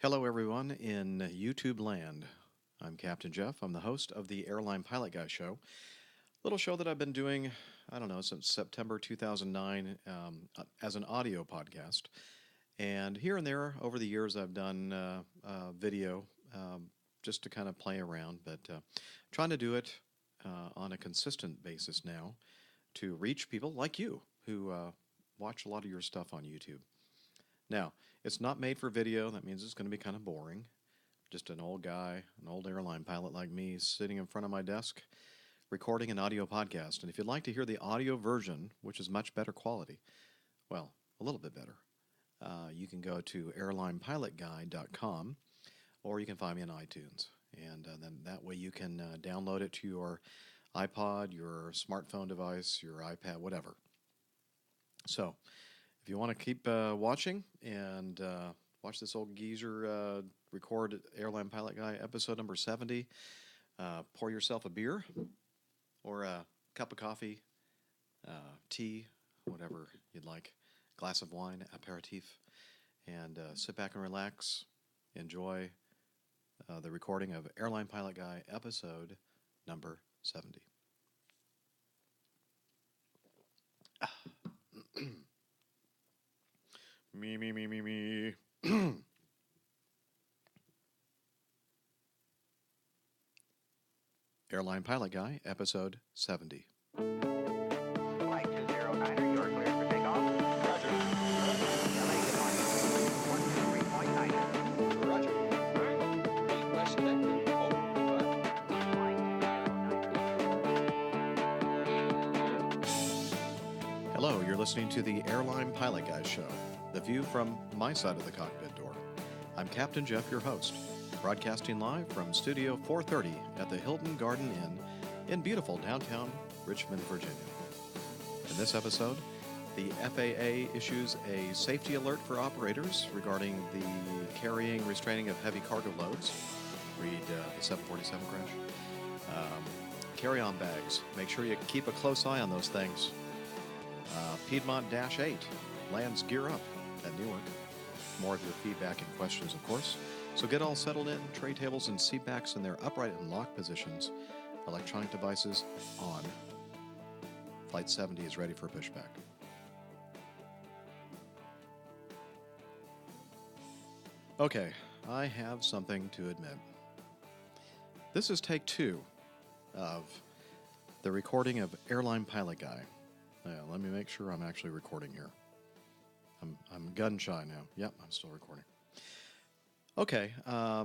Hello, everyone in YouTube land. I'm Captain Jeff. I'm the host of the Airline Pilot Guy Show. Little show that I've been doing, I don't know, since September 2009 as an audio podcast. And here and there over the years, I've done video just to kind of play around, but trying to do it on a consistent basis now to reach people like you who watch a lot of your stuff on YouTube. Now, it's not made for video. That means it's going to be kind of boring. Just an old guy, an old airline pilot like me, sitting in front of my desk, recording an audio podcast. And if you'd like to hear the audio version, which is much better quality, well, a little bit better, you can go to airlinepilotguy.com, or you can find me on iTunes. And then that way you can download it to your iPod, your smartphone device, your iPad, whatever. So, if you want to keep watching and watch this old geezer record Airline Pilot Guy episode number 70, pour yourself a beer or a cup of coffee, tea, whatever you'd like, glass of wine, aperitif, and sit back and relax. Enjoy the recording of Airline Pilot Guy episode number 70. Me. Airline Pilot Guy, episode 70. Flight 209, you're clear for takeoff. Roger. LA, good morning. 123.9. Roger. Request selected. Over. Flight 209. Hello, you're listening to the Airline Pilot Guy Show, the view from my side of the cockpit door. I'm Captain Jeff, your host, broadcasting live from Studio 430 at the Hilton Garden Inn in beautiful downtown Richmond, Virginia. In this episode, the FAA issues a safety alert for operators regarding the carrying, restraining of heavy cargo loads. Read the 747 crash. Carry-on bags. Make sure you keep a close eye on those things. Piedmont Dash 8 lands gear up at Newark. More of your feedback and questions, of course. So get all settled in, tray tables and seat backs in their upright and locked positions. Electronic devices on. Flight 70 is ready for pushback. Okay, I have something to admit. This is take 2 of the recording of Airline Pilot Guy. Let me make sure I'm actually recording here. I'm gun shy now. Yep, I'm still recording. Okay, I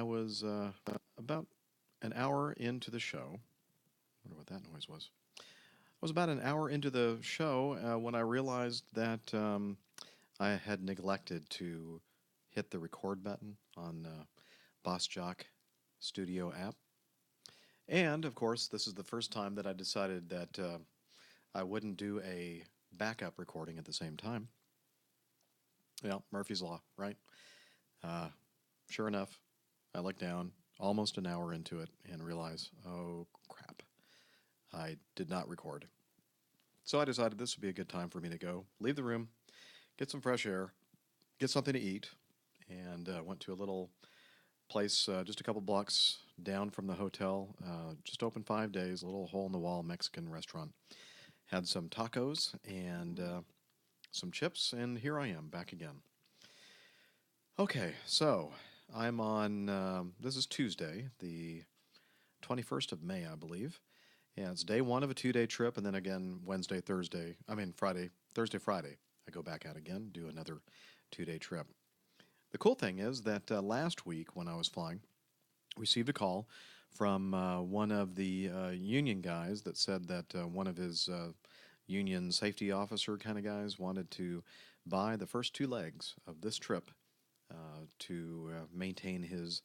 was about an hour into the show. I wonder what that noise was. I was about an hour into the show when I realized that I had neglected to hit the record button on Boss Jock Studio app. And, of course, this is the first time that I decided that I wouldn't do a backup recording at the same time. Well, Murphy's Law, right? Sure enough, I look down almost an hour into it and realize, oh, crap, I did not record. So I decided this would be a good time for me to go, leave the room, get some fresh air, get something to eat, and went to a little place just a couple blocks down from the hotel, just open 5 days, a little hole-in-the-wall Mexican restaurant. Had some tacos and some chips, and here I am, back again. Okay, so I'm on, this is Tuesday, the 21st of May, I believe. Yeah, it's day 1 of a 2-day trip, and then again Friday, Thursday, Friday. I go back out again, do another 2-day trip. The cool thing is that last week when I was flying, received a call from one of the union guys that said that one of his union safety officer kind of guys wanted to buy the first 2 legs of this trip to maintain his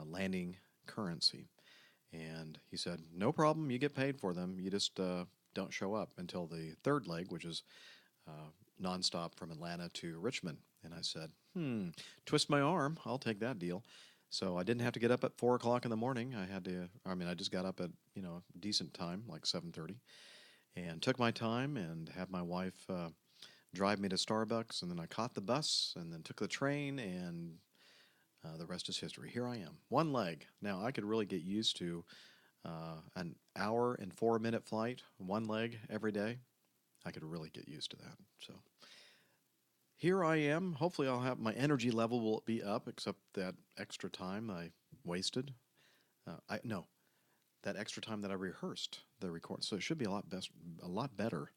landing currency. And he said, no problem, you get paid for them, you just don't show up until the 3rd leg, which is nonstop from Atlanta to Richmond. And I said, twist my arm, I'll take that deal. So I didn't have to get up at 4 o'clock in the morning. I just got up at, a decent time, like 7:30, and took my time and had my wife drive me to Starbucks, and then I caught the bus and then took the train and The rest is history. Here I am, one leg. Now I could really get used to an hour and 4 minute flight, one leg every day. I could really get used to that. So here I am. Hopefully, I'll have my energy level will be up, except that extra time I wasted. No, that extra time that I rehearsed the record. So it should be a lot better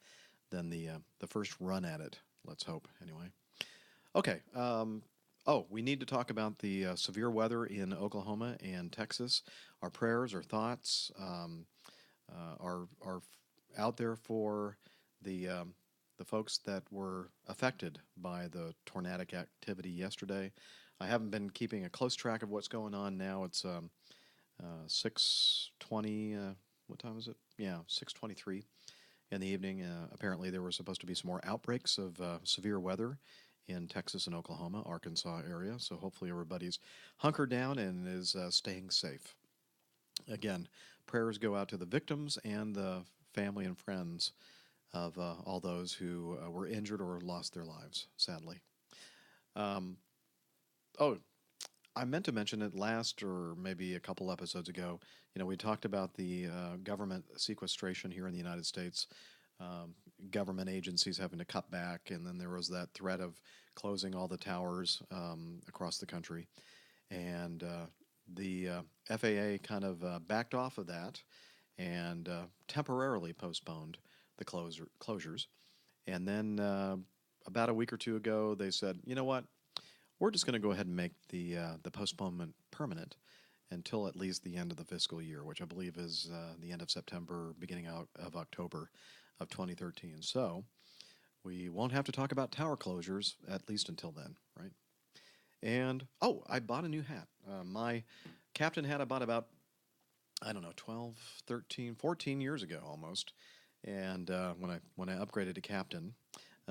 than the first run at it. Let's hope, anyway. Okay. We need to talk about the severe weather in Oklahoma and Texas. Our prayers, our thoughts are out there for the folks that were affected by the tornadic activity yesterday. I haven't been keeping a close track of what's going on now. It's 6:20. What time is it? Yeah, 6:23 in the evening. Apparently, there were supposed to be some more outbreaks of severe weather in Texas and Oklahoma, Arkansas area. So hopefully everybody's hunkered down and is staying safe. Again, prayers go out to the victims and the family and friends of all those who were injured or lost their lives, sadly. Um, oh, I meant to mention it last or maybe a couple episodes ago. We talked about the government sequestration here in the United States, government agencies having to cut back, and then there was that threat of closing all the towers across the country. And the FAA kind of backed off of that and temporarily postponed the closures. And then about a week or two ago, they said, you know what? We're just going to go ahead and make the postponement permanent until at least the end of the fiscal year, which I believe is the end of September, beginning out of October of 2013. So we won't have to talk about tower closures at least until then, right? And I bought a new hat. My captain hat I bought about, I don't know, 12, 13, 14 years ago almost. And when I upgraded to captain,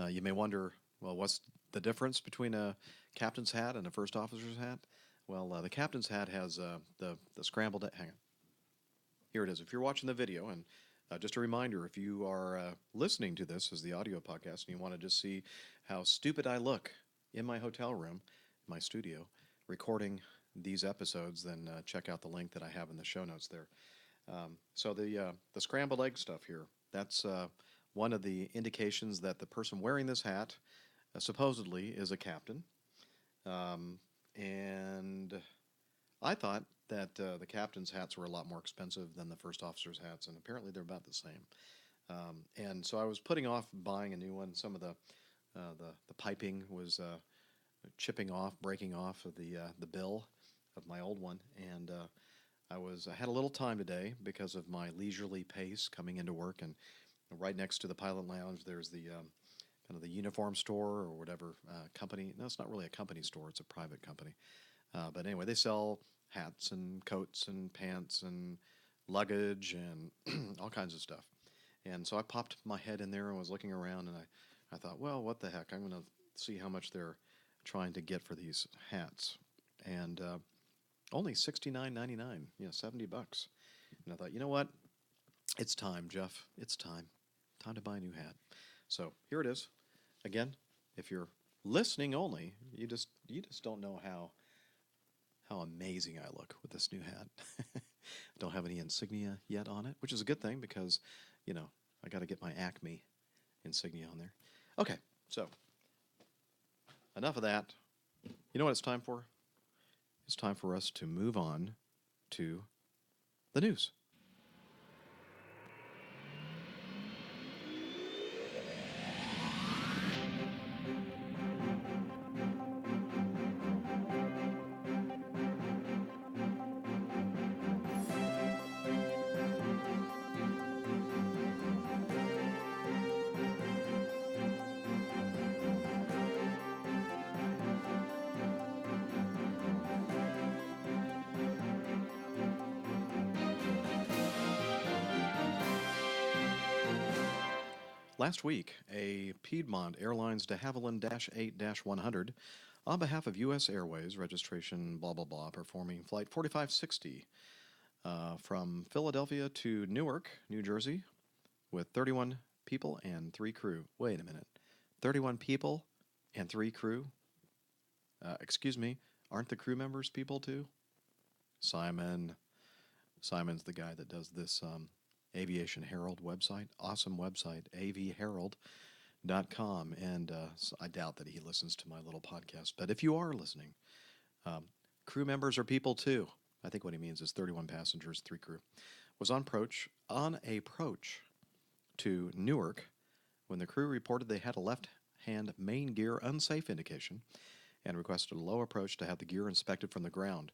you may wonder, well, what's the difference between a captain's hat and a first officer's hat? Well, the captain's hat has the scrambled. Hang on. Here it is. If you're watching the video, and just a reminder, if you are listening to this as the audio podcast and you want to just see how stupid I look in my hotel room, my studio, recording these episodes, then check out the link that I have in the show notes there. So the scrambled egg stuff here, that's one of the indications that the person wearing this hat supposedly is a captain. And I thought that the captain's hats were a lot more expensive than the first officer's hats, and apparently they're about the same. And so I was putting off buying a new one. Some of the piping was chipping off, breaking off of the bill of my old one, and I had a little time today because of my leisurely pace coming into work, and right next to the pilot lounge there's the kind of the uniform store or whatever company. No, it's not really a company store; it's a private company. But anyway, they sell hats and coats and pants and luggage and all kinds of stuff. And so I popped my head in there and was looking around, and I thought, well, what the heck? I'm going to see how much they're trying to get for these hats. And only $69.99, $70. And I thought, you know what? It's time, Jeff. It's time. Time to buy a new hat. So here it is. Again, if you're listening only, you just don't know how amazing I look with this new hat. I don't have any insignia yet on it, which is a good thing because, I got to get my Acme insignia on there. Okay, so enough of that. You know what it's time for? It's time for us to move on to the news. Last week, a Piedmont Airlines de Havilland Dash 8-100 on behalf of U.S. Airways, registration blah, blah, blah, performing Flight 4560 from Philadelphia to Newark, New Jersey, with 31 people and 3 crew. Wait a minute. 31 people and 3 crew? Excuse me, aren't the crew members people too? Simon's the guy that does this Aviation Herald website. Awesome website, avherald.com. And so I doubt that he listens to my little podcast. But if you are listening, crew members are people too. I think what he means is 31 passengers, 3 crew. Was on approach to Newark when the crew reported they had a left-hand main gear unsafe indication and requested a low approach to have the gear inspected from the ground.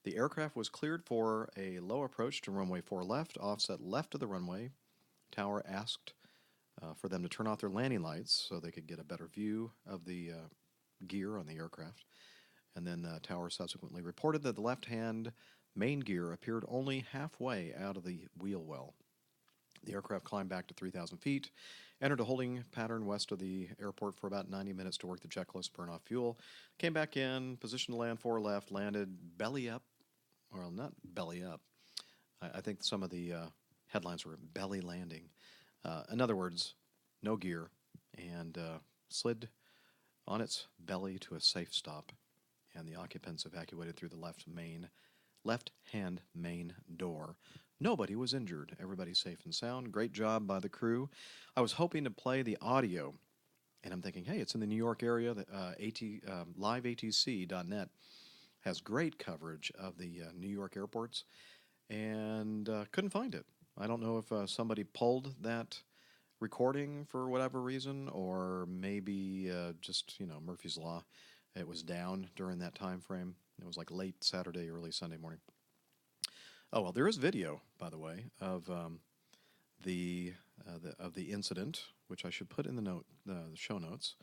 The aircraft was cleared for a low approach to runway 4 left, offset left of the runway. Tower asked for them to turn off their landing lights so they could get a better view of the gear on the aircraft. And then Tower subsequently reported that the left-hand main gear appeared only halfway out of the wheel well. The aircraft climbed back to 3,000 feet, entered a holding pattern west of the airport for about 90 minutes to work the checklist, burn off fuel, came back in, positioned to land 4 left, landed belly up. Well, not belly up. I think some of the headlines were belly landing. In other words, no gear, and slid on its belly to a safe stop, and the occupants evacuated through the left-hand main door. Nobody was injured. Everybody's safe and sound. Great job by the crew. I was hoping to play the audio, and I'm thinking, hey, it's in the New York area. Liveatc.net has great coverage of the New York airports, and couldn't find it. I don't know if somebody pulled that recording for whatever reason, or maybe just, Murphy's Law. It was down during that time frame. It was like late Saturday, early Sunday morning. Oh, well, there is video, by the way, of the incident, which I should put in the show notes,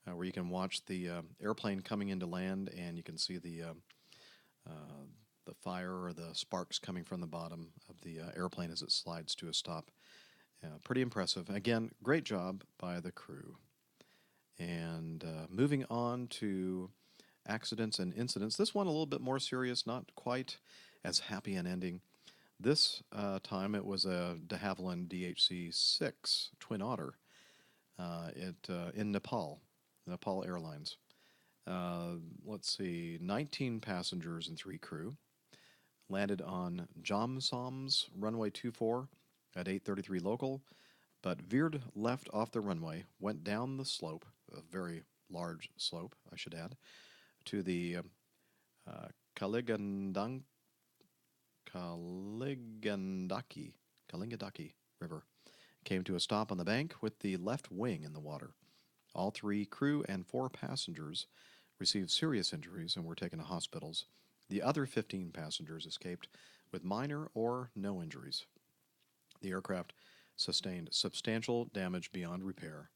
where you can watch the airplane coming into land, and you can see the fire or the sparks coming from the bottom of the airplane as it slides to a stop. Pretty impressive. Again, great job by the crew. And moving on to accidents and incidents. This one a little bit more serious, not quite as happy an ending. This time it was a de Havilland DHC-6 Twin Otter in Nepal Airlines. Let's see, 19 passengers and 3 crew. Landed on Jomsom's runway 24 at 8:33 local, but veered left off the runway, went down the slope, a very large slope, I should add, to the Kaligandaki River. Came to a stop on the bank with the left wing in the water. All 3 crew and 4 passengers received serious injuries and were taken to hospitals. The other 15 passengers escaped with minor or no injuries. The aircraft sustained substantial damage beyond repair.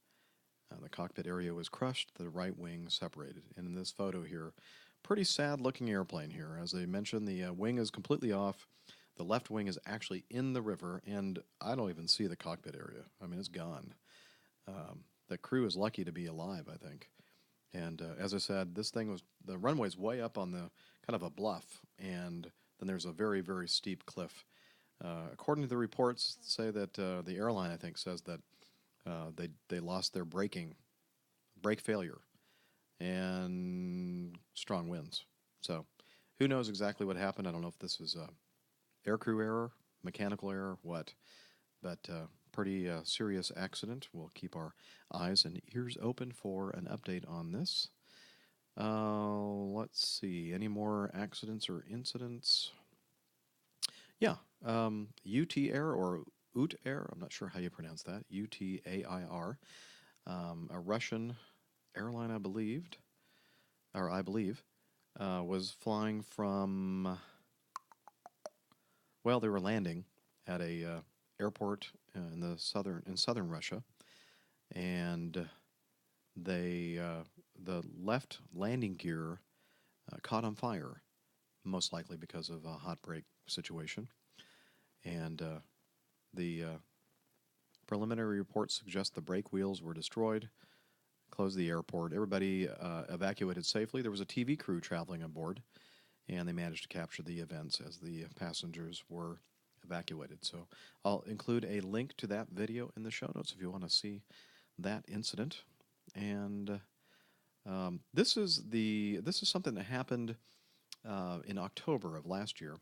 The cockpit area was crushed, the right wing separated. And in this photo here, pretty sad-looking airplane here. As I mentioned, the wing is completely off. The left wing is actually in the river, and I don't even see the cockpit area. I mean, it's gone. The crew is lucky to be alive, I think. And as I said, the runway's way up on the kind of a bluff, and then there's a very, very steep cliff. According to the reports, say that the airline, I think, says that they lost their brake failure, and strong winds. So who knows exactly what happened. I don't know if this was aircrew error, mechanical error, what. But pretty serious accident. We'll keep our eyes and ears open for an update on this. Let's see. Any more accidents or incidents? Yeah. UT Air or UT Air, I'm not sure how you pronounce that, UTAIR, a Russian airline, I believe, was flying from, well, they were landing at a airport in southern Russia, and the left landing gear caught on fire, most likely because of a hot brake situation. And the preliminary reports suggest the brake wheels were destroyed, closed the airport. Everybody evacuated safely. There was a TV crew traveling aboard, and they managed to capture the events as the passengers were evacuated. So I'll include a link to that video in the show notes if you want to see that incident. And This is something that happened in October of last year,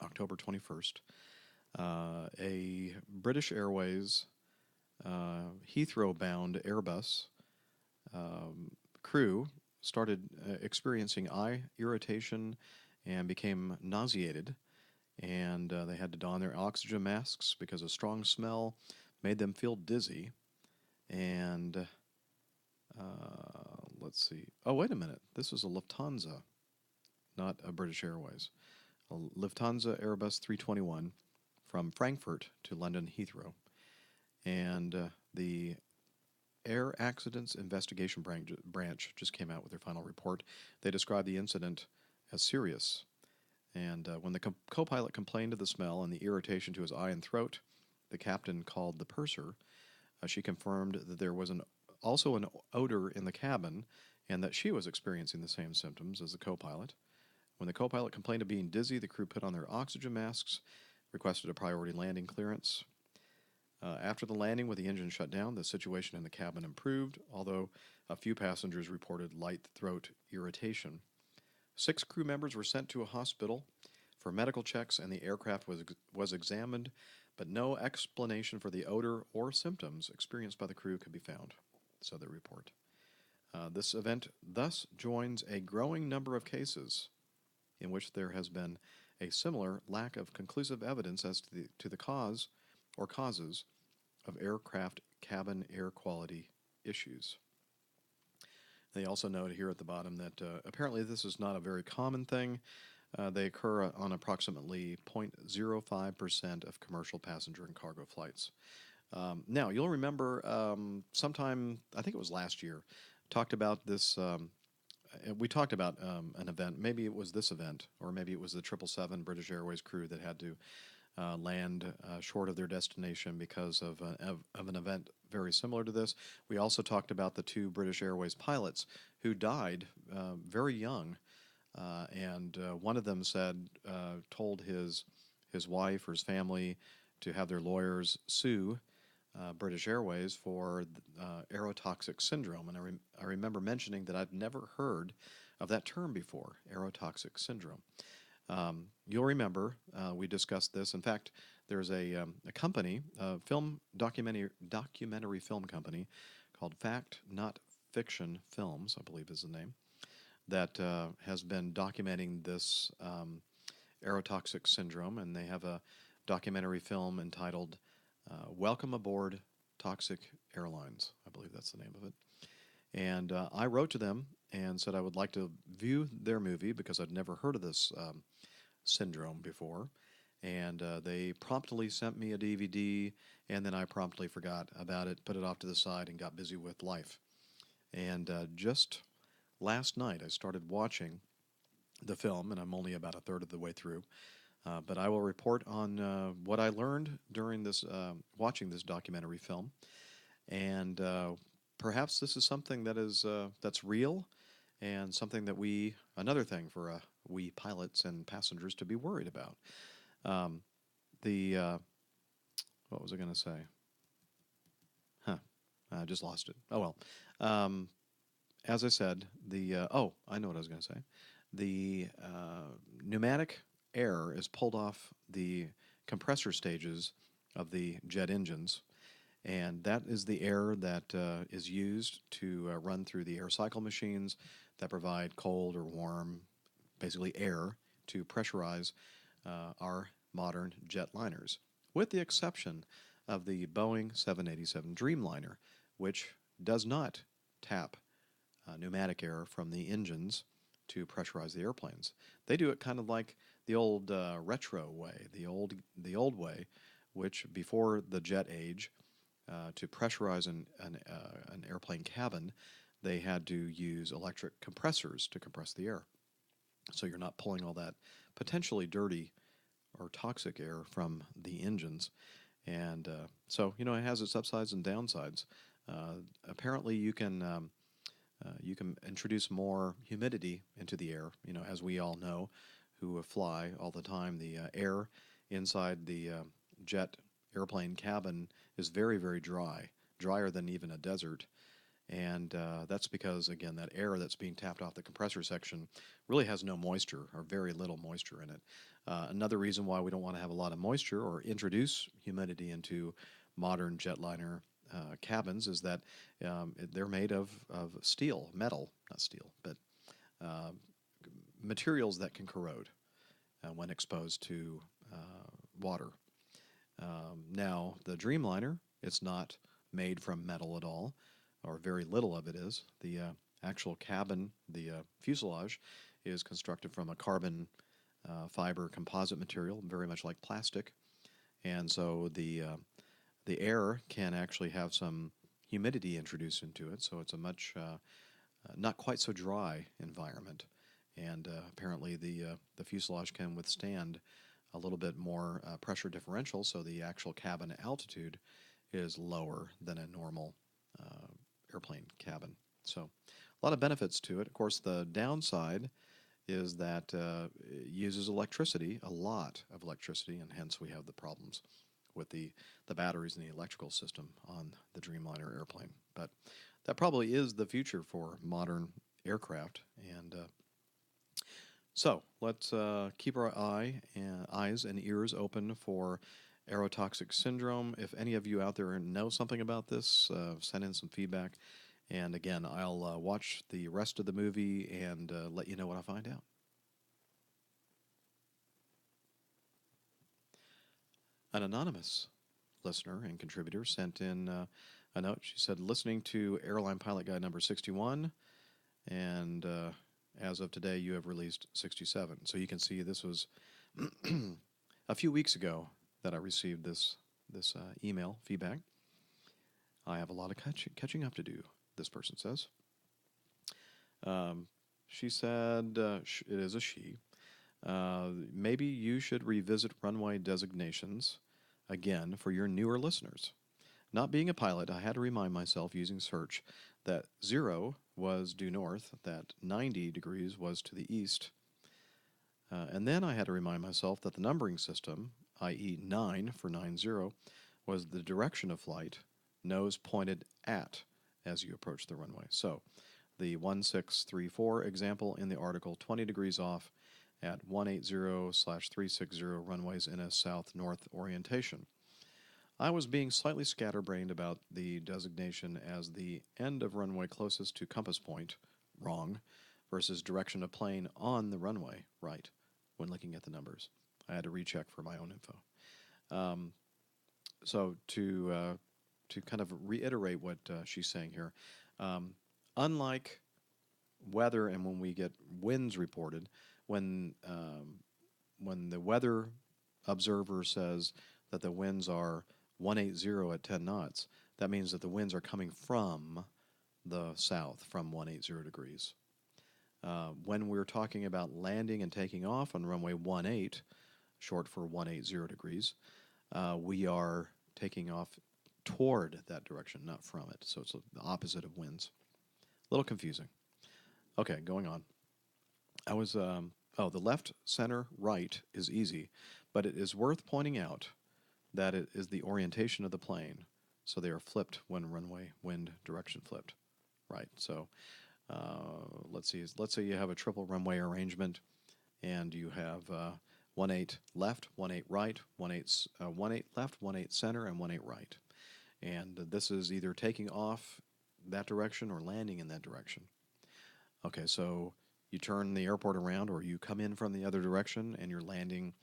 October 21st. A British Airways Heathrow-bound Airbus crew started experiencing eye irritation and became nauseated, and they had to don their oxygen masks because a strong smell made them feel dizzy. And let's see. Oh, wait a minute. This is a Lufthansa, not a British Airways. A Lufthansa Airbus 321 from Frankfurt to London Heathrow. And the Air Accidents Investigation Branch just came out with their final report. They described the incident as serious. And when the co-pilot complained of the smell and the irritation to his eye and throat, the captain called the purser. She confirmed that there was also an odor in the cabin and that she was experiencing the same symptoms as the co-pilot. When the co-pilot complained of being dizzy, the crew put on their oxygen masks, requested a priority landing clearance. After the landing with the engine shut down, the situation in the cabin improved, although a few passengers reported light throat irritation. 6 crew members were sent to a hospital for medical checks, and the aircraft was examined, but no explanation for the odor or symptoms experienced by the crew could be found, so they report. This event thus joins a growing number of cases in which there has been a similar lack of conclusive evidence as to the cause or causes of aircraft cabin air quality issues. They also note here at the bottom that apparently this is not a very common thing. They occur on approximately 0.05% of commercial passenger and cargo flights. Now, you'll remember sometime, I think it was last year, talked about this. We talked about an event. Maybe it was this event, or maybe it was the 777 British Airways crew that had to land short of their destination because of an event very similar to this. We also talked about the 2 British Airways pilots who died very young, and one of them told his wife or his family to have their lawyers sue British Airways for aerotoxic syndrome. And I remember mentioning that I'd never heard of that term before, aerotoxic syndrome. You'll remember we discussed this. In fact, there's a company, a documentary film company called Fact Not Fiction Films, I believe is the name, that has been documenting this aerotoxic syndrome, and they have a documentary film entitled Welcome Aboard Toxic Airlines. I believe that's the name of it. And I wrote to them and said I would like to view their movie because I'd never heard of this syndrome before. And they promptly sent me a DVD, and then I promptly forgot about it, put it off to the side, and got busy with life. And just last night, I started watching the film, and I'm only about a third of the way through. But I will report on what I learned during this watching this documentary film, and perhaps this is something that is that's real, and something that another thing for we pilots and passengers to be worried about. What was I going to say? I just lost it. Oh well. As I said, I know what I was going to say. The pneumatic air is pulled off the compressor stages of the jet engines, and that is the air that is used to run through the air cycle machines that provide cold or warm, basically air, to pressurize our modern jetliners, with the exception of the Boeing 787 Dreamliner, which does not tap pneumatic air from the engines to pressurize the airplanes. They do it kind of like the old retro way, the old way, which before the jet age, to pressurize an airplane cabin, they had to use electric compressors to compress the air. So you're not pulling all that potentially dirty or toxic air from the engines. And so, it has its upsides and downsides. Apparently you can introduce more humidity into the air, as we all know, who fly all the time. The air inside the jet airplane cabin is very, very dry, drier than even a desert. And that's because, again, that air that's being tapped off the compressor section really has no moisture or very little moisture in it. Another reason why we don't want to have a lot of moisture or introduce humidity into modern jetliner cabins is that they're made of steel, metal, not steel, but uh, materials that can corrode when exposed to water. Now, the Dreamliner, it's not made from metal at all, or very little of it is. The actual cabin, the fuselage, is constructed from a carbon fiber composite material, very much like plastic, and so the air can actually have some humidity introduced into it, so it's a much not quite so dry environment. And apparently, the fuselage can withstand a little bit more pressure differential, so the actual cabin altitude is lower than a normal uh, airplane cabin. So, a lot of benefits to it. Of course, the downside is that it uses electricity, a lot of electricity, and hence we have the problems with the batteries in the electrical system on the Dreamliner airplane. But that probably is the future for modern aircraft. And so let's keep our eyes and ears open for aerotoxic syndrome. If any of you out there know something about this, send in some feedback. And again, I'll watch the rest of the movie and let you know what I find out. An anonymous listener and contributor sent in a note. She said, listening to Airline Pilot Guy number 61, and as of today, you have released 67. So you can see this was a few weeks ago that I received this email feedback. I have a lot of catching up to do, this person says. She said, it is a she. Maybe you should revisit runway designations again for your newer listeners. Not being a pilot, I had to remind myself using search that 0 was due north, that 90 degrees was to the east, and then I had to remind myself that the numbering system, i.e. 9 for 90, was the direction of flight, nose pointed at as you approach the runway. So the 1634 example in the article, 20 degrees off at 180/360 runways in a south-north orientation. I was being slightly scatterbrained about the designation as the end of runway closest to compass point, wrong, versus direction of plane on the runway, right, when looking at the numbers. I had to recheck for my own info. So to kind of reiterate what she's saying here, unlike weather and when we get winds reported, when the weather observer says that the winds are 180 at 10 knots, that means that the winds are coming from the south, from 180 degrees. When we're talking about landing and taking off on runway 18, short for 180 degrees, we are taking off toward that direction, not from it. So it's the opposite of winds. A little confusing. Okay, going on. I was, the left, center, right is easy, but it is worth pointing out that it is the orientation of the plane. So they are flipped when runway wind direction flipped. Right. So let's see. Let's say you have a triple runway arrangement, and you have 18 left, 18 right, 18 left, 18 center, and 18 right. And this is either taking off that direction or landing in that direction. Okay, so you turn the airport around, or you come in from the other direction, and you're landing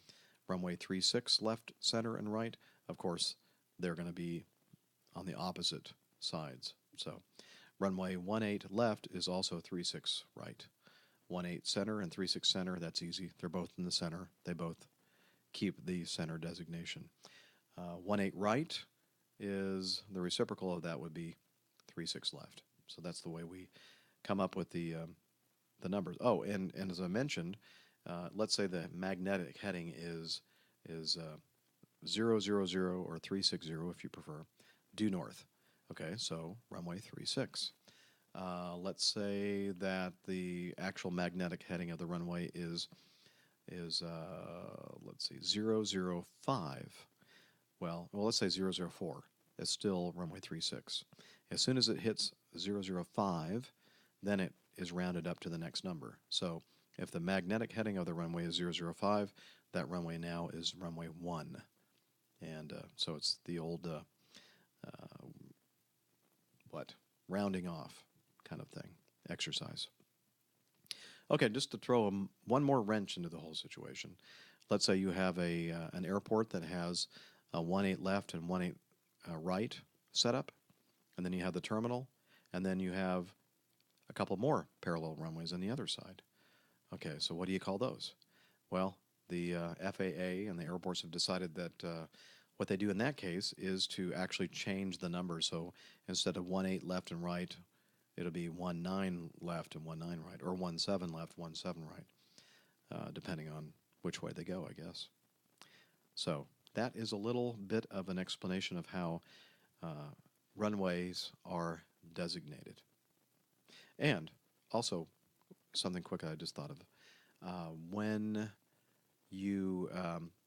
runway 36 left, center, and right. Of course, they're going to be on the opposite sides. So runway 18 left is also 36 right. 18 center and 36 center, that's easy. They're both in the center. They both keep the center designation. 18 right is the reciprocal of that would be 36 left. So that's the way we come up with the numbers. Oh, and as I mentioned, let's say the magnetic heading is 000 or 360 if you prefer, due north. Okay, so runway 36. Let's say that the actual magnetic heading of the runway is let's see, 005. Well, let's say 004. It's still runway 36. As soon as it hits 005, then it is rounded up to the next number. So if the magnetic heading of the runway is 005, that runway now is runway 1. And so it's the old, rounding off kind of thing, exercise. Okay, just to throw one more wrench into the whole situation. Let's say you have an airport that has a 1-8 left and 1-8 right setup, and then you have the terminal, and then you have a couple more parallel runways on the other side. Okay, so what do you call those? Well, the FAA and the airports have decided that what they do in that case is to actually change the numbers. So instead of 1-8 left and right, it'll be 1-9 left and 1-9 right, or 1-7 left, 1-7 right, depending on which way they go, I guess. So that is a little bit of an explanation of how runways are designated. And also, something quick I just thought of. When you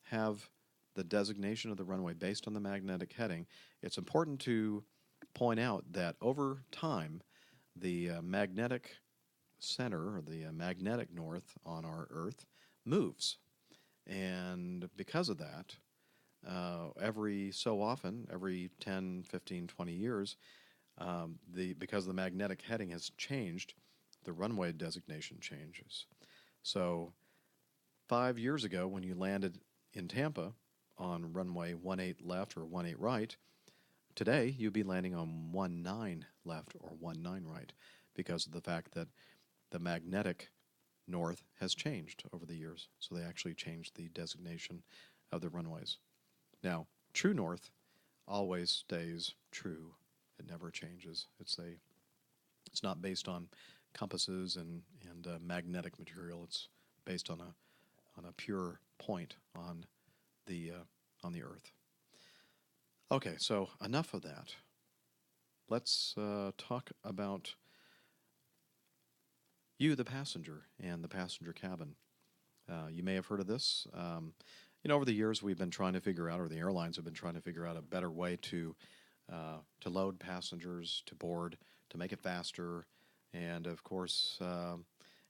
have the designation of the runway based on the magnetic heading, it's important to point out that over time, the magnetic center, or the magnetic north on our Earth, moves. And because of that, every so often, every 10, 15, 20 years, because the magnetic heading has changed, the runway designation changes. So 5 years ago, when you landed in Tampa on runway 1-8 left or 1-8 right, today you'd be landing on 1-9 left or 1-9 right because of the fact that the magnetic north has changed over the years. So they actually changed the designation of the runways. Now, true north always stays true. It never changes. It's not based on compasses and magnetic material. It's based on a pure point on the Earth. Okay, so enough of that. Let's talk about you, the passenger, and the passenger cabin. You may have heard of this. Over the years we've been trying to figure out, or the airlines have been trying to figure out a better way to load passengers, to board, to make it faster, and of course,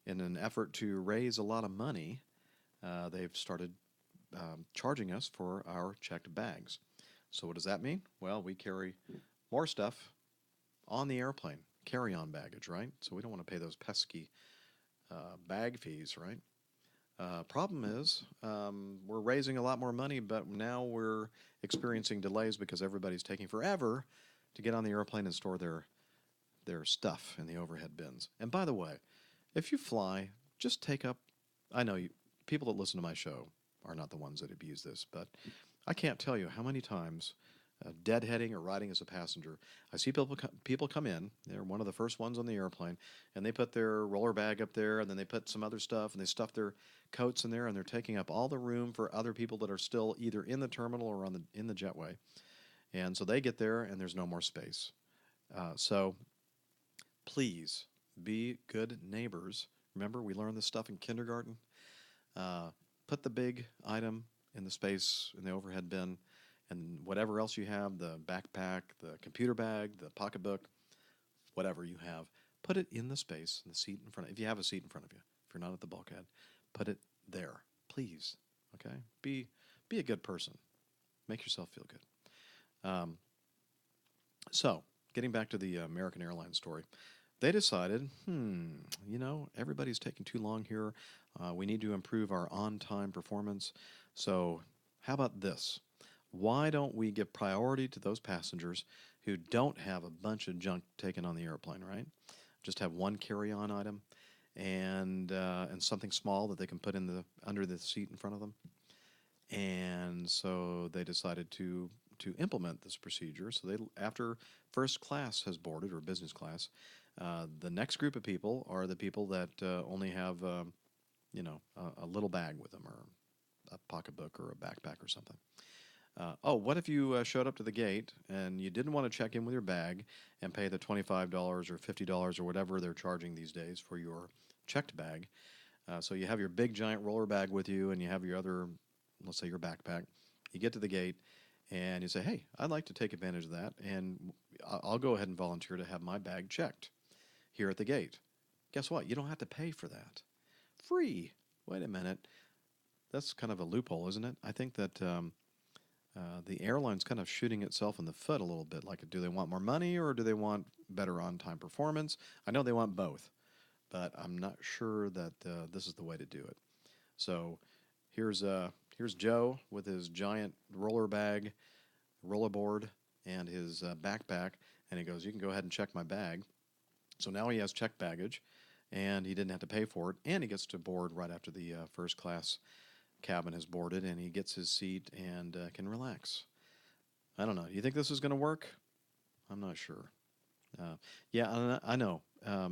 in an effort to raise a lot of money, they've started charging us for our checked bags. So what does that mean? Well, we carry more stuff on the airplane, carry-on baggage, right? So we don't want to pay those pesky bag fees, right? Problem is, we're raising a lot more money, but now we're experiencing delays because everybody's taking forever to get on the airplane and store their stuff in the overhead bins. And by the way, if you fly, just take up, I know people that listen to my show are not the ones that abuse this, but I can't tell you how many times deadheading or riding as a passenger, I see people come in, they're one of the first ones on the airplane, and they put their roller bag up there, and then they put some other stuff, and they stuff their coats in there, and they're taking up all the room for other people that are still either in the terminal or in the jetway. And so they get there, and there's no more space. So please be good neighbors. Remember, we learned this stuff in kindergarten. Put the big item in the space in the overhead bin, and whatever else you have, the backpack, the computer bag, the pocketbook, whatever you have, put it in the space, in the seat in front of you. If you have a seat in front of you, if you're not at the bulkhead, put it there, please. Okay? Be a good person. Make yourself feel good. So, getting back to the American Airlines story, they decided, everybody's taking too long here. We need to improve our on-time performance. So, how about this? Why don't we give priority to those passengers who don't have a bunch of junk taken on the airplane, right? Just have one carry-on item and something small that they can put under the seat in front of them. And so they decided to implement this procedure. So after first class has boarded, or business class, the next group of people are the people that only have a little bag with them, or a pocketbook or a backpack or something. What if you showed up to the gate and you didn't want to check in with your bag and pay the $25 or $50 or whatever they're charging these days for your checked bag? So you have your big giant roller bag with you, and you have your other, let's say your backpack. You get to the gate, And you say, hey, I'd like to take advantage of that, and I'll go ahead and volunteer to have my bag checked here at the gate. Guess what? You don't have to pay for that. Free. Wait a minute. That's kind of a loophole, isn't it? I think that the airline's kind of shooting itself in the foot a little bit. Like, do they want more money or do they want better on-time performance? I know they want both, but I'm not sure that this is the way to do it. So here's Joe with his giant roller bag, rollerboard, and his backpack, and he goes, "You can go ahead and check my bag." So now he has checked baggage, and he didn't have to pay for it, and he gets to board right after the first class cabin is boarded, and he gets his seat and can relax. I don't know. You think this is going to work? I'm not sure. Yeah, I know.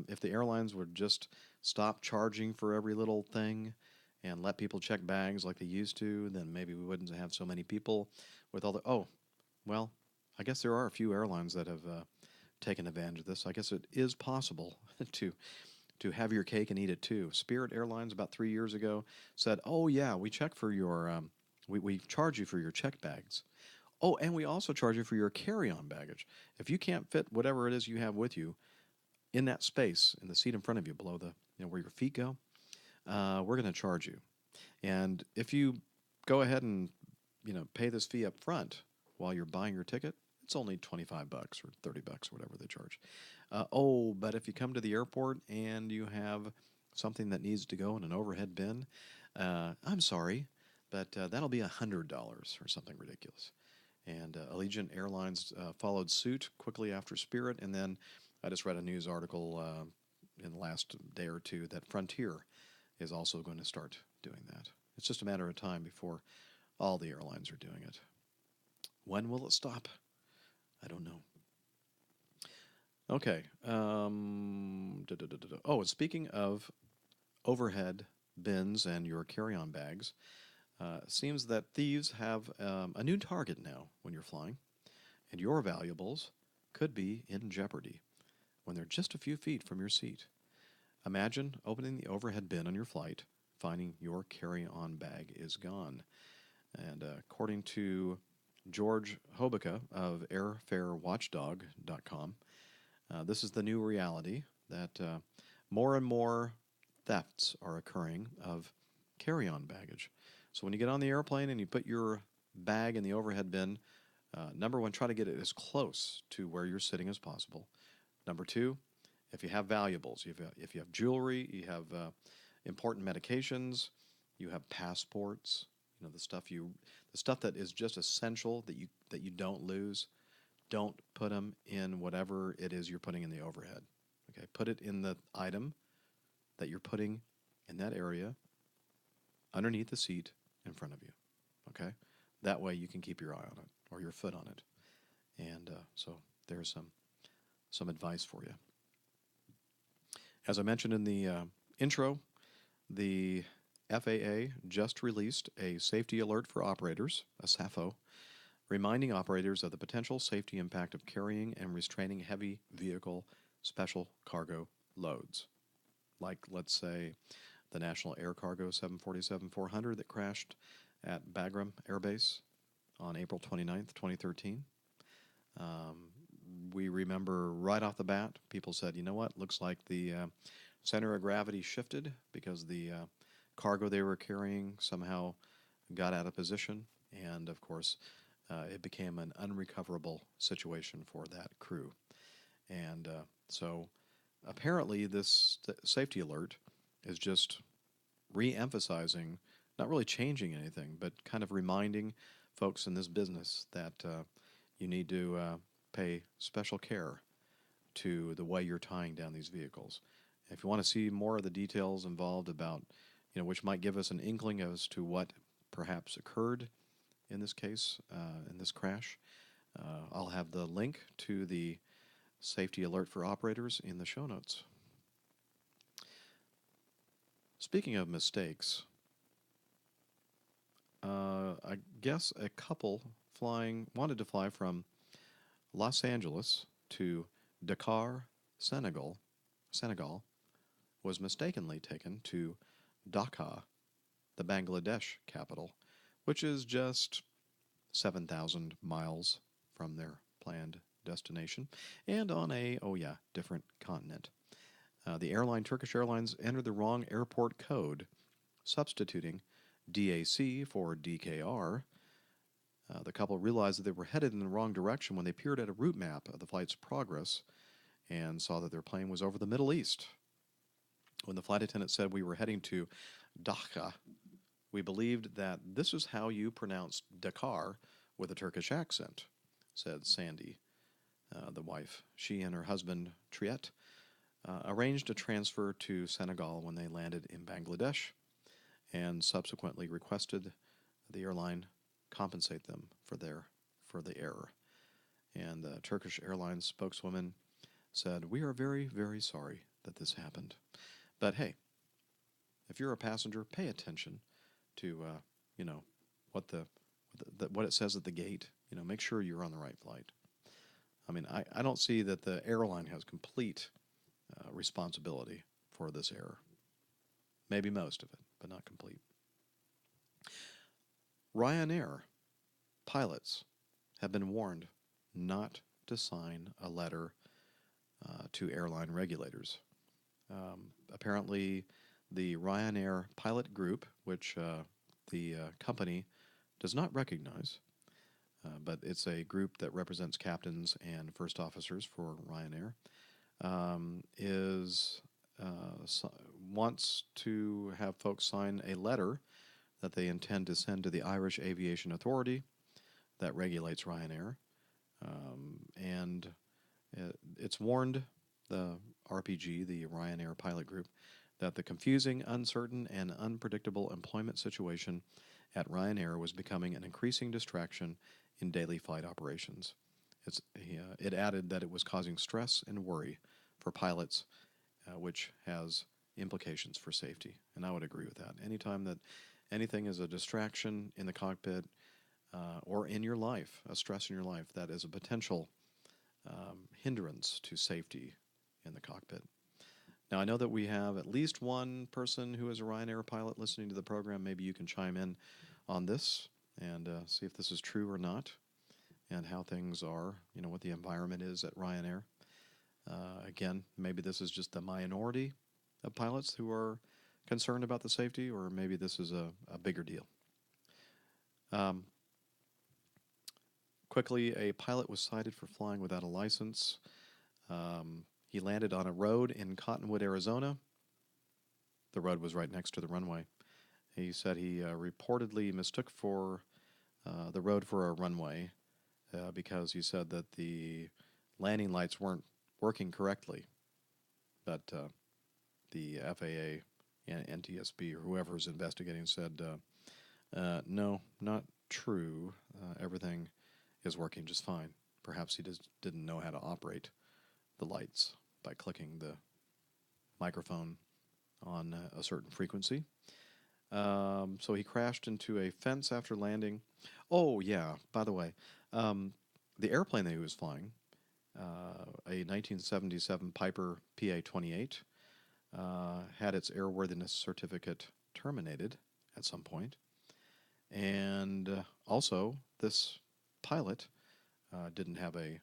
If the airlines would just stop charging for every little thing and let people check bags like they used to, then maybe we wouldn't have so many people with all the. Oh, well, I guess there are a few airlines that have taken advantage of this. I guess it is possible to have your cake and eat it too. Spirit Airlines about 3 years ago said, "Oh yeah, we check for your we charge you for your check bags. Oh, and we also charge you for your carry-on baggage. If you can't fit whatever it is you have with you in that space in the seat in front of you, below the where your feet go, we're going to charge you. And if you go ahead and pay this fee up front while you're buying your ticket, it's only $25 or $30 or whatever they charge. Oh, but if you come to the airport and you have something that needs to go in an overhead bin, I'm sorry, but that'll be $100 or something ridiculous." And Allegiant Airlines followed suit quickly after Spirit, and then I just read a news article in the last day or two that Frontier is also going to start doing that. It's just a matter of time before all the airlines are doing it. When will it stop? I don't know. Okay. Oh, and speaking of overhead bins and your carry-on bags, seems that thieves have a new target now when you're flying, and your valuables could be in jeopardy when they're just a few feet from your seat. Imagine opening the overhead bin on your flight, finding your carry-on bag is gone. And according to George Hobica of airfarewatchdog.com, this is the new reality that more and more thefts are occurring of carry-on baggage. So when you get on the airplane and you put your bag in the overhead bin, number one, try to get it as close to where you're sitting as possible. Number two, if you have valuables, if you have jewelry, you have important medications, you have passports, the stuff that is just essential that you don't lose, don't put them in whatever it is you're putting in the overhead. Okay, put it in the item that you're putting in that area underneath the seat in front of you. Okay, that way you can keep your eye on it or your foot on it. And so there's some advice for you. As I mentioned in the intro, the FAA just released a safety alert for operators, a SAFO, reminding operators of the potential safety impact of carrying and restraining heavy vehicle special cargo loads. Like, let's say, the National Air Cargo 747-400 that crashed at Bagram Air Base on April 29th, 2013. We remember right off the bat, people said, you know what, looks like the center of gravity shifted because the cargo they were carrying somehow got out of position. And, of course, it became an unrecoverable situation for that crew. And so apparently this safety alert is just re-emphasizing, not really changing anything, but kind of reminding folks in this business that you need to pay special care to the way you're tying down these vehicles. If you want to see more of the details involved about, which might give us an inkling as to what perhaps occurred in this case, in this crash, I'll have the link to the safety alert for operators in the show notes. Speaking of mistakes, I guess a couple wanted to fly from Los Angeles to Dakar, Senegal, was mistakenly taken to Dhaka, the Bangladesh capital, which is just 7,000 miles from their planned destination and on a, different continent. The airline, Turkish Airlines, entered the wrong airport code, substituting DAC for DKR. The couple realized that they were headed in the wrong direction when they peered at a route map of the flight's progress and saw that their plane was over the Middle East. When the flight attendant said we were heading to Dhaka, we believed that this is how you pronounce Dakar with a Turkish accent, said Sandy, the wife. She and her husband, Triet, arranged a transfer to Senegal when they landed in Bangladesh and subsequently requested the airline compensate them for the error. And the Turkish Airlines spokeswoman said, "We are very, very sorry that this happened. But hey, if you're a passenger, pay attention to what it says at the gate. Make sure you're on the right flight." I mean, I don't see that the airline has complete responsibility for this error. Maybe most of it, but not complete. Ryanair pilots have been warned not to sign a letter to airline regulators. Apparently, the Ryanair Pilot Group, which the company does not recognize, but it's a group that represents captains and first officers for Ryanair, wants to have folks sign a letter that they intend to send to the Irish Aviation Authority that regulates Ryanair, and it's warned the RPG, the Ryanair Pilot Group, that the confusing, uncertain, and unpredictable employment situation at Ryanair was becoming an increasing distraction in daily flight operations. It added that it was causing stress and worry for pilots, which has implications for safety. And I would agree with that. Anytime that anything is a distraction in the cockpit or in your life, a stress in your life, that is a potential hindrance to safety in the cockpit. Now, I know that we have at least one person who is a Ryanair pilot listening to the program. Maybe you can chime in on this and see if this is true or not, and how things are, what the environment is at Ryanair. Again, maybe this is just the minority of pilots who are concerned about the safety, or maybe this is a bigger deal. Quickly, a pilot was cited for flying without a license. He landed on a road in Cottonwood, Arizona. The road was right next to the runway. He said he reportedly mistook for the road for a runway because he said that the landing lights weren't working correctly. But the FAA and NTSB or whoever's investigating said, no, not true. Everything is working just fine. Perhaps he just didn't know how to operate the lights by clicking the microphone on a certain frequency. So he crashed into a fence after landing. Oh, yeah, by the way, the airplane that he was flying, a 1977 Piper PA-28, had its airworthiness certificate terminated at some point. And also, this pilot didn't have a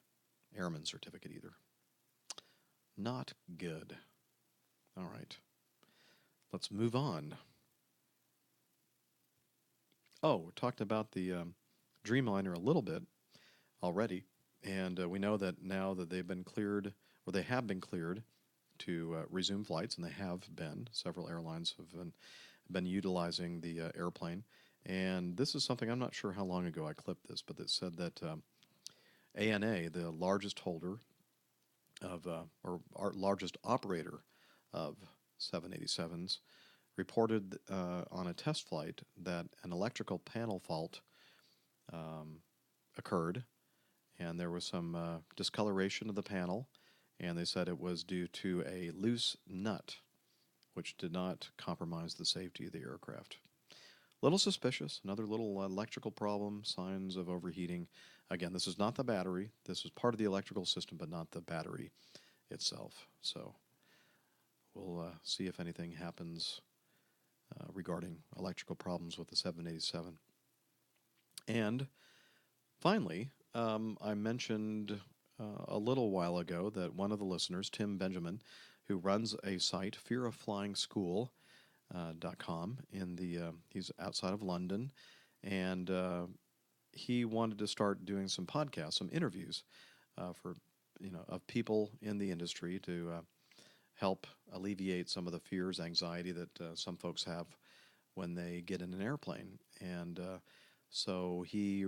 airman certificate either. Not good. All right. Let's move on. Oh, we talked about the Dreamliner a little bit already, and we know that now that they've been cleared, or they have been cleared to resume flights, and they have been. Several airlines have been utilizing the airplane. And this is something, I'm not sure how long ago I clipped this, but it said that ANA, the largest holder of, or our largest operator of 787s, reported on a test flight that an electrical panel fault occurred, and there was some discoloration of the panel, and they said it was due to a loose nut, which did not compromise the safety of the aircraft. Little suspicious, another little electrical problem, signs of overheating. Again, this is not the battery. This is part of the electrical system, but not the battery itself. So we'll see if anything happens regarding electrical problems with the 787. And Finally, I mentioned a little while ago that one of the listeners, Tim Benjamin, who runs a site, fearofflyingschool.com, he's outside of London, and he wanted to start doing some podcasts, some interviews for of people in the industry to help alleviate some of the fears, anxiety that some folks have when they get in an airplane. And so he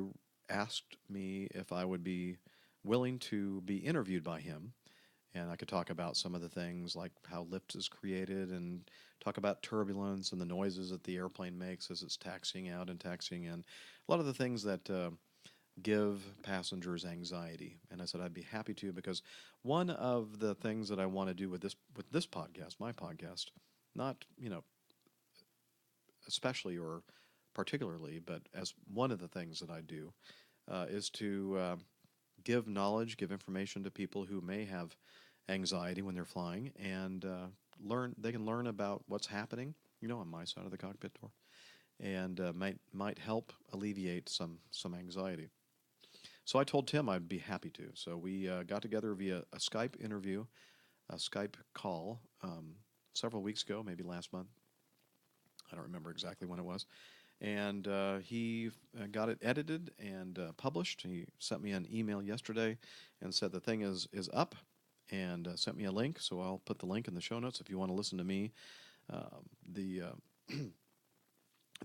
asked me if I would be willing to be interviewed by him, and I could talk about some of the things like how lift is created and talk about turbulence and the noises that the airplane makes as it's taxiing out and taxiing in. A lot of the things that give passengers anxiety. And I said I'd be happy to, because one of the things that I want to do with this podcast, my podcast, not especially or particularly, but as one of the things that I do, is to give knowledge, give information to people who may have anxiety when they're flying, and they can learn about what's happening, on my side of the cockpit door, and might help alleviate some anxiety. So I told Tim I'd be happy to. So we got together via a Skype interview, a Skype call, several weeks ago, maybe last month. I don't remember exactly when it was. And he got it edited and published. He sent me an email yesterday and said the thing is up, and sent me a link. So I'll put the link in the show notes if you want to listen to me. The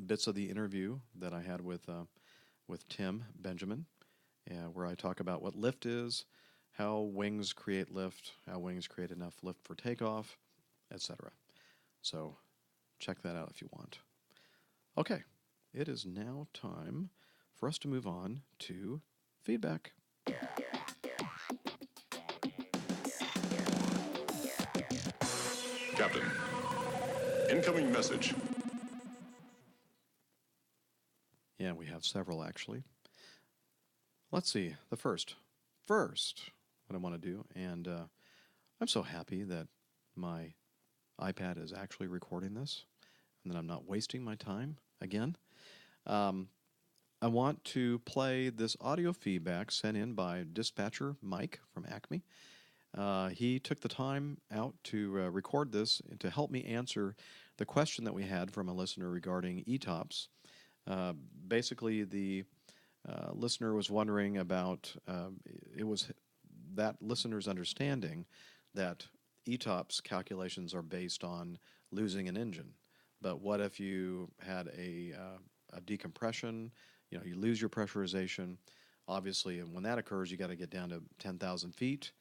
bits of the interview that I had with Tim Benjamin, where I talk about what lift is, how wings create lift, how wings create enough lift for takeoff, etc. So check that out if you want. Okay, it is now time for us to move on to feedback. Captain, incoming message. Yeah, we have several actually. Let's see, the first, what I want to do, and I'm so happy that my iPad is actually recording this, and that I'm not wasting my time again. I want to play this audio feedback sent in by dispatcher Mike from Acme. He took the time out to record this to help me answer the question that we had from a listener regarding ETOPS. Basically, the listener was wondering about, it was that listener's understanding that ETOPS calculations are based on losing an engine. But what if you had a decompression, you lose your pressurization? Obviously, and when that occurs, you got to get down to 10,000 feet.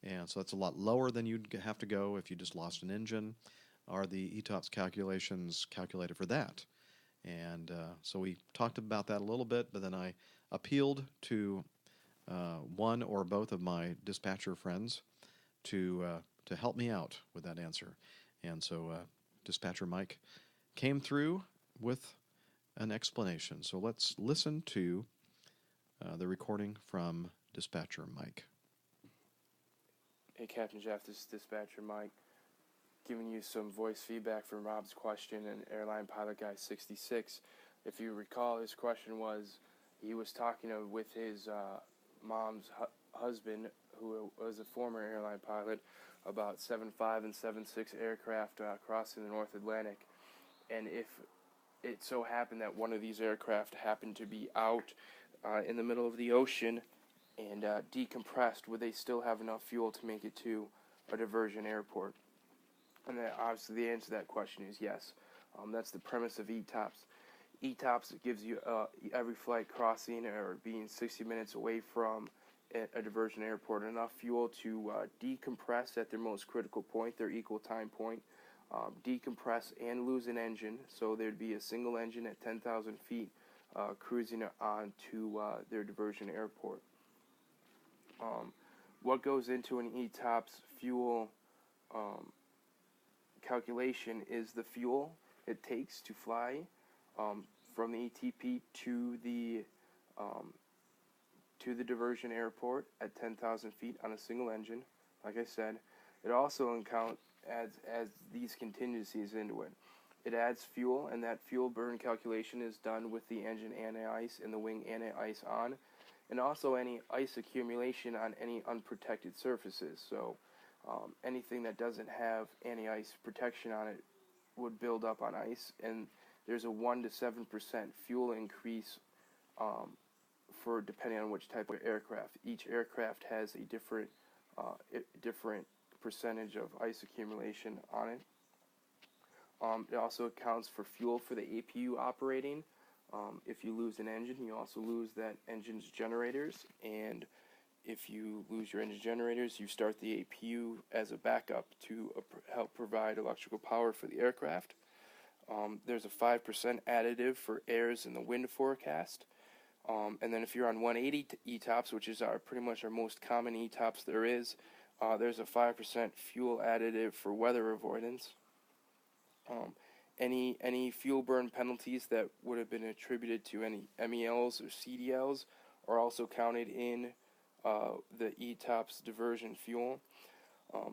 And so that's a lot lower than you'd have to go if you just lost an engine. Are the ETOPS calculations calculated for that? And so we talked about that a little bit, but then I appealed to one or both of my dispatcher friends to help me out with that answer. And so dispatcher Mike came through with an explanation. So let's listen to the recording from dispatcher Mike. Hey, Captain Jeff, this is Dispatcher Mike, giving you some voice feedback from Rob's question in Airline Pilot Guy 66. If you recall, his question was, he was talking with his mom's husband, who was a former airline pilot, about 7.5 and 7.6 aircraft crossing the North Atlantic. And if it so happened that one of these aircraft happened to be out in the middle of the ocean and decompressed, would they still have enough fuel to make it to a diversion airport? And obviously the answer to that question is yes. That's the premise of ETOPS. ETOPS gives you every flight crossing or being 60 minutes away from a diversion airport enough fuel to decompress at their most critical point, their equal time point, decompress and lose an engine. So there'd be a single engine at 10,000 feet cruising on to their diversion airport. What goes into an ETOPS fuel calculation is the fuel it takes to fly from the ETP to the diversion airport at 10,000 feet on a single engine. Like I said, it also adds these contingencies into it. It adds fuel, and that fuel burn calculation is done with the engine anti-ice and the wing anti-ice on. and also any ice accumulation on any unprotected surfaces. So anything that doesn't have anti-ice protection on it would build up on ice, and there's a 1 to 7% fuel increase for depending on which type of aircraft. Each aircraft has a different percentage of ice accumulation on it. It also accounts for fuel for the APU operating. If you lose an engine, you also lose that engine's generators, and if you lose your engine generators, you start the APU as a backup to help provide electrical power for the aircraft. There's a 5% additive for errors in the wind forecast. And then if you're on 180 ETOPS, which is pretty much our most common ETOPS there is, there's a 5% fuel additive for weather avoidance. Any fuel burn penalties that would have been attributed to any MELs or CDLs are also counted in the ETOPS diversion fuel.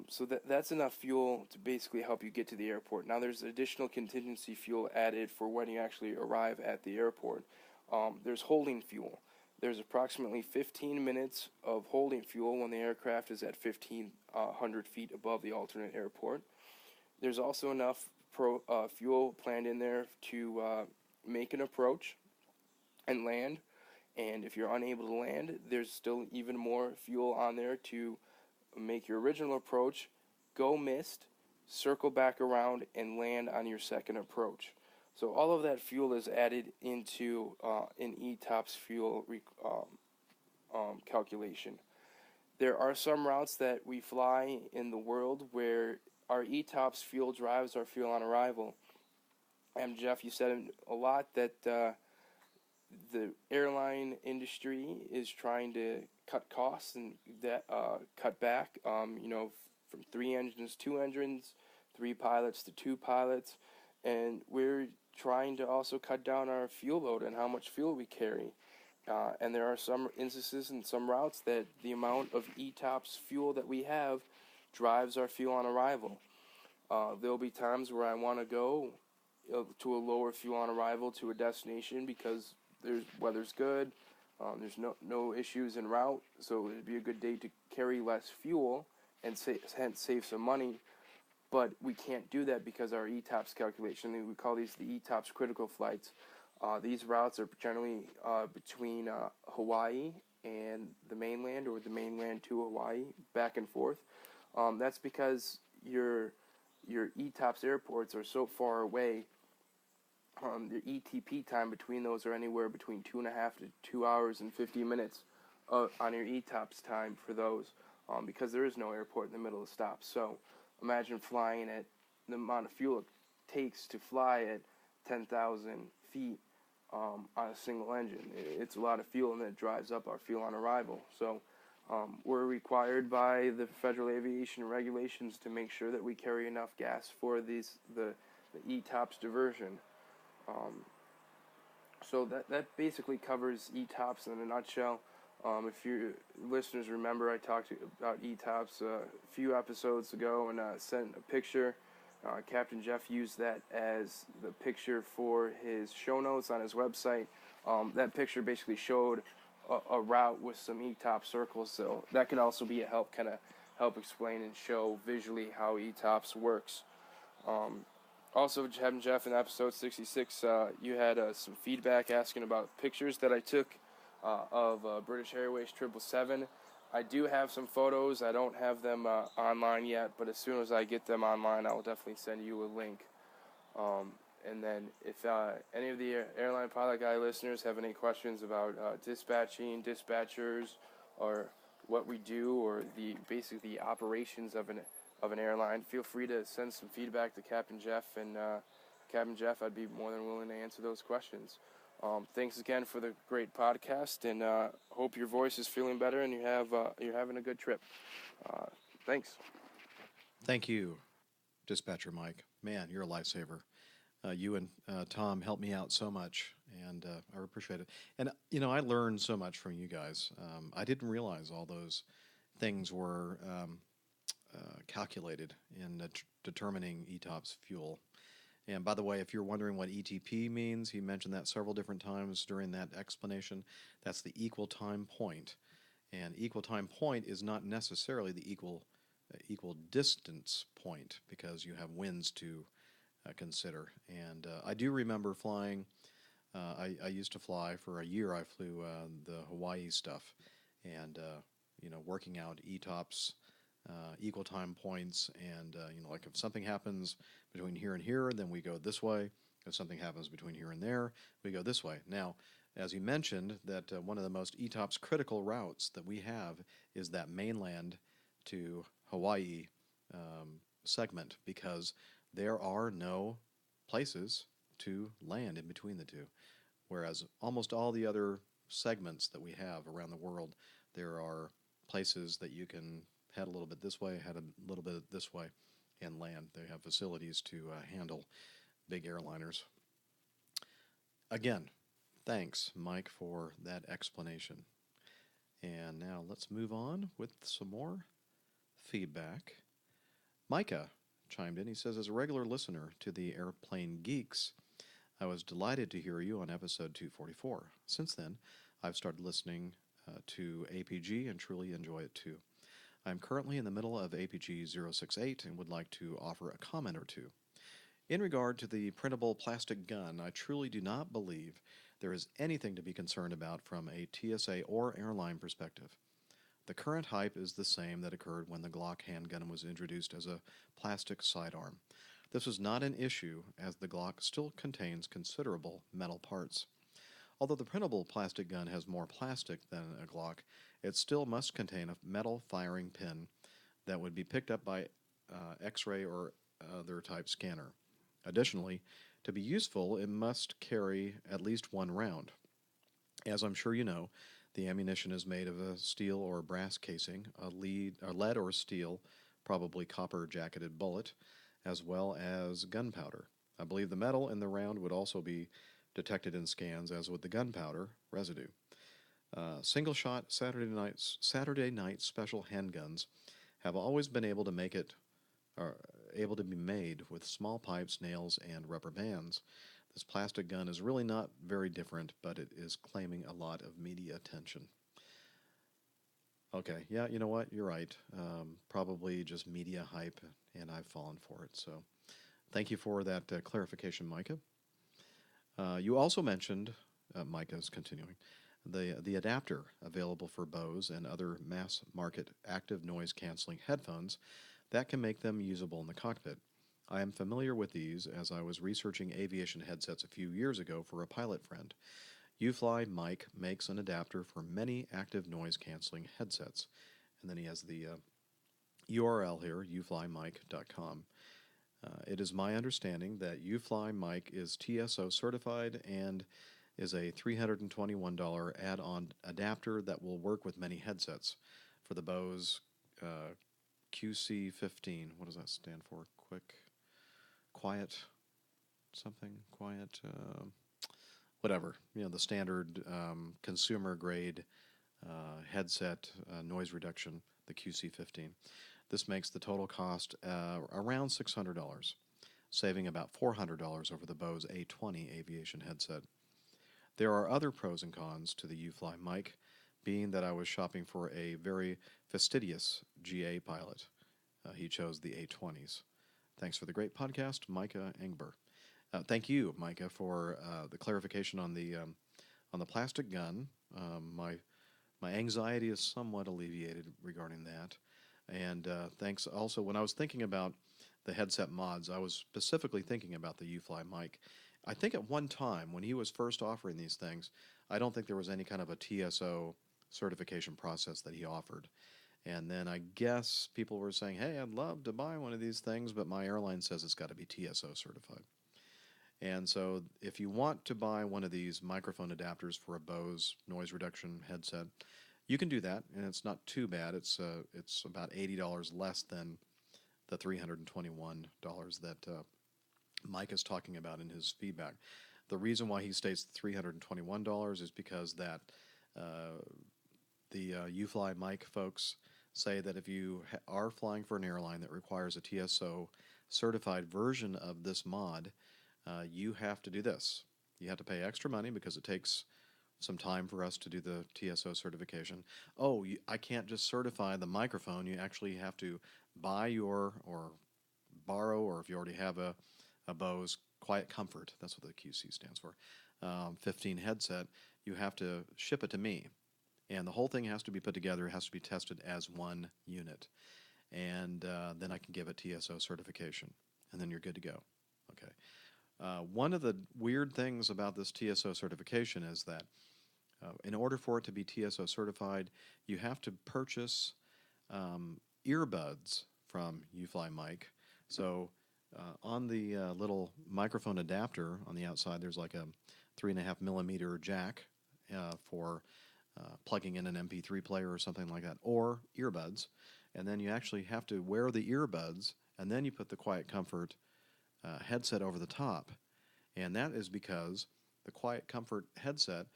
So that's enough fuel to basically help you get to the airport. Now there's additional contingency fuel added for when you actually arrive at the airport. There's holding fuel. There's approximately 15 minutes of holding fuel when the aircraft is at 1,500 feet above the alternate airport. There's also enough fuel planned in there to make an approach and land. And if you're unable to land, there's still even more fuel on there to make your original approach, go missed, circle back around, and land on your second approach. So all of that fuel is added into an ETOPS fuel calculation. There are some routes that we fly in the world where our ETOPS fuel drives our fuel on arrival. And Jeff, you said a lot that the airline industry is trying to cut costs and that cut back. From 3 engines, 2 engines, 3 pilots to 2 pilots, and we're trying to also cut down our fuel load and how much fuel we carry. And there are some instances and some routes that the amount of ETOPS fuel that we have drives our fuel on arrival. There'll be times where I want to go to a lower fuel on arrival to a destination because weather's good, there's no issues en route, so it'd be a good day to carry less fuel and hence save some money. But we can't do that because our ETOPS calculation, we call these the ETOPS critical flights. These routes are generally between Hawaii and the mainland, or the mainland to Hawaii, back and forth. That's because your ETOPS airports are so far away. The ETP time between those are anywhere between 2.5 to 2 hours and 50 minutes on your ETOPS time for those, because there is no airport in the middle of the stop. So imagine flying at the amount of fuel it takes to fly at 10,000 feet on a single engine. It's a lot of fuel, and it drives up our fuel on arrival. So we're required by the federal aviation regulations to make sure that we carry enough gas for the ETOPS diversion. So that basically covers ETOPS in a nutshell. If your listeners remember, I talked about ETOPS a few episodes ago and sent a picture. Captain Jeff used that as the picture for his show notes on his website. That picture basically showed a route with some ETOPS circles, so that can also be a help explain and show visually how ETOPS works. Also, Jeff, in episode 66, you had some feedback asking about pictures that I took of British Airways 777. I do have some photos. I don't have them online yet, but as soon as I get them online, I will definitely send you a link. And then if any of the Airline Pilot Guy listeners have any questions about dispatching, dispatchers, or what we do, or basically the operations of an airline, feel free to send some feedback to Captain Jeff, and Captain Jeff, I'd be more than willing to answer those questions. Thanks again for the great podcast, and hope your voice is feeling better and you're having a good trip. Thanks. Thank you, Dispatcher Mike. Man, you're a lifesaver. You and Tom helped me out so much, and I appreciate it. And, I learned so much from you guys. I didn't realize all those things were calculated in determining ETOPS fuel. And by the way, if you're wondering what ETP means, he mentioned that several different times during that explanation. That's the equal time point. And equal time point is not necessarily the equal distance point, because you have winds to consider. And I do remember flying. I used to fly for a year. I flew the Hawaii stuff, and working out ETOPS, equal time points, and like if something happens between here and here, then we go this way. If something happens between here and there, we go this way. Now, as you mentioned, that one of the most ETOPS critical routes that we have is that mainland to Hawaii segment, because there are no places to land in between the two. Whereas almost all the other segments that we have around the world, there are places that you can head a little bit this way, head a little bit this way, and land. They have facilities to handle big airliners. Again, thanks, Mike, for that explanation. And now let's move on with some more feedback. Micah chimed in. He says, as a regular listener to the Airplane Geeks, I was delighted to hear you on episode 244. Since then, I've started listening to APG and truly enjoy it too. I'm currently in the middle of APG 068 and would like to offer a comment or two. In regard to the printable plastic gun, I truly do not believe there is anything to be concerned about from a TSA or airline perspective. The current hype is the same that occurred when the Glock handgun was introduced as a plastic sidearm. This was not an issue, as the Glock still contains considerable metal parts. Although the printable plastic gun has more plastic than a Glock, it still must contain a metal firing pin that would be picked up by X-ray or other type scanner. Additionally, to be useful, it must carry at least one round. As I'm sure you know, the ammunition is made of a steel or brass casing, a lead or steel, probably copper jacketed bullet, as well as gunpowder. I believe the metal in the round would also be detected in scans, as would the gunpowder residue. Single-shot Saturday night special handguns have always been able to be made with small pipes, nails, and rubber bands. This plastic gun is really not very different, but it is claiming a lot of media attention. Okay, yeah, you know what? You're right. Probably just media hype, and I've fallen for it. So thank you for that clarification, Micah. You also mentioned, Micah's continuing, the adapter available for Bose and other mass-market active noise-canceling headphones that can make them usable in the cockpit. I am familiar with these, as I was researching aviation headsets a few years ago for a pilot friend. UFly Mic makes an adapter for many active noise-canceling headsets. And then he has the URL here, uflymic.com. It is my understanding that UFly Mic is TSO certified and is a $321 add-on adapter that will work with many headsets. For the Bose QC15, what does that stand for? Quiet, whatever. The standard consumer-grade headset noise reduction, the QC15. This makes the total cost around $600, saving about $400 over the Bose A20 Aviation headset. There are other pros and cons to the UFly mic, being that I was shopping for a very fastidious GA pilot. He chose the A20s. Thanks for the great podcast, Micah Engber. Thank you, Micah, for the clarification on the plastic gun. My anxiety is somewhat alleviated regarding that. And thanks also, when I was thinking about the headset mods, I was specifically thinking about the UFly mic. I think at one time, when he was first offering these things, I don't think there was any kind of a TSO certification process that he offered. And then I guess people were saying, hey, I'd love to buy one of these things, but my airline says it's got to be TSO certified. And so if you want to buy one of these microphone adapters for a Bose noise reduction headset, you can do that, and it's not too bad. It's about $80 less than the $321 that Mike is talking about in his feedback. The reason why he states $321 is because that the UFly mic folks say that if you are flying for an airline that requires a TSO certified version of this mod, you have to do this. You have to pay extra money because it takes some time for us to do the TSO certification. Oh, I can't just certify the microphone. You actually have to buy or borrow, or if you already have a Bose Quiet Comfort, that's what the QC stands for, 15 headset, you have to ship it to me. And the whole thing has to be put together. It has to be tested as one unit. And then I can give it TSO certification. And then you're good to go. Okay. One of the weird things about this TSO certification is that in order for it to be TSO certified, you have to purchase earbuds from uFlyMic. So on the little microphone adapter on the outside, there's like a 3.5 millimeter jack for plugging in an MP3 player or something like that, or earbuds. And then you actually have to wear the earbuds, and then you put the Quiet Comfort headset over the top. And that is because the Quiet Comfort headset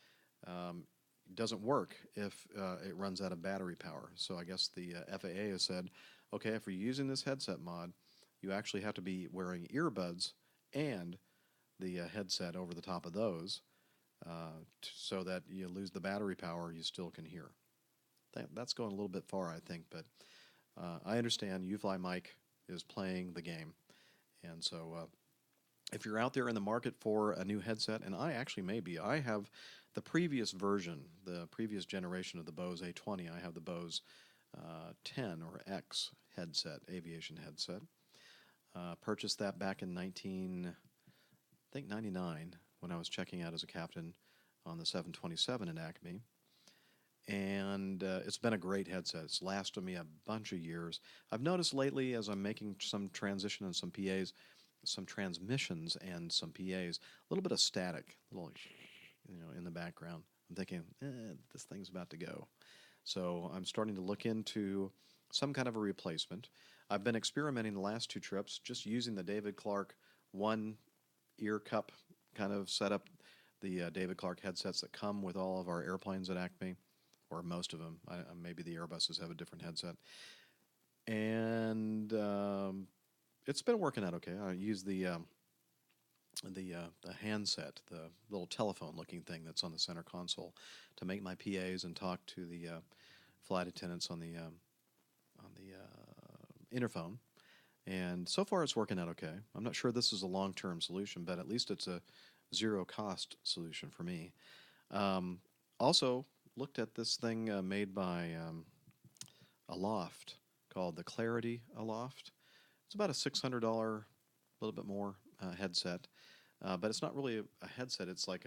doesn't work if it runs out of battery power. So I guess the FAA has said, okay, if you're using this headset mod, you actually have to be wearing earbuds and the headset over the top of those so that you lose the battery power, you still can hear. That's going a little bit far, I think, but I understand uFlyMic is playing the game. And so if you're out there in the market for a new headset, and I actually may be, I have the previous version, the previous generation of the Bose A20. I have the Bose 10 or X headset, aviation headset. Purchased that back in 99, when I was checking out as a captain on the 727 in Acme. And it's been a great headset. It's lasted me a bunch of years. I've noticed lately, as I'm making some transition and some PAs, some transmissions and some PAs, a little bit of static, a little, in the background. I'm thinking, this thing's about to go. So I'm starting to look into some kind of a replacement. I've been experimenting the last 2 trips, just using the David Clark one ear cup kind of setup, the David Clark headsets that come with all of our airplanes at Acme, or most of them. Maybe the Airbuses have a different headset. And it's been working out okay. I use the handset, the little telephone-looking thing that's on the center console, to make my PAs and talk to the flight attendants on the interphone. And so far, it's working out okay. I'm not sure this is a long-term solution, but at least it's a zero-cost solution for me. Also, looked at this thing made by Aloft called the Clarity Aloft. It's about a $600, a little bit more headset, but it's not really a headset. It's like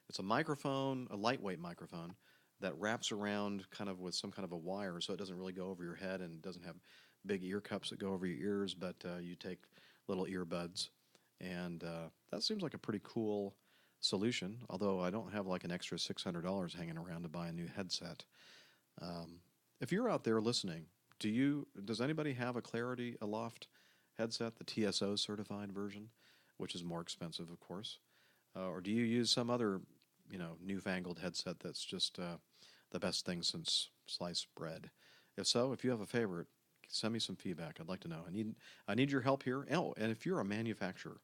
it's a microphone, a lightweight microphone that wraps around kind of with some kind of a wire, so it doesn't really go over your head and doesn't have big ear cups that go over your ears, but you take little earbuds, and that seems like a pretty cool solution, although I don't have like an extra $600 hanging around to buy a new headset. If you're out there listening, does anybody have a Clarity Aloft headset, the TSO certified version, which is more expensive, of course? Or do you use some other, newfangled headset that's just the best thing since sliced bread? If so, if you have a favorite, send me some feedback. I'd like to know. I need your help here. Oh, and if you're a manufacturer,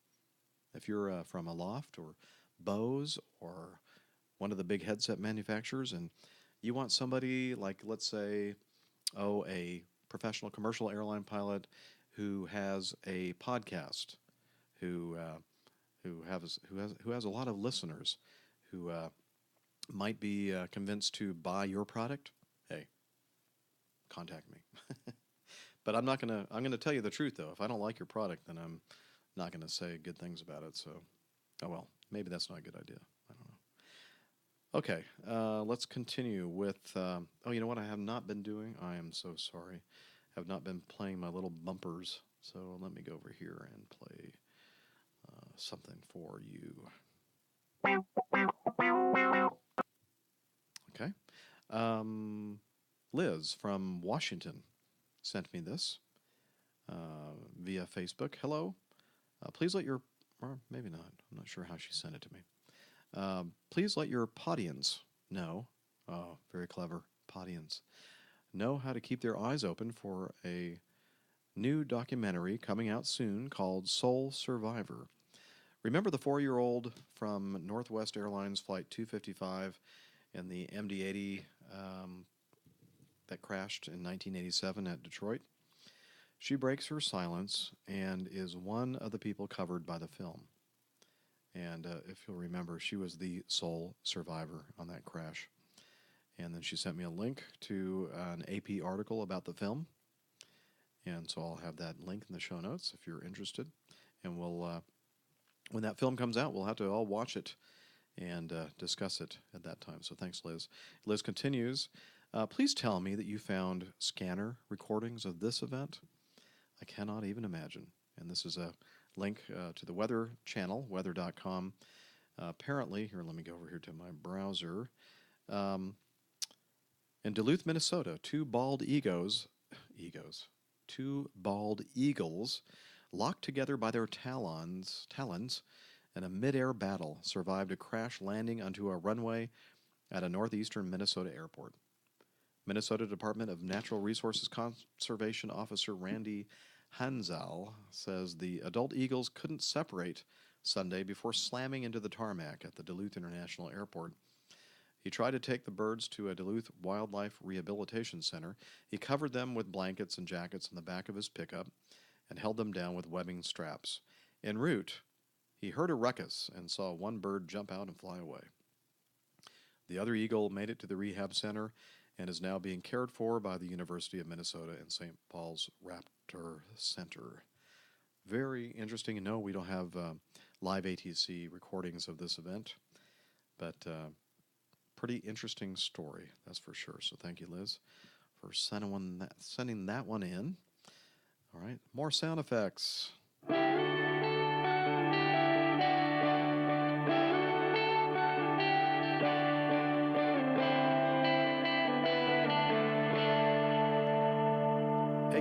if you're from Aloft or Bose or one of the big headset manufacturers, and you want somebody like, let's say, a professional commercial airline pilot who has a podcast, who has a lot of listeners, who might be convinced to buy your product, hey, contact me. But I'm gonna tell you the truth, though. If I don't like your product, then I'm not gonna say good things about it. So, oh well, maybe that's not a good idea. I don't know. Okay, let's continue with. You know what I have not been doing? I am so sorry. Have not been playing my little bumpers. So let me go over here and play something for you. Okay. Liz from Washington sent me this via Facebook. Hello. Please let your, or maybe not. I'm not sure how she sent it to me. Please let your podians know, oh, very clever, podians, know how to keep their eyes open for a new documentary coming out soon called Soul Survivor, Remember the 4-year-old from Northwest Airlines Flight 255 and the MD-80 that crashed in 1987 at Detroit? She breaks her silence and is one of the people covered by the film. And if you'll remember, she was the sole survivor on that crash. And then she sent me a link to an AP article about the film. And so I'll have that link in the show notes if you're interested. And we'll, when that film comes out, we'll have to all watch it and discuss it at that time. So thanks, Liz. Liz continues, please tell me that you found scanner recordings of this event. I cannot even imagine. And this is a link to the Weather Channel, weather.com. Apparently, here, let me go over here to my browser. In Duluth, Minnesota, two bald eagles, locked together by their talons in a mid-air battle, survived a crash landing onto a runway at a northeastern Minnesota airport. Minnesota Department of Natural Resources Conservation Officer Randy Hansal says the adult eagles couldn't separate Sunday before slamming into the tarmac at the Duluth International Airport. He tried to take the birds to a Duluth Wildlife Rehabilitation Center. He covered them with blankets and jackets in the back of his pickup and held them down with webbing straps. En route, he heard a ruckus and saw one bird jump out and fly away. The other eagle made it to the rehab center and is now being cared for by the University of Minnesota and St. Paul's Raptor Center. Very interesting. No, we don't have live ATC recordings of this event, but pretty interesting story, that's for sure. So thank you, Liz, for sending that one in. All right, more sound effects. Hey,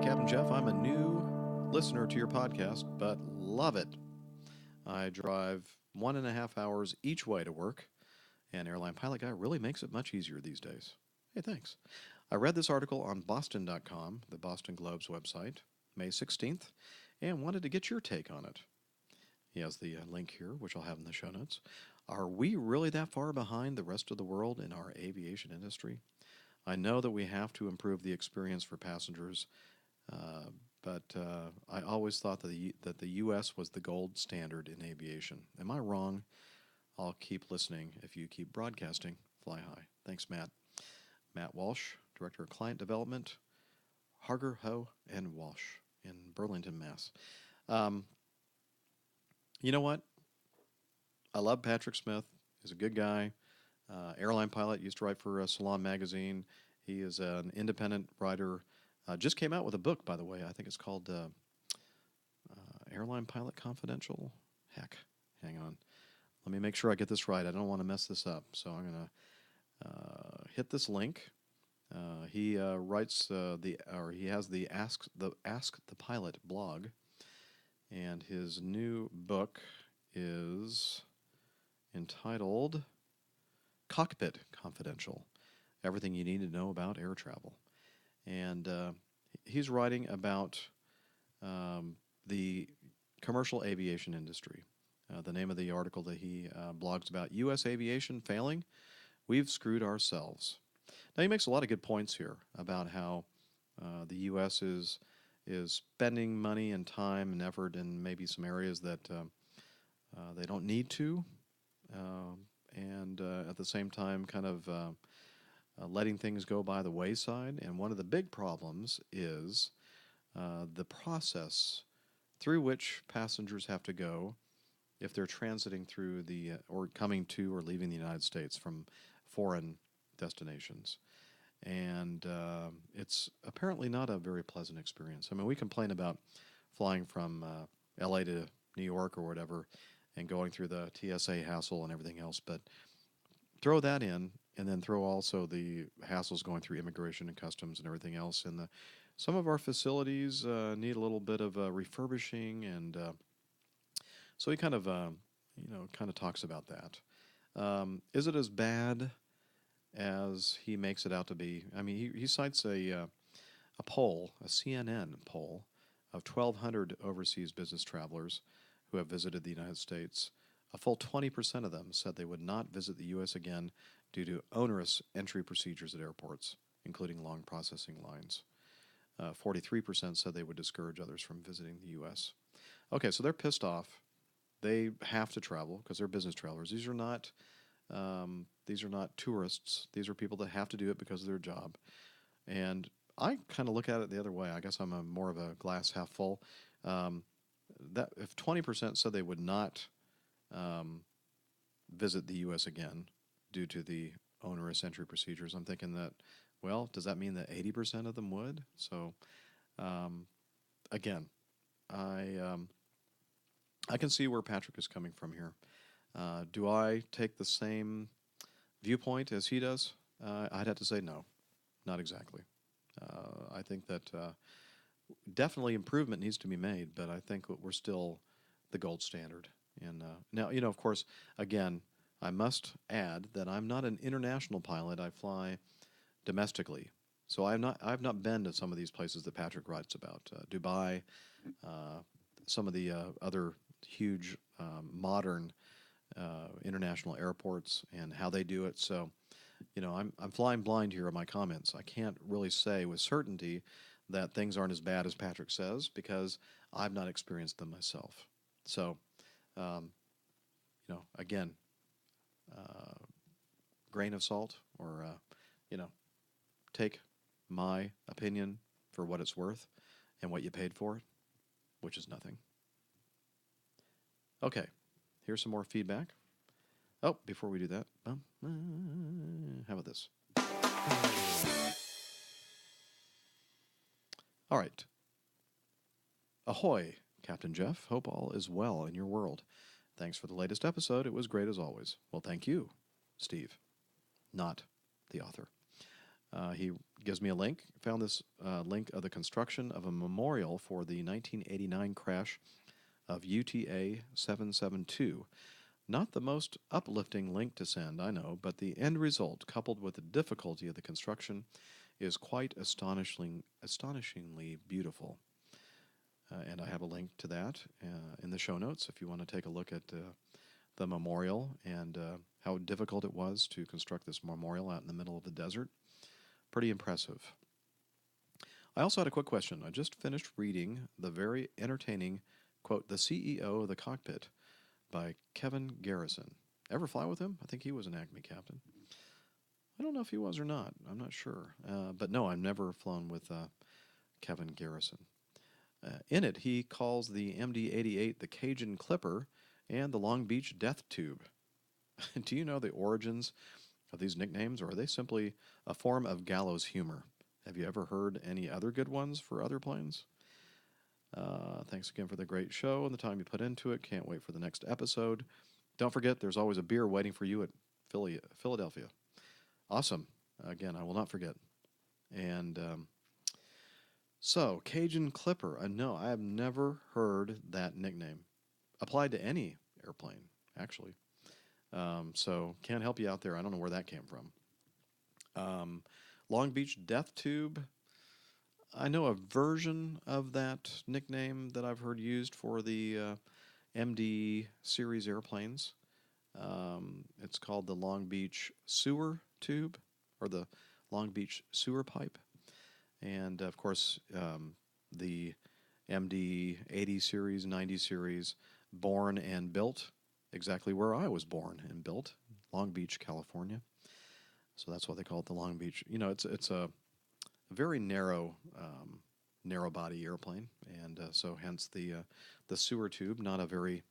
Captain Jeff, I'm a new listener to your podcast, but love it. I drive 1.5 hours each way to work, and Airline Pilot Guy really makes it much easier these days. Hey, thanks. I read this article on Boston.com, the Boston Globe's website, May 16th, and wanted to get your take on it. He has the link here, which I'll have in the show notes. Are we really that far behind the rest of the world in our aviation industry? I know that we have to improve the experience for passengers, but I always thought that the U.S. was the gold standard in aviation. Am I wrong? I'll keep listening if you keep broadcasting. Fly high. Thanks, Matt. Matt Walsh, Director of Client Development, Harger, Ho, and Walsh in Burlington, Mass. You know what? I love Patrick Smith. He's a good guy. Airline pilot, used to write for Salon Magazine. He is an independent writer. Just came out with a book, by the way. I think it's called Airline Pilot Confidential. Heck, hang on. Let me make sure I get this right. I don't want to mess this up. So I'm going to hit this link. He writes he has the Ask the Pilot blog, and his new book is entitled Cockpit Confidential: Everything You Need to Know About Air Travel. And he's writing about the commercial aviation industry. The name of the article that he blogs about, U.S. Aviation Failing, We've Screwed Ourselves. Now, he makes a lot of good points here about how the U.S. is spending money and time and effort in maybe some areas that they don't need to, and at the same time kind of letting things go by the wayside. And one of the big problems is the process through which passengers have to go if they're transiting through or coming to or leaving the United States from foreign destinations. And it's apparently not a very pleasant experience. I mean, we complain about flying from L.A. to New York or whatever and going through the TSA hassle and everything else, but throw that in, and then throw also the hassles going through immigration and customs and everything else. And some of our facilities need a little bit of refurbishing, and so he kind of talks about that. Is it as bad as he makes it out to be? I mean, he cites a poll, a CNN poll, of 1,200 overseas business travelers who have visited the United States, a full 20% of them said they would not visit the U.S. again due to onerous entry procedures at airports, including long processing lines. 43% said they would discourage others from visiting the U.S. Okay, so they're pissed off. They have to travel because they're business travelers. These are not tourists. These are people that have to do it because of their job. And I kind of look at it the other way. I guess I'm more of a glass half full. That if 20% said they would not visit the U.S. again due to the onerous entry procedures, I'm thinking that, well, does that mean that 80% of them would? So, again, I can see where Patrick is coming from here. Do I take the same viewpoint as he does? I'd have to say no, not exactly. I think that definitely improvement needs to be made, but I think we're still the gold standard. And now, of course, again, I must add that I'm not an international pilot. I fly domestically, so I've not been to some of these places that Patrick writes about, Dubai, some of the other huge modern international airports and how they do it. So, I'm flying blind here on my comments. I can't really say with certainty that things aren't as bad as Patrick says because I've not experienced them myself. So, again, grain of salt, or take my opinion for what it's worth and what you paid for it, which is nothing. Okay, here's some more feedback. Oh, before we do that, how about this? All right. Ahoy, Captain Jeff. Hope all is well in your world. Thanks for the latest episode. It was great as always. Well, thank you, Steve, not the author. He gives me a link. Found this link of the construction of a memorial for the 1989 crash of UTA 772. Not the most uplifting link to send, I know, but the end result, coupled with the difficulty of the construction, is quite astonishingly beautiful. And I have a link to that in the show notes if you want to take a look at the memorial and how difficult it was to construct this memorial out in the middle of the desert. Pretty impressive. I also had a quick question. I just finished reading the very entertaining, quote, The CEO of the Cockpit by Kevin Garrison. Ever fly with him? I think he was an Acme captain. I don't know if he was or not. I'm not sure. But no, I've never flown with Kevin Garrison. In it, he calls the MD-88 the Cajun Clipper and the Long Beach Death Tube. Do you know the origins of these nicknames, or are they simply a form of gallows humor? Have you ever heard any other good ones for other planes? Thanks again for the great show and the time you put into it. Can't wait for the next episode. Don't forget, there's always a beer waiting for you at Philadelphia. Awesome. Again, I will not forget. And so, Cajun Clipper. No, I have never heard that nickname applied to any airplane, actually. So, can't help you out there. I don't know where that came from. Long Beach Death Tube. I know a version of that nickname that I've heard used for the MD series airplanes. It's called the Long Beach Sewer Tube, or the Long Beach Sewer Pipe. And, of course, the MD 80 series, 90 series, born and built exactly where I was born and built, Long Beach, California. So that's why they call it the Long Beach. It's a very narrow body airplane, and so hence the sewer tube. Not a very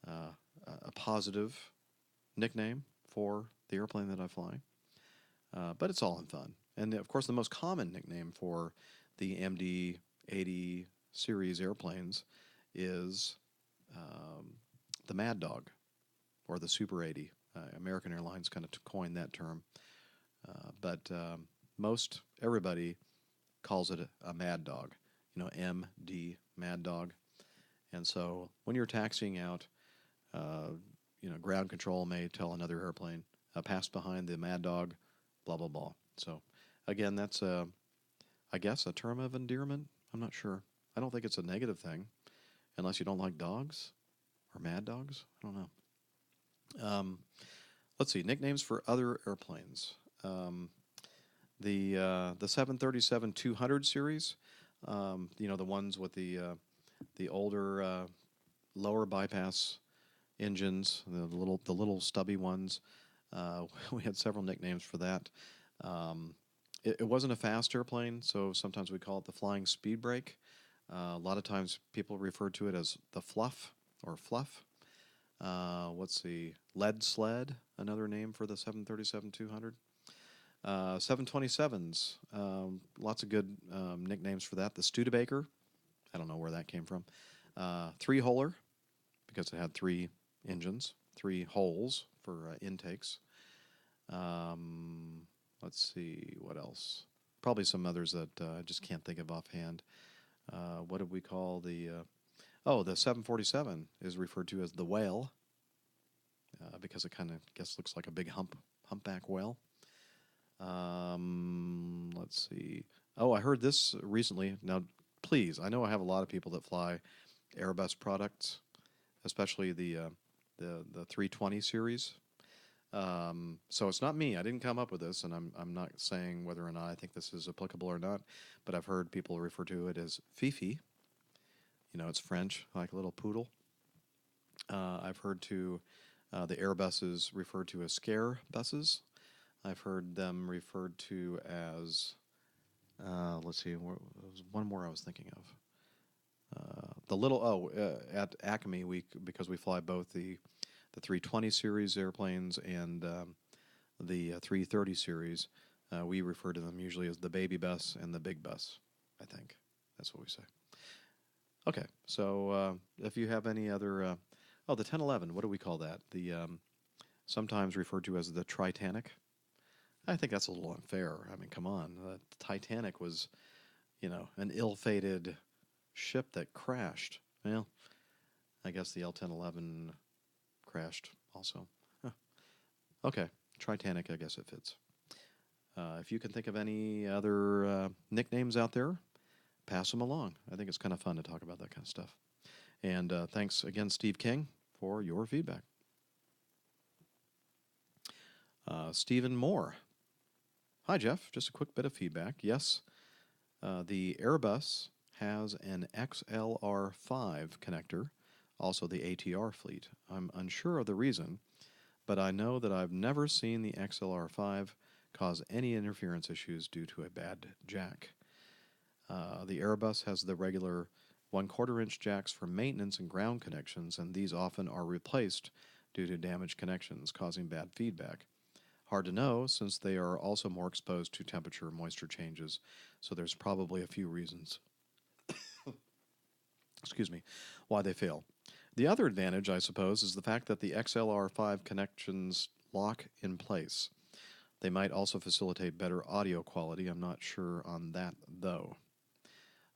a positive nickname for the airplane that I fly, but it's all in fun. And of course, the most common nickname for the MD-80 series airplanes is the Mad Dog, or the Super 80. American Airlines kind of coined that term, but most everybody calls it a Mad Dog, MD, Mad Dog. And so when you're taxiing out, ground control may tell another airplane, pass behind the Mad Dog, blah, blah, blah. So again, that's, I guess, a term of endearment. I'm not sure. I don't think it's a negative thing, unless you don't like dogs. or Mad Dogs. I don't know. Let's see, nicknames for other airplanes. The 737-200 series, the ones with the older lower bypass engines, the little stubby ones. We had several nicknames for that. It wasn't a fast airplane, so sometimes we call it the flying speed brake. A lot of times people refer to it as the fluff or fluff. Let's see, lead sled, another name for the 737-200. 727s, lots of good nicknames for that. The Studebaker, I don't know where that came from. Three-holer, because it had three engines, three holes for intakes. Let's see, what else? Probably some others that I just can't think of offhand. What did we call the 747 is referred to as the whale, because it kind of, looks like a big humpback whale. Let's see. Oh, I heard this recently. Now, please, I know I have a lot of people that fly Airbus products, especially the 320 series. So it's not me. I didn't come up with this, and I'm not saying whether or not I think this is applicable or not, but I've heard people refer to it as Fifi. It's French, like a little poodle. I've heard the Airbuses referred to as scare buses. I've heard them referred to as, let's see, there was one more I was thinking of. At Acme, because we fly both the 320 series airplanes and the 330 series, we refer to them usually as the baby bus and the big bus, I think. That's what we say. Okay, so if you have any other... the 1011, what do we call that? The sometimes referred to as the Titanic. I think that's a little unfair. I mean, come on. The Titanic was, an ill-fated ship that crashed. Well, I guess the L-1011 crashed also. Huh. Okay, Titanic, I guess it fits. If you can think of any other nicknames out there, pass them along. I think it's kind of fun to talk about that kind of stuff. And thanks again, Steve King, for your feedback. Stephen Moore. Hi, Jeff. Just a quick bit of feedback. Yes, the Airbus has an XLR5 connector, also the ATR fleet. I'm unsure of the reason, but I know that I've never seen the XLR5 cause any interference issues due to a bad jack. The Airbus has the regular 1/4 inch jacks for maintenance and ground connections, and these often are replaced due to damaged connections, causing bad feedback. Hard to know, since they are also more exposed to temperature and moisture changes, so there's probably a few reasons why they fail. The other advantage, I suppose, is the fact that the XLR5 connections lock in place. They might also facilitate better audio quality. I'm not sure on that, though.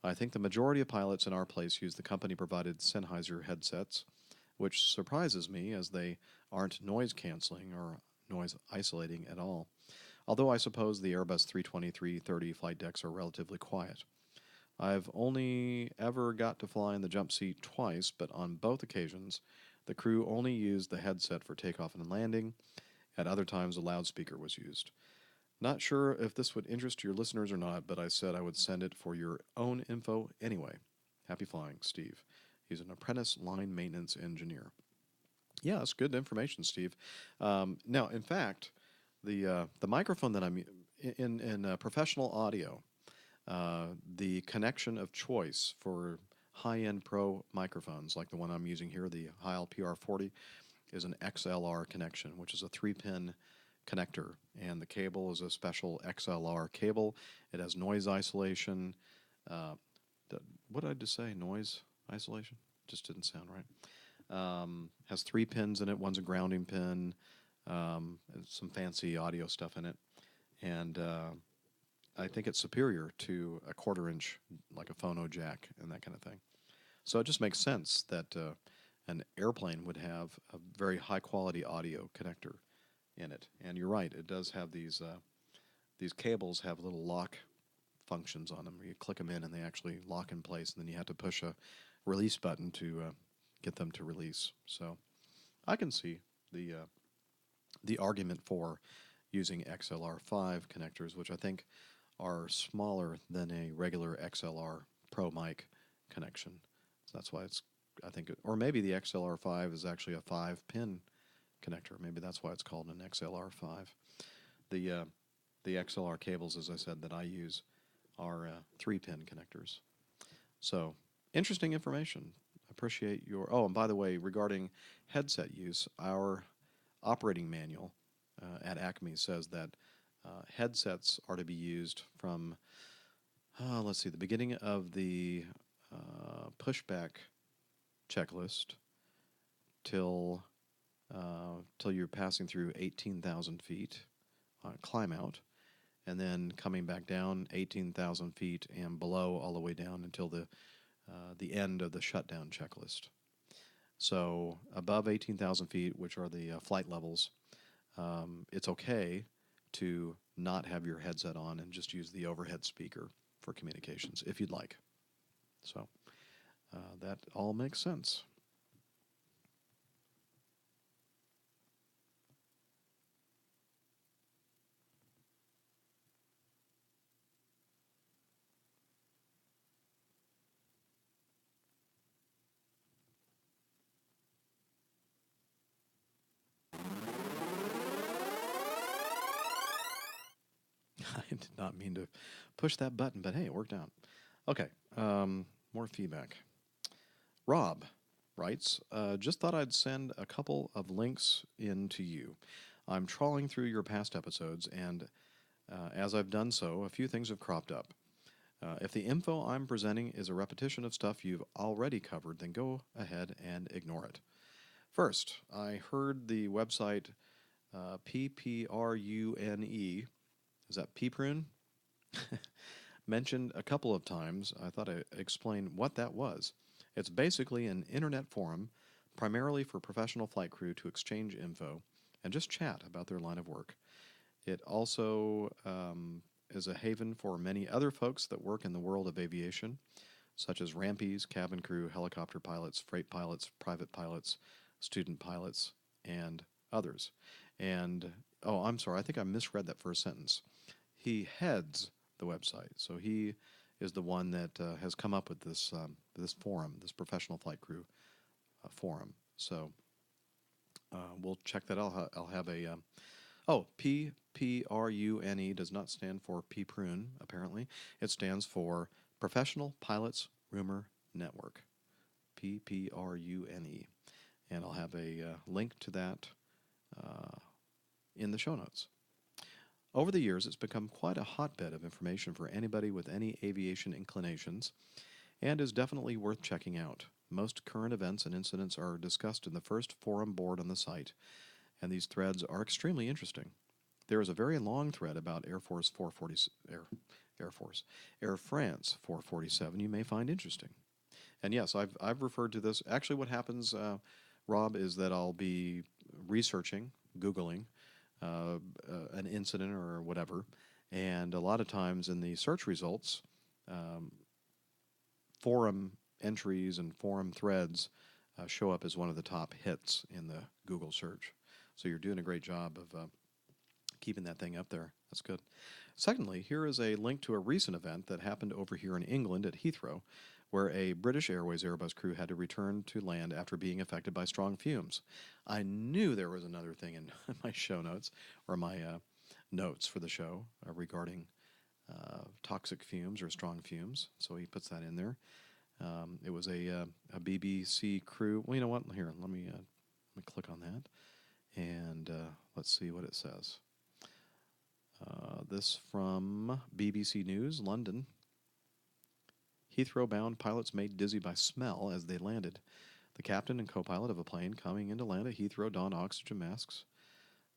I think the majority of pilots in our place use the company-provided Sennheiser headsets, which surprises me as they aren't noise-canceling or noise-isolating at all, although I suppose the Airbus 320-330 flight decks are relatively quiet. I've only ever got to fly in the jump seat twice, but on both occasions, the crew only used the headset for takeoff and landing. At other times, a loudspeaker was used. Not sure if this would interest your listeners or not, but I said I would send it for your own info anyway. Happy flying, Steve. He's an apprentice line maintenance engineer. Yeah, that's good information, Steve. Now, in fact, the microphone that I'm in professional audio, the connection of choice for high-end pro microphones, like the one I'm using here, the Heil PR40, is an XLR connection, which is a 3-pin connector, and the cable is a special XLR cable. It has noise isolation. What did I just say? Noise isolation? Just didn't sound right. Has 3 pins in it. One's a grounding pin. Some fancy audio stuff in it. And I think it's superior to a 1/4 inch, like a phono jack and that kind of thing. So it just makes sense that an airplane would have a very high-quality audio connector in it. And you're right, it does have these cables have little lock functions on them. You click them in and they actually lock in place, and then you have to push a release button to get them to release. So I can see the argument for using XLR5 connectors, which I think are smaller than a regular XLR Pro mic connection. So that's why it's, I think, or maybe the XLR5 is actually a 5-pin connector. Maybe that's why it's called an XLR5. The XLR cables, as I said, that I use are 3-pin connectors. So, interesting information. Appreciate your... Oh, and by the way, regarding headset use, our operating manual at Acme says that headsets are to be used from, let's see, the beginning of the pushback checklist till you're passing through 18,000 feet climb out, and then coming back down 18,000 feet and below all the way down until the end of the shutdown checklist. So above 18,000 feet, which are the flight levels, it's okay to not have your headset on and just use the overhead speaker for communications if you'd like. So that all makes sense. I did not mean to push that button, but hey, it worked out. Okay, more feedback. Rob writes, just thought I'd send a couple of links in to you. I'm trawling through your past episodes, and as I've done so, a few things have cropped up. If the info I'm presenting is a repetition of stuff you've already covered, then go ahead and ignore it. First, I heard the website PPRUNE, is that P-Prune? Mentioned a couple of times. I thought I'd explain what that was. It's basically an internet forum, primarily for professional flight crew to exchange info and just chat about their line of work. It also is a haven for many other folks that work in the world of aviation, such as rampies, cabin crew, helicopter pilots, freight pilots, private pilots, student pilots, and others. And, oh, I'm sorry, I think I misread that first sentence. He heads the website, so he is the one that has come up with this this forum, this professional flight crew forum. So we'll check that out. I'll have a PPRUNE does not stand for P-Prune, apparently. It stands for Professional Pilots Rumor Network, PPRUNE, and I'll have a link to that in the show notes. Over the years, it's become quite a hotbed of information for anybody with any aviation inclinations, and is definitely worth checking out. Most current events and incidents are discussed in the first forum board on the site, and these threads are extremely interesting. There is a very long thread about Air France 447 you may find interesting. And yes, I've referred to this. Actually, what happens, Rob, is that I'll be researching, Googling, an incident or whatever, and a lot of times in the search results, forum entries and forum threads show up as one of the top hits in the Google search. So you're doing a great job of keeping that thing up there. That's good. Secondly, here is a link to a recent event that happened over here in England at Heathrow, where a British Airways Airbus crew had to return to land after being affected by strong fumes. I knew there was another thing in my show notes, or my notes for the show regarding toxic fumes or strong fumes, so he puts that in there. It was a BBC crew. Well, you know what? Here, let me click on that, and let's see what it says. This from BBC News, London. Heathrow-bound pilots made dizzy by smell as they landed. The captain and co-pilot of a plane coming into land at Heathrow donned oxygen masks.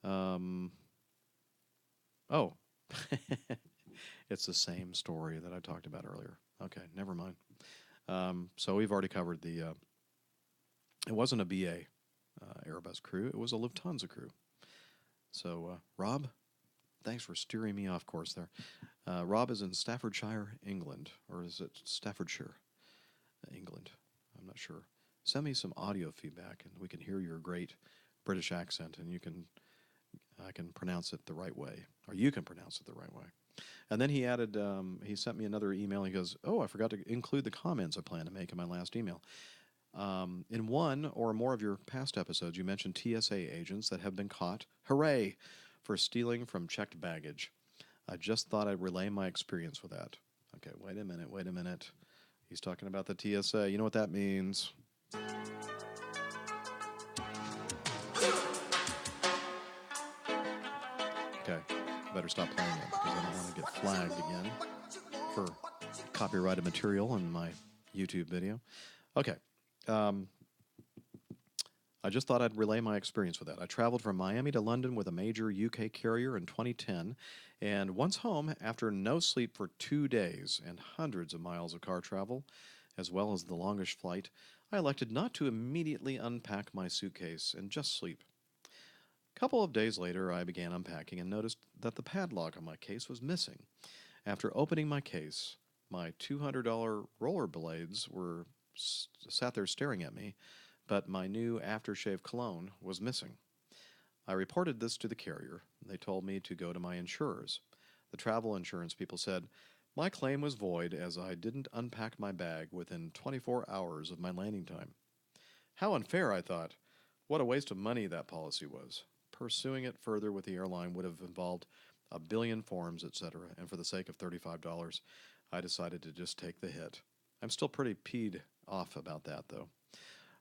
Oh, it's the same story that I talked about earlier. Okay, never mind. So we've already covered the... it wasn't a BA Airbus crew. It was a Lufthansa crew. So, Rob, thanks for steering me off course there. Rob is in Staffordshire, England. Or is it Staffordshire, England? I'm not sure. send me some audio feedback, and we can hear your great British accent, and I can pronounce it the right way, or you can pronounce it the right way. And then he added, he sent me another email. He goes, "Oh, I forgot to include the comments I plan to make in my last email. In one or more of your past episodes, you mentioned TSA agents that have been caught. Hooray! For stealing from checked baggage. I just thought I'd relay my experience with that." Okay, wait a minute. He's talking about the TSA. You know what that means. Okay, better stop playing it because I don't want to get flagged again for copyrighted material in my YouTube video. Okay. I just thought I'd relay my experience with that. I traveled from Miami to London with a major UK carrier in 2010, and once home, after no sleep for 2 days and hundreds of miles of car travel, as well as the longest flight, I elected not to immediately unpack my suitcase and just sleep. A couple of days later, I began unpacking and noticed that the padlock on my case was missing. After opening my case, my $200 rollerblades were sat there staring at me, but my new aftershave cologne was missing. I reported this to the carrier. They told me to go to my insurers. The travel insurance people said, my claim was void as I didn't unpack my bag within 24 hours of my landing time. How unfair, I thought. What a waste of money that policy was. Pursuing it further with the airline would have involved a billion forms, etc., and for the sake of $35, I decided to just take the hit. I'm still pretty peed off about that, though.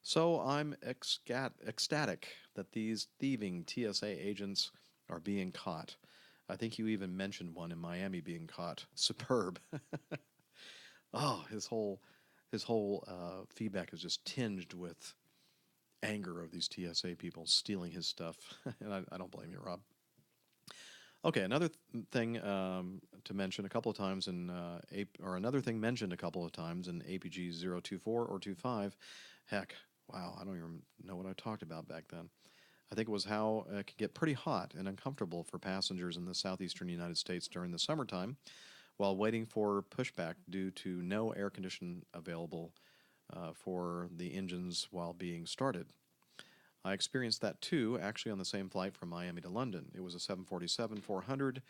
So I'm ecstatic that these thieving TSA agents are being caught. I think you even mentioned one in Miami being caught. Superb. Oh, his whole feedback is just tinged with anger of these TSA people stealing his stuff, and I don't blame you, Rob. Okay, another thing to mention a couple of times in another thing mentioned a couple of times in APG 024 or 25. Heck, wow, I don't even know what I talked about back then. I think it was how it could get pretty hot and uncomfortable for passengers in the southeastern United States during the summertime while waiting for pushback due to no air conditioning available for the engines while being started. I experienced that too, actually on the same flight from Miami to London. It was a 747-400,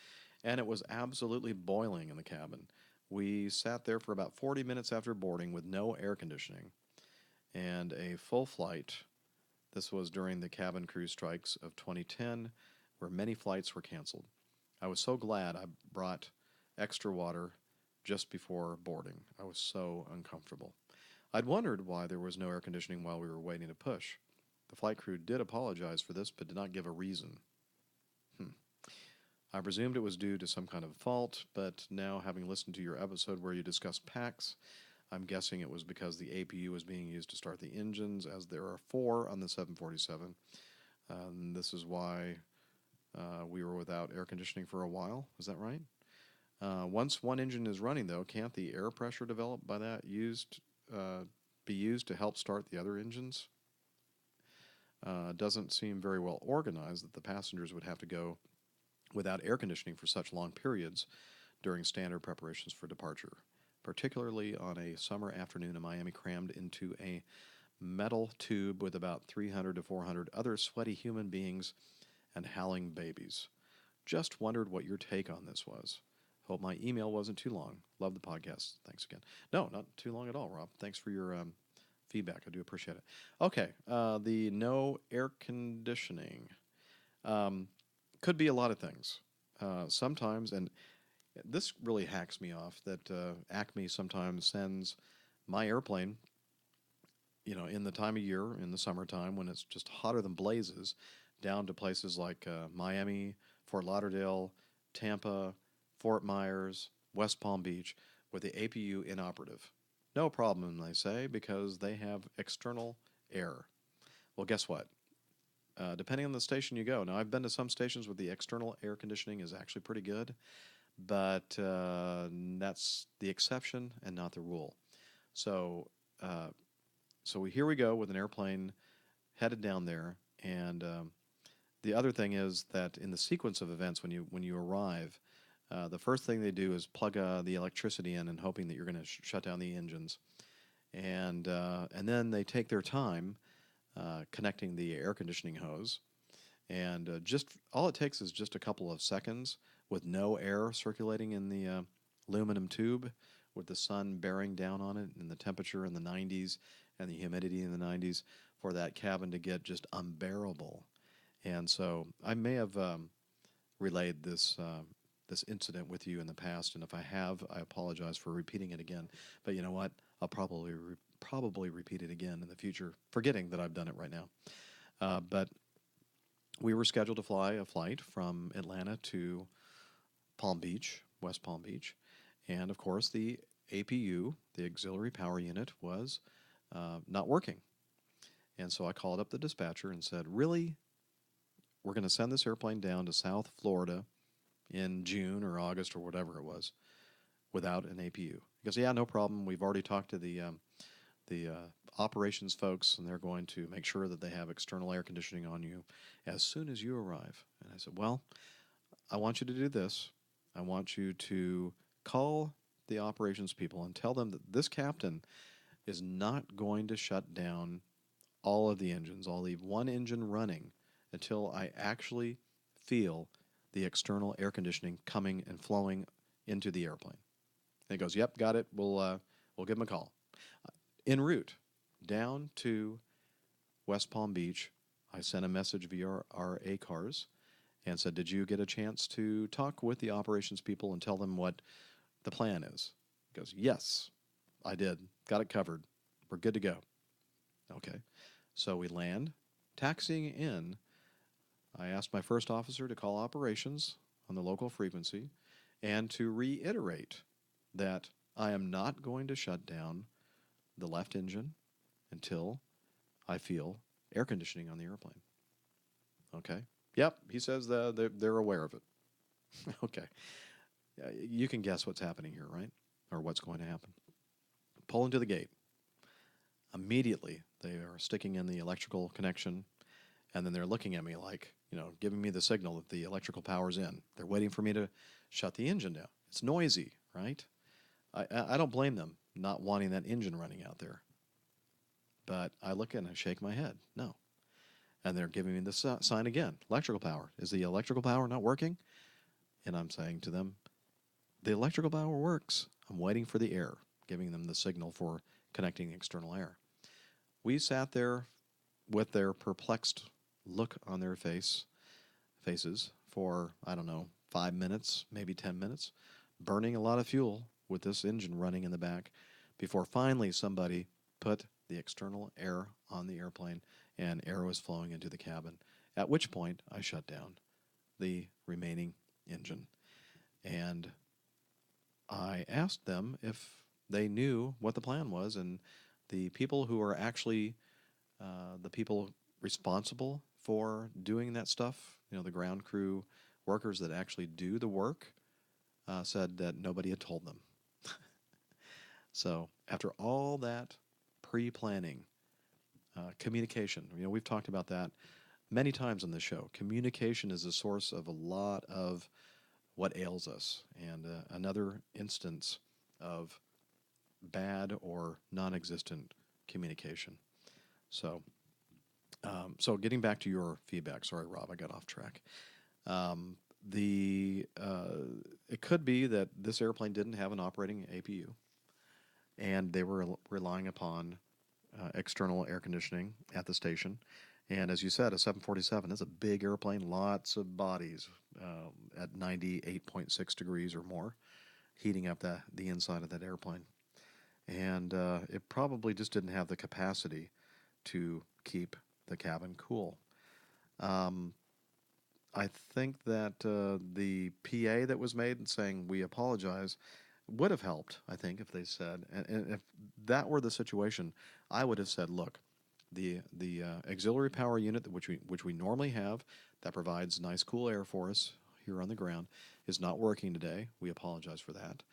and it was absolutely boiling in the cabin. We sat there for about 40 minutes after boarding with no air conditioning and a full flight. This was during the cabin crew strikes of 2010, where many flights were canceled. I was so glad I brought extra water just before boarding. I was so uncomfortable. I'd wondered why there was no air conditioning while we were waiting to push. The flight crew did apologize for this, but did not give a reason. I presumed it was due to some kind of fault, but now, having listened to your episode where you discussed PACs, I'm guessing it was because the APU was being used to start the engines, as there are 4 on the 747. This is why we were without air conditioning for a while. Is that right? Once one engine is running, though, can't the air pressure developed by that be used to help start the other engines? Doesn't seem very well organized that the passengers would have to go without air conditioning for such long periods during standard preparations for departure, particularly on a summer afternoon in Miami crammed into a metal tube with about 300 to 400 other sweaty human beings and howling babies. Just wondered what your take on this was. Hope my email wasn't too long. Love the podcast. Thanks again. No, not too long at all, Rob. Thanks for your feedback. I do appreciate it. Okay, the no air conditioning could be a lot of things. Sometimes, and this really hacks me off, that Acme sometimes sends my airplane, in the time of year, in the summertime, when it's just hotter than blazes, down to places like Miami, Fort Lauderdale, Tampa, Fort Myers, West Palm Beach, with the APU inoperative. No problem, they say, because they have external air. Well, guess what? Depending on the station you go. Now, I've been to some stations where the external air conditioning is actually pretty good, but that's the exception and not the rule. So here we go with an airplane headed down there, and the other thing is that in the sequence of events, when you arrive, the first thing they do is plug the electricity in and hoping that you're going to shut down the engines. and then they take their time connecting the air conditioning hose, and just all it takes is just a couple of seconds with no air circulating in the aluminum tube, with the sun bearing down on it and the temperature in the 90s and the humidity in the 90s, for that cabin to get just unbearable. And so I may have relayed this incident with you in the past, and if I have, I apologize for repeating it again. But you know what? I'll probably repeat it again in the future, forgetting that I've done it right now. But we were scheduled to fly a flight from Atlanta to Palm Beach, West Palm Beach, and of course the APU, the auxiliary power unit, was not working. And so I called up the dispatcher and said, "Really? We're going to send this airplane down to South Florida in June or August or whatever it was without an APU?" He goes, "Yeah, no problem. We've already talked to the operations folks, and they're going to make sure that they have external air conditioning on you as soon as you arrive." And I said, "Well, I want you to do this. I want you to call the operations people and tell them that this captain is not going to shut down all of the engines. I'll leave one engine running until I actually feel the external air conditioning coming and flowing into the airplane." And he goes, "Yep, got it. We'll give him a call." En route down to West Palm Beach, I sent a message via our ACARS and said, "Did you get a chance to talk with the operations people and tell them what the plan is?" He goes, "Yes, I did. Got it covered. We're good to go." Okay. So we land. Taxiing in, I asked my first officer to call operations on the local frequency and to reiterate that I am not going to shut down the left engine until I feel air conditioning on the airplane. Okay. Yep, he says they're aware of it. Okay. You can guess what's happening here, right? Or what's going to happen. Pull into the gate. Immediately, they are sticking in the electrical connection, and then they're looking at me like, giving me the signal that the electrical power's in. They're waiting for me to shut the engine down. It's noisy, right? I don't blame them not wanting that engine running out there. But I look and I shake my head. No. And they're giving me the sign again. Electrical power. Is the electrical power not working? And I'm saying to them, the electrical power works. I'm waiting for the air, giving them the signal for connecting the external air. We sat there with their perplexed look on their faces for, 5 minutes, maybe 10 minutes, burning a lot of fuel with this engine running in the back, before finally somebody put the external air on the airplane and air was flowing into the cabin, at which point I shut down the remaining engine. And I asked them if they knew what the plan was, and the people who are actually the people responsible for doing that stuff, the ground crew workers that actually do the work, said that nobody had told them. So after all that pre-planning, communication, we've talked about that many times on the show. Communication is the source of a lot of what ails us, and another instance of bad or non-existent communication. So getting back to your feedback, sorry, Rob, I got off track. It could be that this airplane didn't have an operating APU, and they were relying upon external air conditioning at the station. And as you said, a 747 is a big airplane, lots of bodies at 98.6 degrees or more, heating up the inside of that airplane. And it probably just didn't have the capacity to keep the cabin cool. I think that the PA that was made and saying, "We apologize," would have helped, I think, if they said, and if that were the situation, I would have said, "Look, the auxiliary power unit, which we normally have, that provides nice cool air for us here on the ground, is not working today. We apologize for that,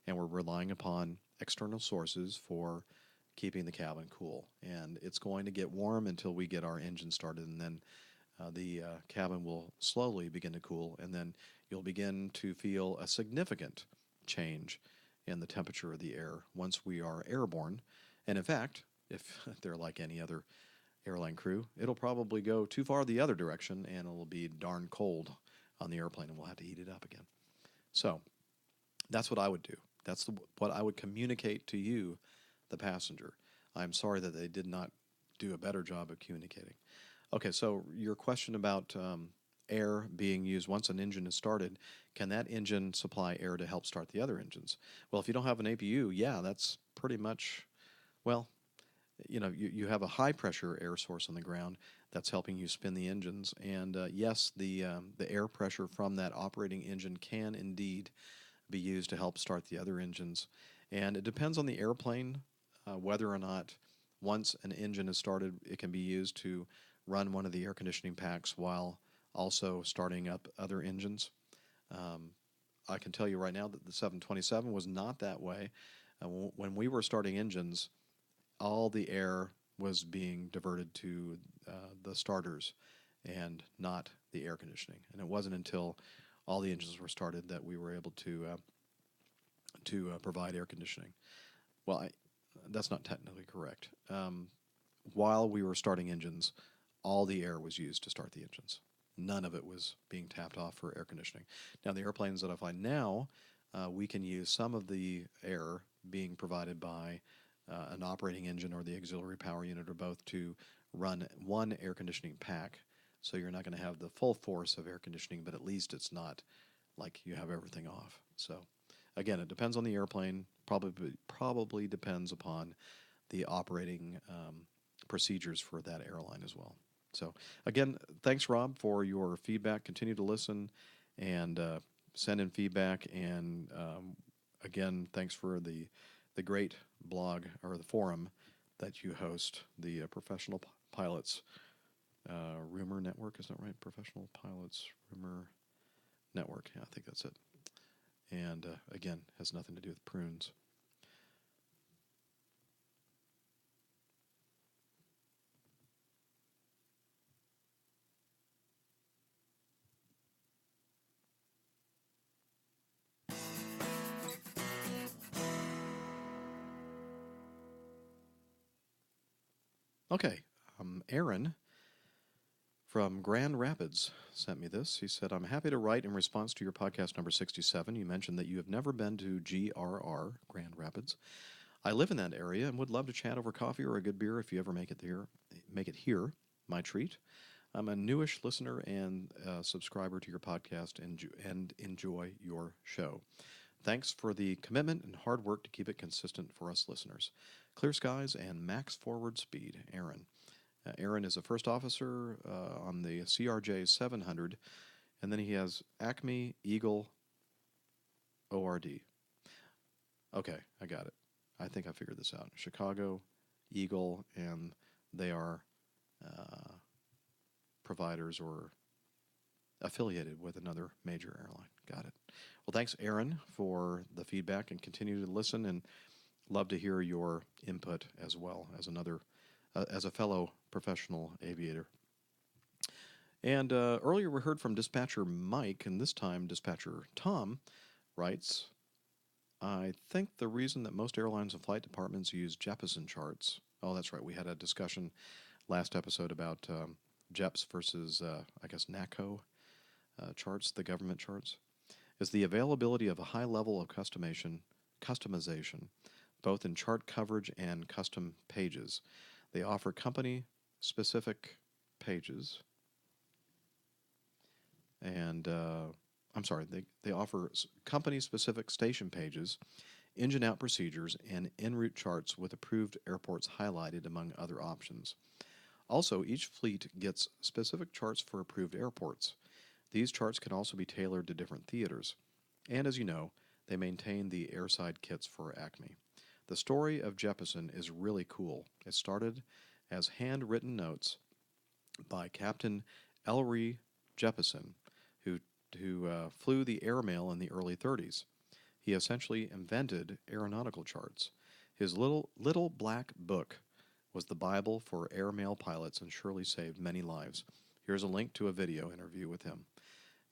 and we're relying upon external sources for keeping the cabin cool. And it's going to get warm until we get our engine started, and then the cabin will slowly begin to cool, and then you'll begin to feel a significant change in the temperature of the air once we are airborne, And in fact, if they're like any other airline crew, it'll probably go too far the other direction and it'll be darn cold on the airplane and we'll have to heat it up again. So that's what I would do. That's what I would communicate to you, the passenger. I'm sorry that they did not do a better job of communicating. Okay, so your question about air being used once an engine is started, can that engine supply air to help start the other engines? Well, if you don't have an APU, yeah, that's pretty much, well, you have a high pressure air source on the ground that's helping you spin the engines. And yes, the air pressure from that operating engine can indeed be used to help start the other engines. And it depends on the airplane whether or not once an engine is started, it can be used to run one of the air conditioning packs while also starting up other engines. I can tell you right now that the 727 was not that way. When we were starting engines, all the air was being diverted to the starters and not the air conditioning. And it wasn't until all the engines were started that we were able to provide air conditioning. Well, that's not technically correct. While we were starting engines, all the air was used to start the engines. None of it was being tapped off for air conditioning. Now, the airplanes that I fly now, we can use some of the air being provided by an operating engine or the auxiliary power unit or both to run one air conditioning pack. So you're not going to have the full force of air conditioning, but at least it's not like you have everything off. So again, it depends on the airplane. Probably depends upon the operating procedures for that airline as well. So again, thanks, Rob, for your feedback. Continue to listen and send in feedback. And again, thanks for the great blog or the forum that you host, the Professional Pilots Rumor Network. Is that right? Professional Pilots Rumor Network. Yeah, I think that's it. And again, has nothing to do with prunes. Okay, Aaron from Grand Rapids sent me this. He said, I'm happy to write in response to your podcast number 67. You mentioned that you have never been to GRR, Grand Rapids. I live in that area and would love to chat over coffee or a good beer if you ever make it here. My treat. I'm a newish listener and subscriber to your podcast and enjoy your show. Thanks for the commitment and hard work to keep it consistent for us listeners. Clear skies and max forward speed, Aaron. Aaron is a first officer on the CRJ 700, and then he has Acme Eagle ORD. Okay, I got it. I think I figured this out. Chicago Eagle, and they are providers or affiliated with another major airline. Got it. Well, thanks, Aaron, for the feedback, and continue to listen, and love to hear your input as well as a fellow professional aviator. And earlier we heard from Dispatcher Mike, and this time Dispatcher Tom writes, I think the reason that most airlines and flight departments use Jeppesen charts, oh, that's right, we had a discussion last episode about JEPS versus, I guess, NACO charts, the government charts, is the availability of a high level of customization, both in chart coverage and custom pages. They offer company-specific pages, and they offer company-specific station pages, engine-out procedures, and en route charts with approved airports highlighted, among other options. Also, each fleet gets specific charts for approved airports. These charts can also be tailored to different theaters. And as you know, they maintain the airside kits for Acme. The story of Jeppesen is really cool. It started as handwritten notes by Captain Ellery Jeppesen, who flew the airmail in the early 30s. He essentially invented aeronautical charts. His little black book was the Bible for airmail pilots and surely saved many lives. Here's a link to a video interview with him.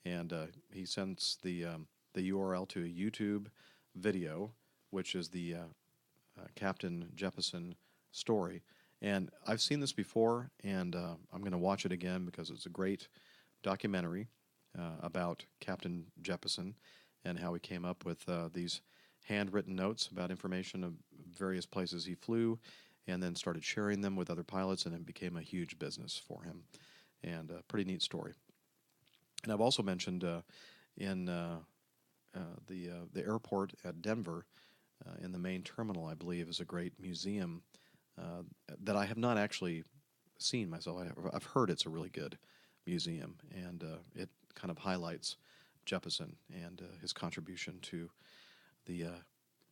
And he sends the URL to a YouTube video, which is the Captain Jeppesen story. And I've seen this before, and I'm going to watch it again because it's a great documentary about Captain Jeppesen and how he came up with these handwritten notes about information of various places he flew, and then started sharing them with other pilots, and it became a huge business for him. And a pretty neat story. And I've also mentioned in the airport at Denver, in the main terminal, I believe, is a great museum that I have not actually seen myself. I've heard it's a really good museum, and it kind of highlights Jeppesen and his contribution to the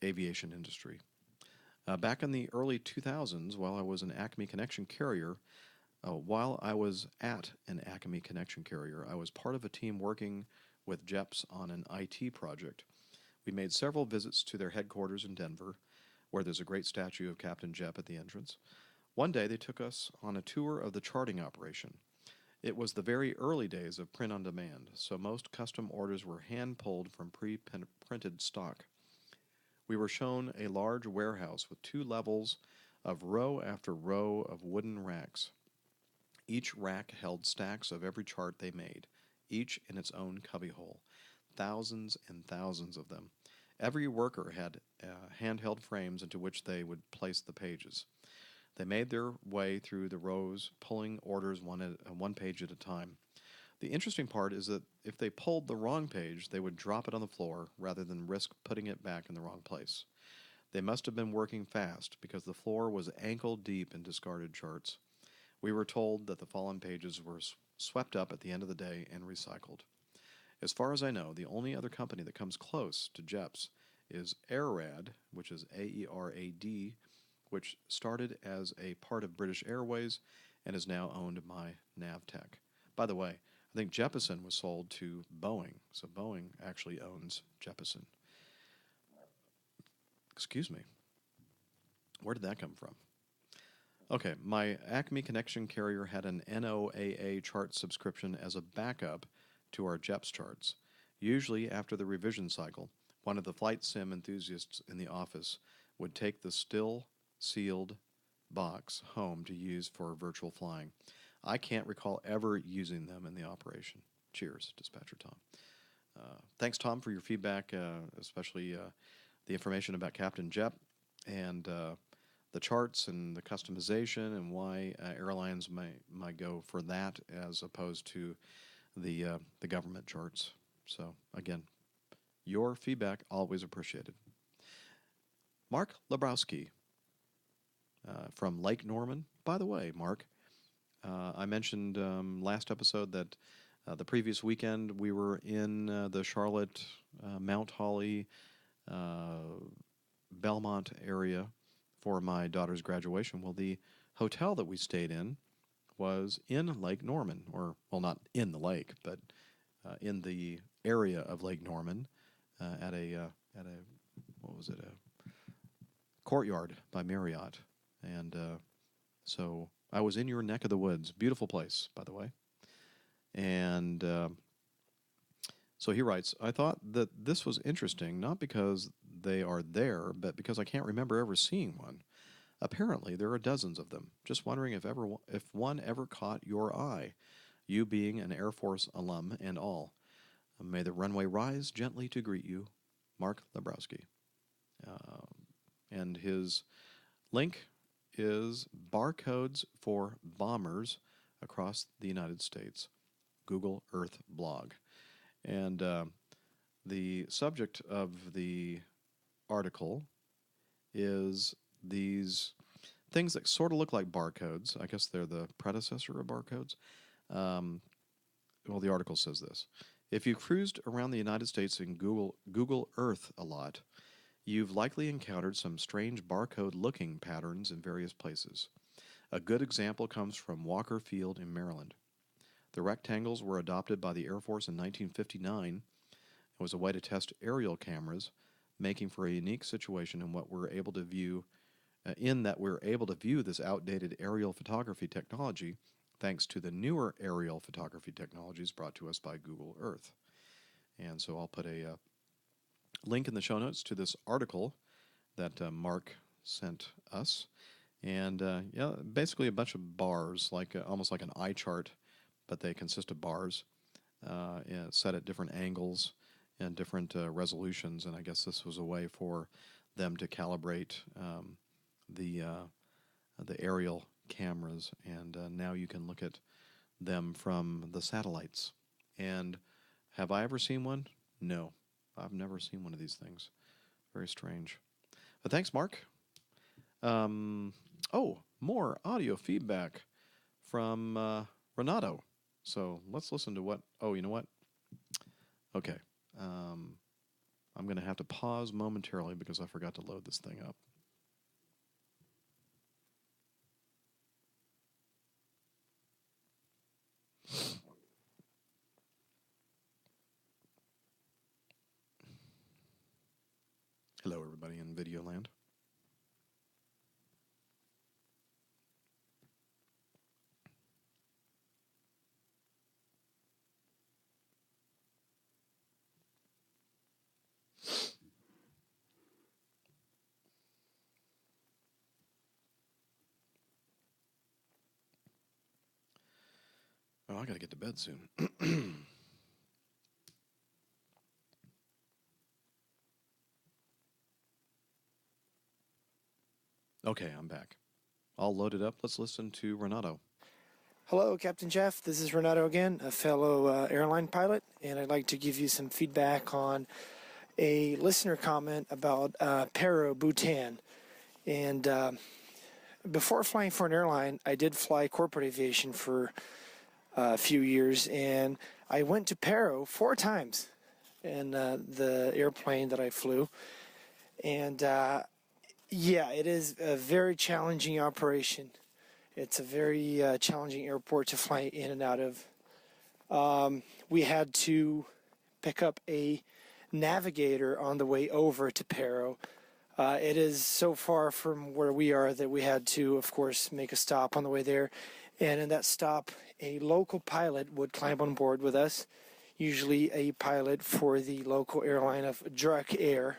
aviation industry. Back in the early 2000s, while I was at an Acme Connection carrier, I was part of a team working with JEPS on an IT project. We made several visits to their headquarters in Denver, where there's a great statue of Captain Jepp at the entrance. One day they took us on a tour of the charting operation. It was the very early days of print on demand, so most custom orders were hand-pulled from pre-printed stock. We were shown a large warehouse with 2 levels of row after row of wooden racks. Each rack held stacks of every chart they made, each in its own cubbyhole. Thousands and thousands of them. Every worker had handheld frames into which they would place the pages. They made their way through the rows, pulling orders one page at a time. The interesting part is that if they pulled the wrong page, they would drop it on the floor rather than risk putting it back in the wrong place. They must have been working fast because the floor was ankle deep in discarded charts. We were told that the fallen pages were swept up at the end of the day and recycled. As far as I know, the only other company that comes close to JEPS is Airrad, which is AERAD, which started as a part of British Airways and is now owned by Navtech. By the way, I think Jeppesen was sold to Boeing, so Boeing actually owns Jeppesen. Excuse me. Where did that come from? Okay, my Acme Connection carrier had an NOAA chart subscription as a backup to our JEPS charts. Usually, after the revision cycle, one of the flight sim enthusiasts in the office would take the still sealed box home to use for virtual flying. I can't recall ever using them in the operation. Cheers, Dispatcher Tom. Thanks, Tom, for your feedback, especially the information about Captain Jepp and the charts and the customization and why airlines might go for that as opposed to the government charts. So, again, your feedback always appreciated. Mark Lebrowski from Lake Norman. By the way, Mark, I mentioned last episode that the previous weekend we were in the Charlotte, Mount Holly, Belmont area for my daughter's graduation. Well, the hotel that we stayed in was in Lake Norman, or, well, not in the lake, but in the area of Lake Norman at a Courtyard by Marriott. And so I was in your neck of the woods. Beautiful place, by the way. And so he writes, I thought that this was interesting, not because they are there, but because I can't remember ever seeing one. Apparently, there are dozens of them. Just wondering if one ever caught your eye, you being an Air Force alum and all. May the runway rise gently to greet you, Mark Lebrowski. And his link is barcodes for bombers across the United States, Google Earth blog. And the subject of the article is these things that sort of look like barcodes. I guess they're the predecessor of barcodes. Well, the article says this. If you cruised around the United States in Google Earth a lot, you've likely encountered some strange barcode-looking patterns in various places. A good example comes from Walker Field in Maryland. The rectangles were adopted by the Air Force in 1959 and was a way to test aerial cameras, making for a unique situation in what we're able to view, this outdated aerial photography technology thanks to the newer aerial photography technologies brought to us by Google Earth. And so I'll put a link in the show notes to this article that Mark sent us. And yeah, basically a bunch of bars, like almost like an eye chart, but they consist of bars set at different angles and different resolutions. And I guess this was a way for them to calibrate the aerial cameras. And now you can look at them from the satellites. And have I ever seen one? No, I've never seen one of these things. Very strange. But thanks, Mark. Oh, more audio feedback from Renato. So let's listen to what... Oh, you know what? Okay. I'm going to have to pause momentarily because I forgot to load this thing up. Hello, everybody in video land. Oh, I gotta get to bed soon. Okay, I'm back. All loaded up. Let's listen to Renato. Hello, Captain Jeff. This is Renato again, a fellow airline pilot, and I'd like to give you some feedback on a listener comment about Pero, Bhutan. And before flying for an airline, I did fly corporate aviation for a few years, and I went to Pero 4 times in the airplane that I flew. And yeah, it is a very challenging operation. It's a very challenging airport to fly in and out of. We had to pick up a navigator on the way over to Pero. It is so far from where we are that we had to, of course, make a stop on the way there. And in that stop, a local pilot would climb on board with us, usually a pilot for the local airline of Druk Air.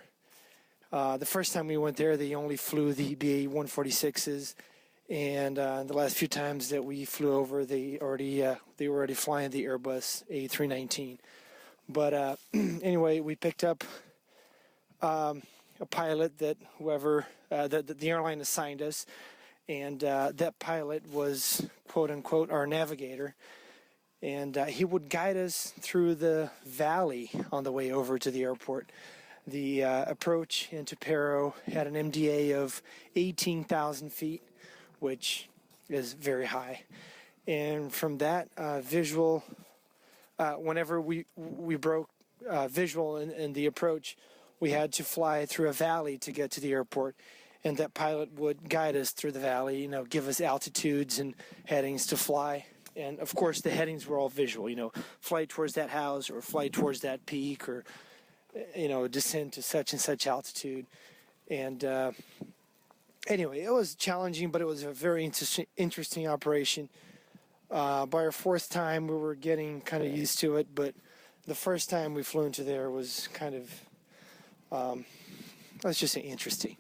The first time we went there, they only flew the BA 146s, and the last few times that we flew over, they were already flying the Airbus A319. But anyway, we picked up a pilot that that the airline assigned us, and that pilot was quote unquote our navigator, and he would guide us through the valley on the way over to the airport. The approach into Pero had an MDA of 18,000 feet, which is very high. And from that visual, whenever we broke visual in the approach, we had to fly through a valley to get to the airport. And that pilot would guide us through the valley, give us altitudes and headings to fly. And of course, the headings were all visual, fly towards that house or fly towards that peak, or descend to such and such altitude. And anyway, it was challenging, but it was a very interesting operation. By our 4th time, we were getting kind of used to it, but the first time we flew into there was kind of, let's just say, interesting.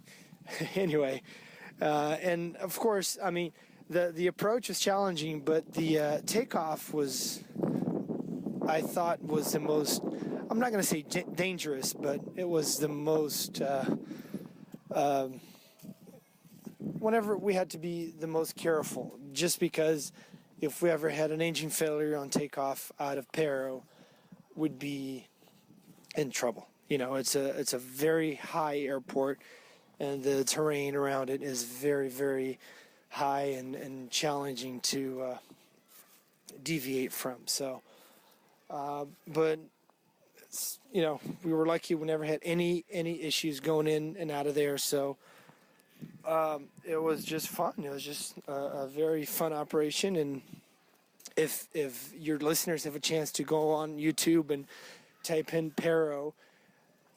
Anyway, and of course, I mean, the approach was challenging, but the takeoff was, I thought, was the most, I'm not going to say dangerous, but it was the most, whenever we had to be the most careful, just because if we ever had an engine failure on takeoff out of Pero, we'd be in trouble. It's a very high airport, and the terrain around it is very, very high and challenging to deviate from. So, but we were lucky. We never had any issues going in and out of there. So it was just fun. It was just a very fun operation. And if your listeners have a chance to go on YouTube and type in Pero,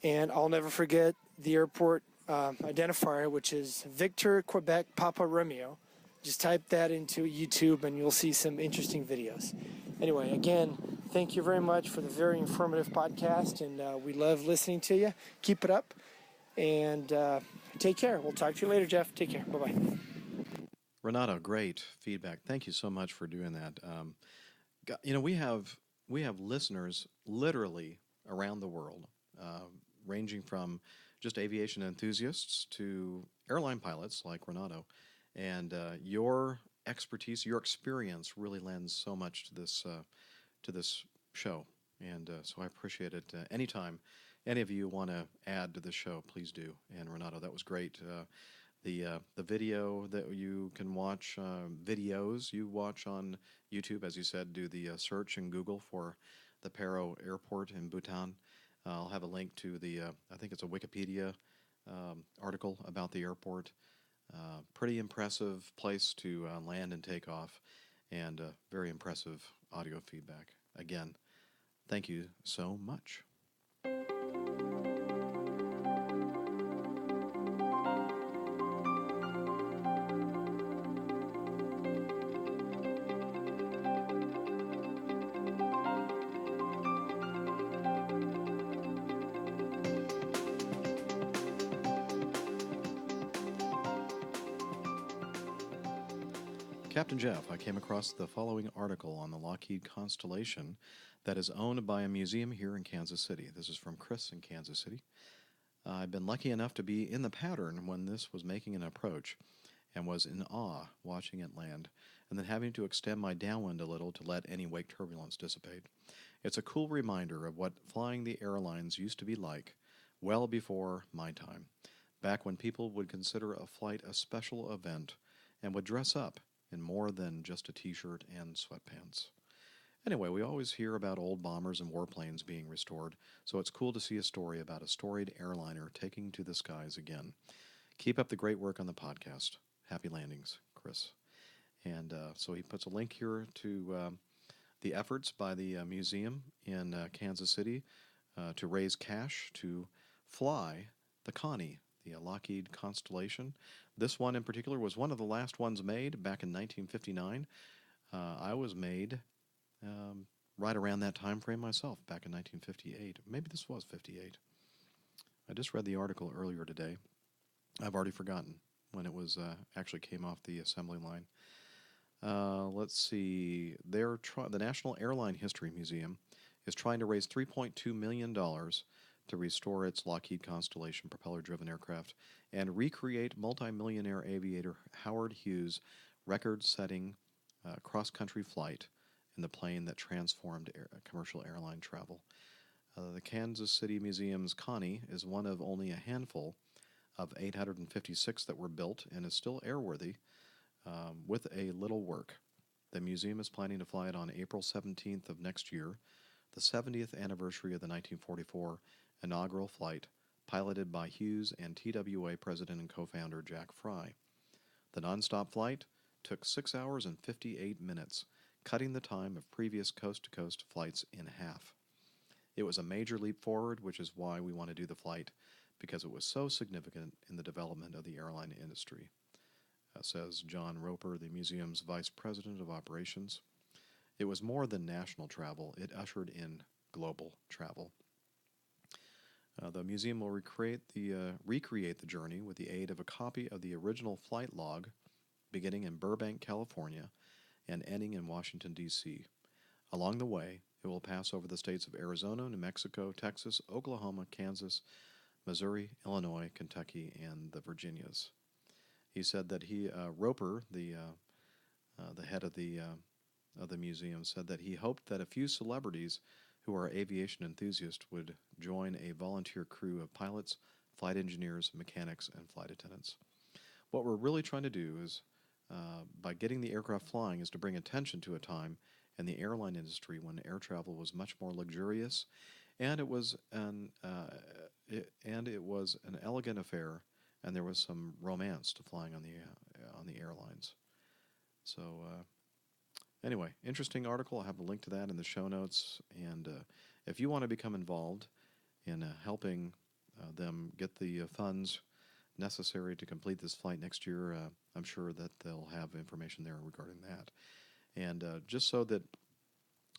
and I'll never forget the airport identifier, which is Victor Quebec Papa Romeo. Just type that into YouTube and you'll see some interesting videos. Anyway, again, thank you very much for the very informative podcast, and we love listening to you. Keep it up, and take care. We'll talk to you later, Jeff. Take care. Bye-bye. Renato, great feedback. Thank you so much for doing that. We have listeners literally around the world, ranging from just aviation enthusiasts to airline pilots like Renato, and your expertise, your experience, really lends so much to this show, and so I appreciate it. Anytime any of you want to add to the show, please do. And Renato, that was great. The video that you can watch, videos you watch on YouTube, as you said, do the search in Google for the Paro Airport in Bhutan. I'll have a link to I think it's a Wikipedia article about the airport. Pretty impressive place to land and take off, and very impressive audio feedback. Again, thank you so much. Captain Jeff, I came across the following article on the Lockheed Constellation that is owned by a museum here in Kansas City. This is from Chris in Kansas City. I've been lucky enough to be in the pattern when this was making an approach and was in awe watching it land and then having to extend my downwind a little to let any wake turbulence dissipate. It's a cool reminder of what flying the airlines used to be like well before my time, back when people would consider a flight a special event and would dress up in more than just a t-shirt and sweatpants. Anyway, we always hear about old bombers and warplanes being restored, so it's cool to see a story about a storied airliner taking to the skies again. Keep up the great work on the podcast. Happy landings, Chris. And so he puts a link here to the efforts by the museum in Kansas City to raise cash to fly the Connie, the Lockheed Constellation. This one in particular was one of the last ones made back in 1959. I was made right around that time frame myself, back in 1958. Maybe this was 58. I just read the article earlier today. I've already forgotten when it was actually came off the assembly line. Let's see. The National Airline History Museum is trying to raise $3.2 million to restore its Lockheed Constellation propeller-driven aircraft and recreate multimillionaire aviator Howard Hughes' record-setting cross-country flight in the plane that transformed commercial airline travel. The Kansas City Museum's Connie is one of only a handful of 856 that were built and is still airworthy with a little work. The museum is planning to fly it on April 17th of next year, the 70th anniversary of the 1944 inaugural flight, piloted by Hughes and TWA president and co-founder Jack Fry. The nonstop flight took 6 hours and 58 minutes, cutting the time of previous coast-to-coast flights in half. It was a major leap forward, which is why we want to do the flight, because it was so significant in the development of the airline industry, says John Roper, the museum's vice president of operations. It was more than national travel. It ushered in global travel. The museum will recreate the journey with the aid of a copy of the original flight log, beginning in Burbank, California, and ending in Washington, D.C. Along the way, it will pass over the states of Arizona, New Mexico, Texas, Oklahoma, Kansas, Missouri, Illinois, Kentucky, and the Virginias. He said that Roper, the head of the museum, said that he hoped that a few celebrities who are aviation enthusiasts would join a volunteer crew of pilots, flight engineers, mechanics, and flight attendants. What we're really trying to do is, by getting the aircraft flying, is to bring attention to a time in the airline industry when air travel was much more luxurious, and it was an elegant affair, and there was some romance to flying on the airlines. So. Anyway, interesting article. I'll have a link to that in the show notes. And if you want to become involved in helping them get the funds necessary to complete this flight next year, I'm sure that they'll have information there regarding that. And just so that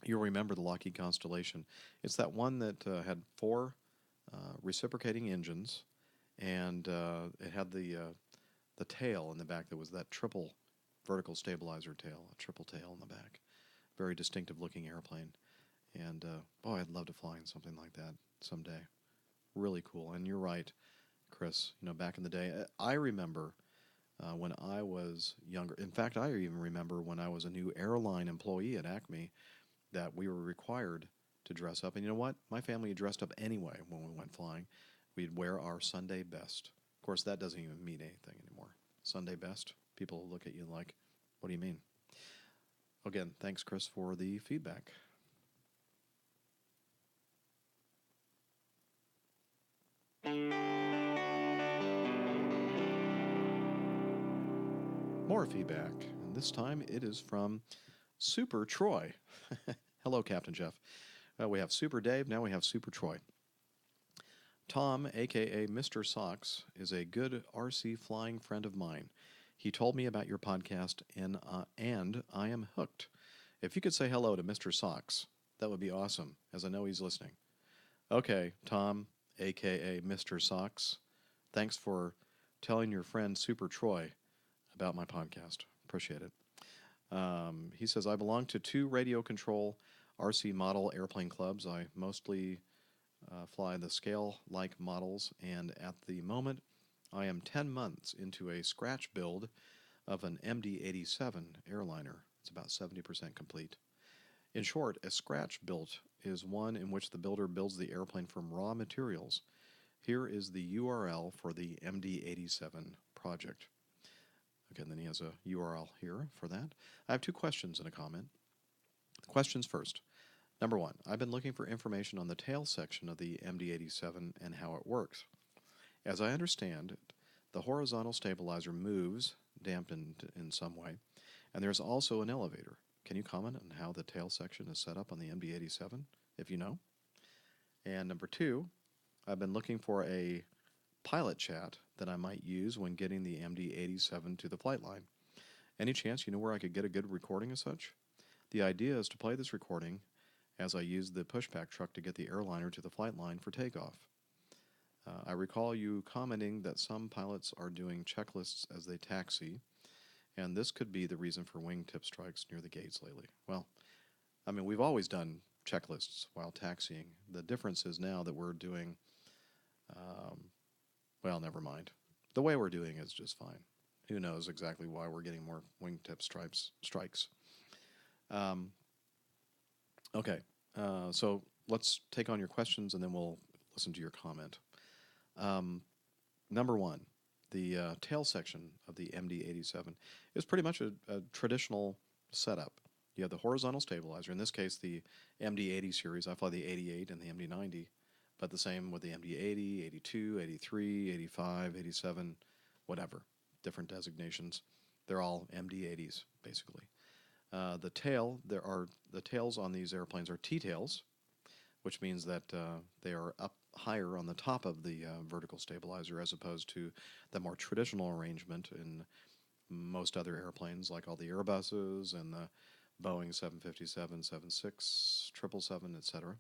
you'll remember the Lockheed Constellation, it's that one that had 4 reciprocating engines and it had the tail in the back that was that triple vertical stabilizer tail, a triple tail in the back. Very distinctive looking airplane. And boy, I'd love to fly in something like that someday. Really cool. And you're right, Chris. Back in the day, I remember when I was younger. In fact, I even remember when I was a new airline employee at Acme that we were required to dress up. And you know what? My family dressed up anyway when we went flying. We'd wear our Sunday best. Of course, that doesn't even mean anything anymore. Sunday best. People look at you like, what do you mean? Again, thanks, Chris, for the feedback. More feedback, and this time it is from Super Troy. Hello, Captain Jeff. We have Super Dave, now we have Super Troy. Tom, a.k.a. Mr. Socks, is a good RC flying friend of mine. He told me about your podcast, and I am hooked. If you could say hello to Mr. Socks, that would be awesome, as I know he's listening. Okay, Tom, a.k.a. Mr. Socks, thanks for telling your friend Super Troy about my podcast. Appreciate it. He says, I belong to 2 radio control RC model airplane clubs. I mostly fly the scale-like models, and at the moment, I am 10 months into a scratch build of an MD-87 airliner. It's about 70% complete. In short, a scratch built is one in which the builder builds the airplane from raw materials. Here is the URL for the MD-87 project. Okay, and then he has a URL here for that. I have 2 questions and a comment. Questions first. Number 1, I've been looking for information on the tail section of the MD-87 and how it works. As I understand it, the horizontal stabilizer moves, dampened in some way, and there's also an elevator. Can you comment on how the tail section is set up on the MD-87, if you know? And number 2, I've been looking for a pilot chat that I might use when getting the MD-87 to the flight line. Any chance you know where I could get a good recording of such? The idea is to play this recording as I use the pushback truck to get the airliner to the flight line for takeoff. I recall you commenting that some pilots are doing checklists as they taxi, and this could be the reason for wingtip strikes near the gates lately. Well, I mean, we've always done checklists while taxiing. The difference is now that we're doing, well, never mind. The way we're doing is just fine. Who knows exactly why we're getting more wingtip strikes. Okay, so let's take on your questions and then we'll listen to your comment. Number 1, the tail section of the MD-87 is pretty much a traditional setup. You have the horizontal stabilizer, in this case the MD-80 series. I fly the 88 and the MD-90, but the same with the MD-80, 82, 83, 85, 87, whatever, different designations. They're all MD-80s, basically. The tails on these airplanes are T-tails, which means that they are up higher on the top of the vertical stabilizer as opposed to the more traditional arrangement in most other airplanes, like all the Airbuses and the Boeing 757, 76, 777, etc.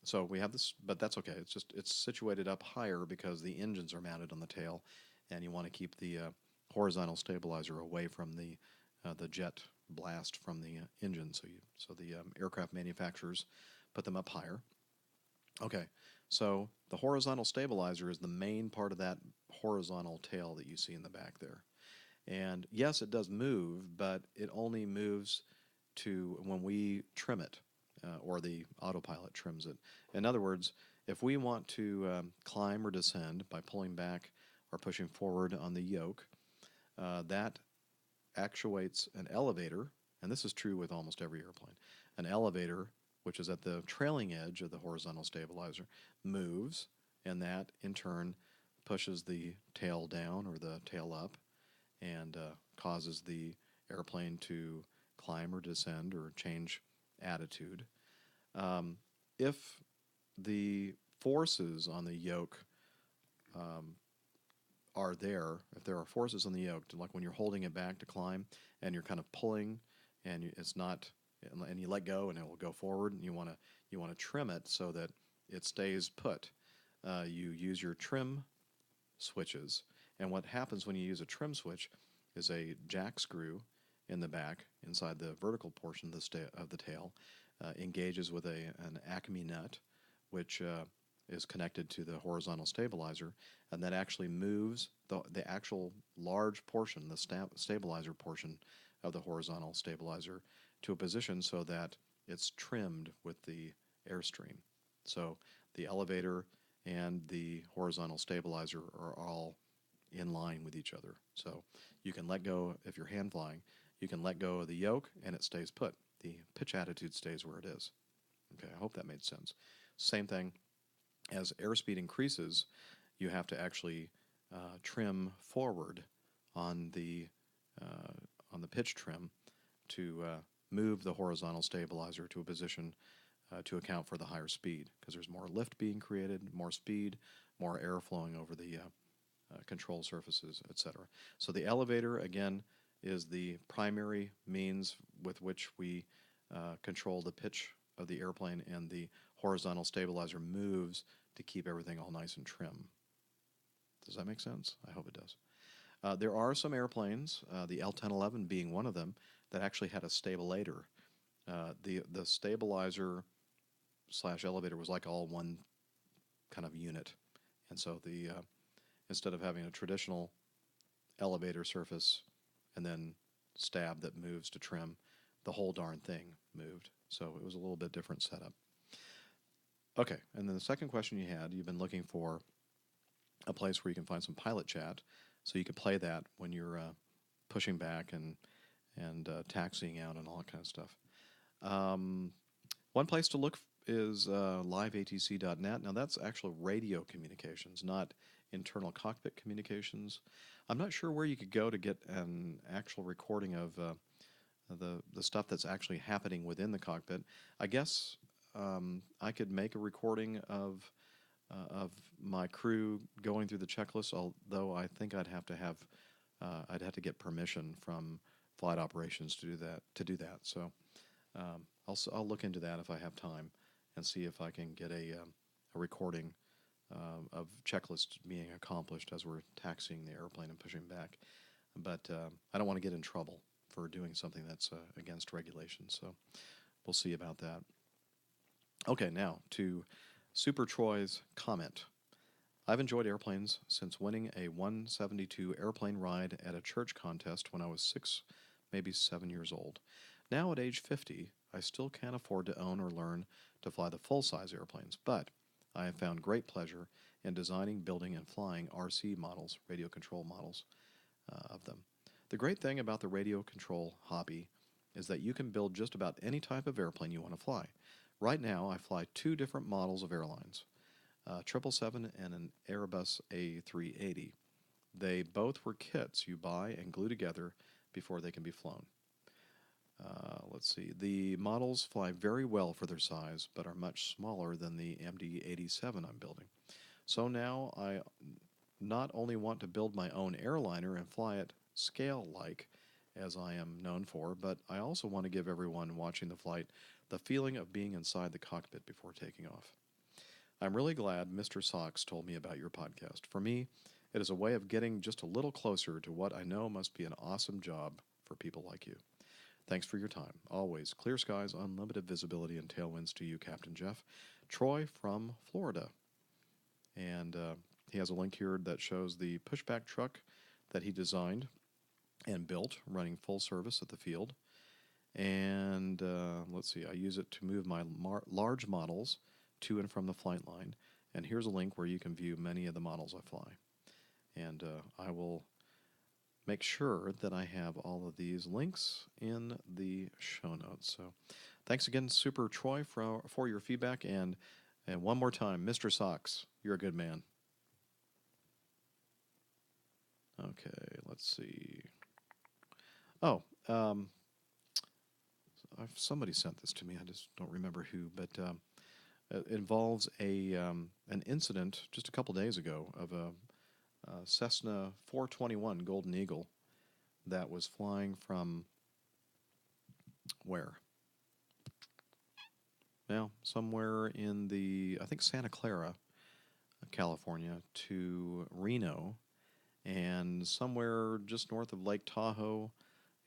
So we have this, but that's okay. It's situated up higher because the engines are mounted on the tail, and you want to keep the horizontal stabilizer away from the jet blast from the engine. So the aircraft manufacturers put them up higher. Okay, so the horizontal stabilizer is the main part of that horizontal tail that you see in the back there. And yes, it does move, but it only moves to when we trim it, or the autopilot trims it. In other words, if we want to climb or descend by pulling back or pushing forward on the yoke, that actuates an elevator, and this is true with almost every airplane. An elevator, which is at the trailing edge of the horizontal stabilizer, moves, and that in turn pushes the tail down or the tail up and causes the airplane to climb or descend or change attitude. If the forces on the yoke are there, if there are forces on the yoke, like when you're holding it back to climb and you're kind of pulling and it's not, and you let go and it will go forward, and you want to trim it so that it stays put. You use your trim switches. And what happens when you use a trim switch is a jack screw in the back, inside the vertical portion of the tail, engages with an Acme nut, which is connected to the horizontal stabilizer, and that actually moves the actual large portion, the stabilizer portion of the horizontal stabilizer, to a position so that it's trimmed with the airstream. So the elevator and the horizontal stabilizer are all in line with each other. So you can let go, if you're hand flying, you can let go of the yoke and it stays put. The pitch attitude stays where it is. Okay, I hope that made sense. Same thing, as airspeed increases, you have to actually trim forward on the pitch trim to move the horizontal stabilizer to a position to account for the higher speed, because there's more lift being created, more speed, more air flowing over the control surfaces, etc. So the elevator, again, is the primary means with which we control the pitch of the airplane, and the horizontal stabilizer moves to keep everything all nice and trim. Does that make sense? I hope it does. There are some airplanes, the L-1011 being one of them, that actually had a stabilator. The stabilizer / elevator was like all one kind of unit, and so the instead of having a traditional elevator surface and then stab that moves to trim, the whole darn thing moved. So it was a little bit different setup. Okay, and then the second question you've been looking for a place where you can find some pilot chat, so you can play that when you're pushing back and taxiing out and all that kind of stuff. One place to look is liveatc.net. Now that's actual radio communications, not internal cockpit communications. I'm not sure where you could go to get an actual recording of the stuff that's actually happening within the cockpit. I guess I could make a recording of my crew going through the checklist, although I think I'd have to get permission from flight operations to do that. So I'll look into that if I have time and see if I can get a recording of checklists being accomplished as we're taxiing the airplane and pushing back. But I don't want to get in trouble for doing something that's against regulations, so we'll see about that. Okay, now to Super Troy's comment. I've enjoyed airplanes since winning a 172 airplane ride at a church contest when I was 6, maybe 7 years old. Now at age 50, I still can't afford to own or learn to fly the full-size airplanes, but I have found great pleasure in designing, building, and flying RC models, radio control models of them. The great thing about the radio control hobby is that you can build just about any type of airplane you want to fly. Right now, I fly 2 different models of airlines, 777 and an Airbus A380. They both were kits you buy and glue together before they can be flown. Let's see. The models fly very well for their size, but are much smaller than the MD-87 I'm building. So now I not only want to build my own airliner and fly it scale-like, as I am known for, but I also want to give everyone watching the flight the feeling of being inside the cockpit before taking off. I'm really glad Mr. Socks told me about your podcast. For me, it is a way of getting just a little closer to what I know must be an awesome job for people like you. Thanks for your time. Always clear skies, unlimited visibility, and tailwinds to you, Captain Jeff. Troy from Florida. And he has a link here that shows the pushback truck that he designed and built, running full service at the field. And let's see, I use it to move my large models to and from the flight line. And here's a link where you can view many of the models I fly. And I will make sure that I have all of these links in the show notes. So thanks again, Super Troy, for your feedback. And one more time, Mr. Socks, you're a good man. Okay, let's see. Oh, somebody sent this to me. I just don't remember who, but it involves an incident just a couple days ago of a Cessna 421 Golden Eagle that was flying from where? Well, somewhere in I think Santa Clara, California to Reno, and somewhere just north of Lake Tahoe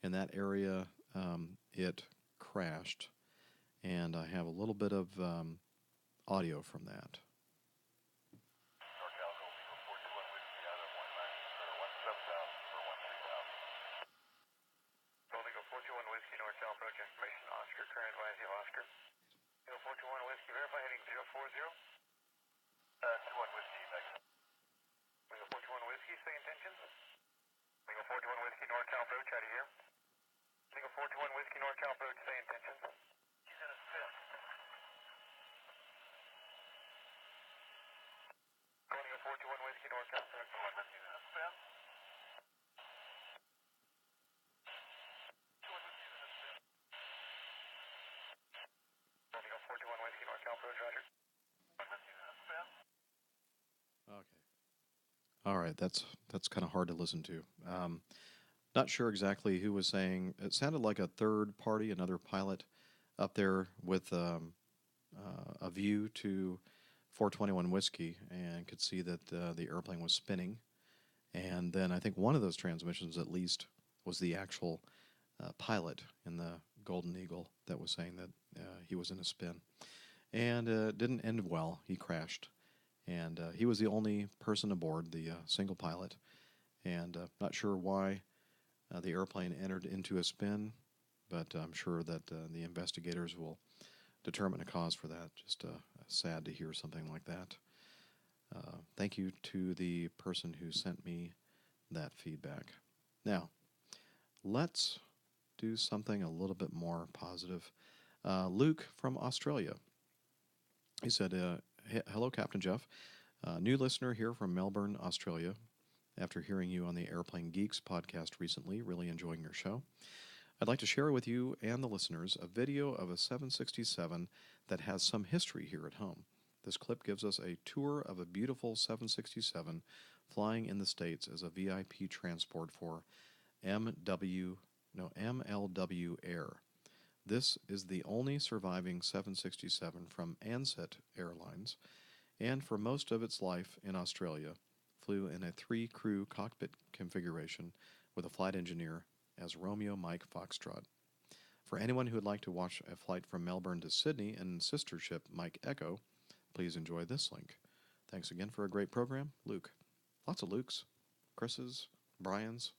in that area, it crashed. And I have a little bit of audio from that. Okay. All right, that's kind of hard to listen to. Not sure exactly who was saying. It sounded like a third party, another pilot, up there with a view to 421 Whiskey, and could see that the airplane was spinning. And then I think one of those transmissions, at least, was the actual pilot in the Golden Eagle that was saying that he was in a spin. And it didn't end well. He crashed. And he was the only person aboard, the single pilot. And not sure why the airplane entered into a spin, but I'm sure that the investigators will determine a cause for that. Just sad to hear something like that. Thank you to the person who sent me that feedback. Now, let's do something a little bit more positive. Luke from Australia. He said, hello, Captain Jeff. New listener here from Melbourne, Australia. After hearing you on the Airplane Geeks podcast recently, really enjoying your show. I'd like to share with you and the listeners a video of a 767 that has some history here at home. This clip gives us a tour of a beautiful 767 flying in the States as a VIP transport for MLW Air. This is the only surviving 767 from Ansett Airlines, and for most of its life in Australia, flew in a 3-crew cockpit configuration with a flight engineer as Romeo Mike Foxtrot. For anyone who would like to watch a flight from Melbourne to Sydney and sister ship Mike Echo, please enjoy this link. Thanks again for a great program, Luke. Lots of Lukes, Chris's, Brian's.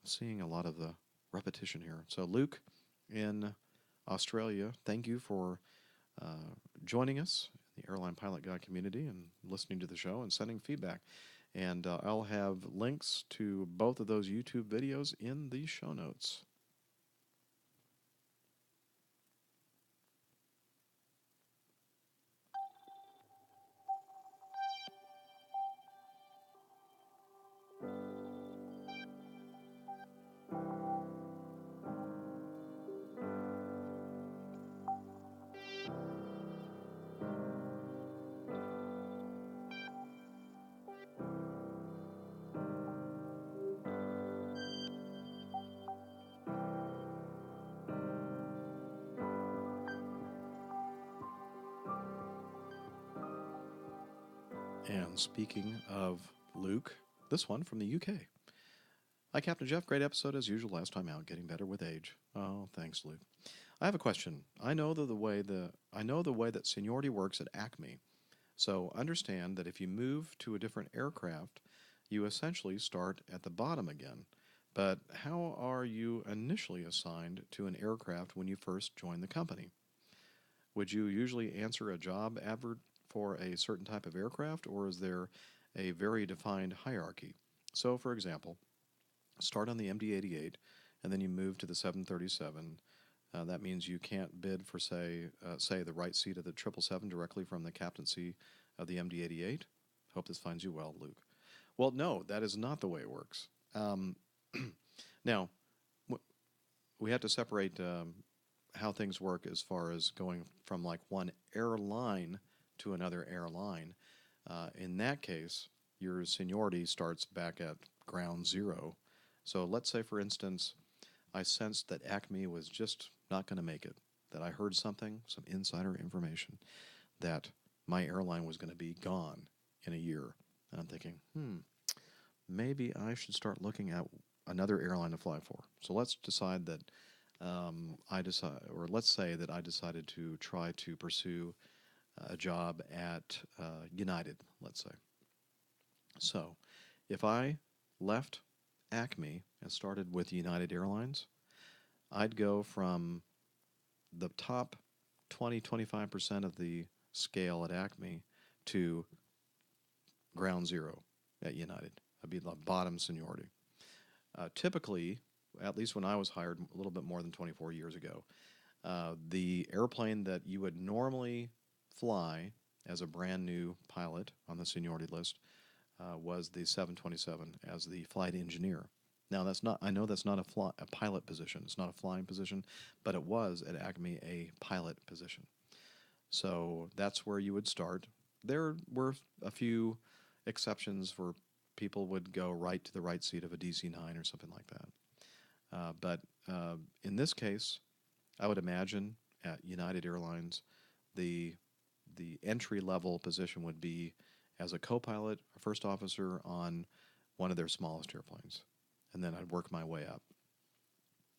I'm seeing a lot of the repetition here. So Luke in Australia, thank you for joining us in the Airline Pilot Guy community and listening to the show and sending feedback. And I'll have links to both of those YouTube videos in the show notes. And speaking of Luke, this one from the UK. Hi, Captain Jeff. Great episode as usual. Last time out, getting better with age. Oh, thanks, Luke. I have a question. I know the way that seniority works at Acme. So understand that if you move to a different aircraft, you essentially start at the bottom again. But how are you initially assigned to an aircraft when you first join the company? Would you usually answer a job advert for a certain type of aircraft, or is there a very defined hierarchy? So, for example, start on the MD-88, and then you move to the 737. That means you can't bid for, say, the right seat of the 777 directly from the captaincy of the MD-88. Hope this finds you well, Luke. Well, no, that is not the way it works. Now, we have to separate how things work as far as going from like one airline to another airline. In that case, your seniority starts back at ground zero. So let's say, for instance, I sensed that Acme was just not going to make it, that I heard something, some insider information, that my airline was going to be gone in a year. And I'm thinking, maybe I should start looking at another airline to fly for. So let's decide that let's say that I decided to try to pursue a job at United, let's say. So if I left Acme and started with United Airlines, I'd go from the top 20-25% of the scale at Acme to ground zero at United. I'd be the bottom seniority. Typically, at least when I was hired a little bit more than 24 years ago, the airplane that you would normally fly as a brand new pilot on the seniority list was the 727 as the flight engineer. Now I know that's not a pilot position. It's not a flying position, but it was at Acme a pilot position. So that's where you would start. There were a few exceptions where people would go right to the right seat of a DC-9 or something like that. But in this case, I would imagine at United Airlines, the entry-level position would be as a co-pilot, a first officer on one of their smallest airplanes. And then I'd work my way up.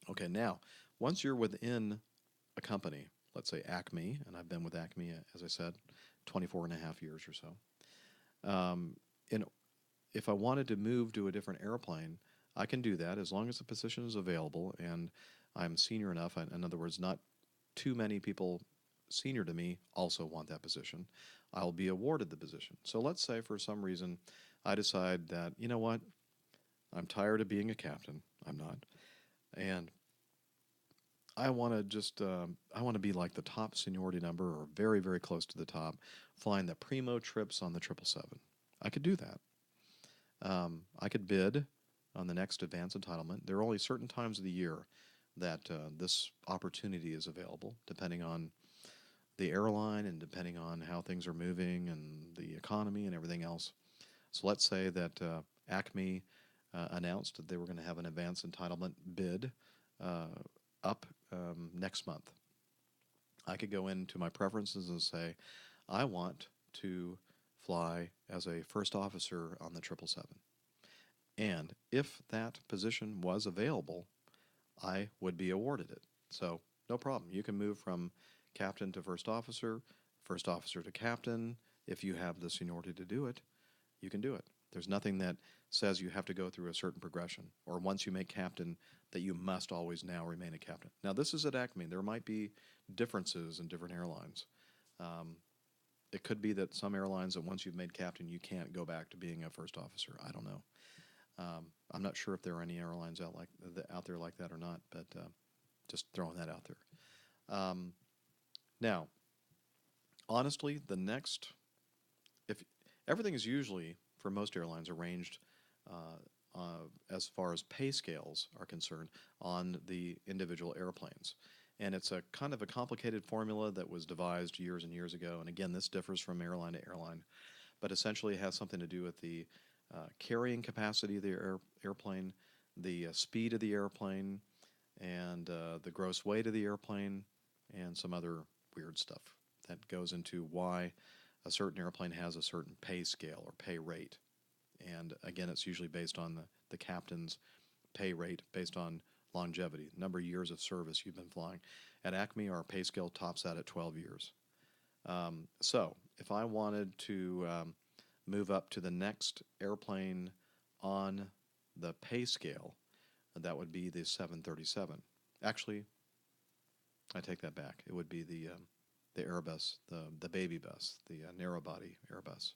Okay, now, once you're within a company, let's say Acme, and I've been with Acme, as I said, 24 and a half years or so. If I wanted to move to a different airplane, I can do that as long as the position is available and I'm senior enough. In other words, not too many people senior to me also want that position. I'll be awarded the position. So let's say for some reason I decide that, you know what, I'm tired of being a captain. I'm not. And I want to be like the top seniority number or very, very close to the top, flying the primo trips on the 777. I could do that. I could bid on the next advance entitlement. There are only certain times of the year that this opportunity is available, depending on the airline and depending on how things are moving and the economy and everything else. So let's say that Acme announced that they were going to have an advance entitlement bid up next month. I could go into my preferences and say, I want to fly as a first officer on the 777. And if that position was available, I would be awarded it. So no problem. You can move from captain to first officer to captain. If you have the seniority to do it, you can do it. There's nothing that says you have to go through a certain progression, or once you make captain, that you must always now remain a captain. Now, this is at Acme. There might be differences in different airlines. It could be that some airlines that once you've made captain, you can't go back to being a first officer. I don't know. I'm not sure if there are any airlines out there like that or not, but just throwing that out there. Now, honestly, if everything is usually, for most airlines, arranged as far as pay scales are concerned on the individual airplanes. And it's a kind of a complicated formula that was devised years and years ago. And again, this differs from airline to airline, but essentially it has something to do with the carrying capacity of the airplane, the speed of the airplane, and the gross weight of the airplane, and some other weird stuff that goes into why a certain airplane has a certain pay scale or pay rate. And again, it's usually based on the captain's pay rate based on longevity, number of years of service you've been flying. At Acme, our pay scale tops out at 12 years. So if I wanted to move up to the next airplane on the pay scale, that would be the 737. Actually, I take that back. It would be the Airbus, the baby bus, the narrow body Airbus.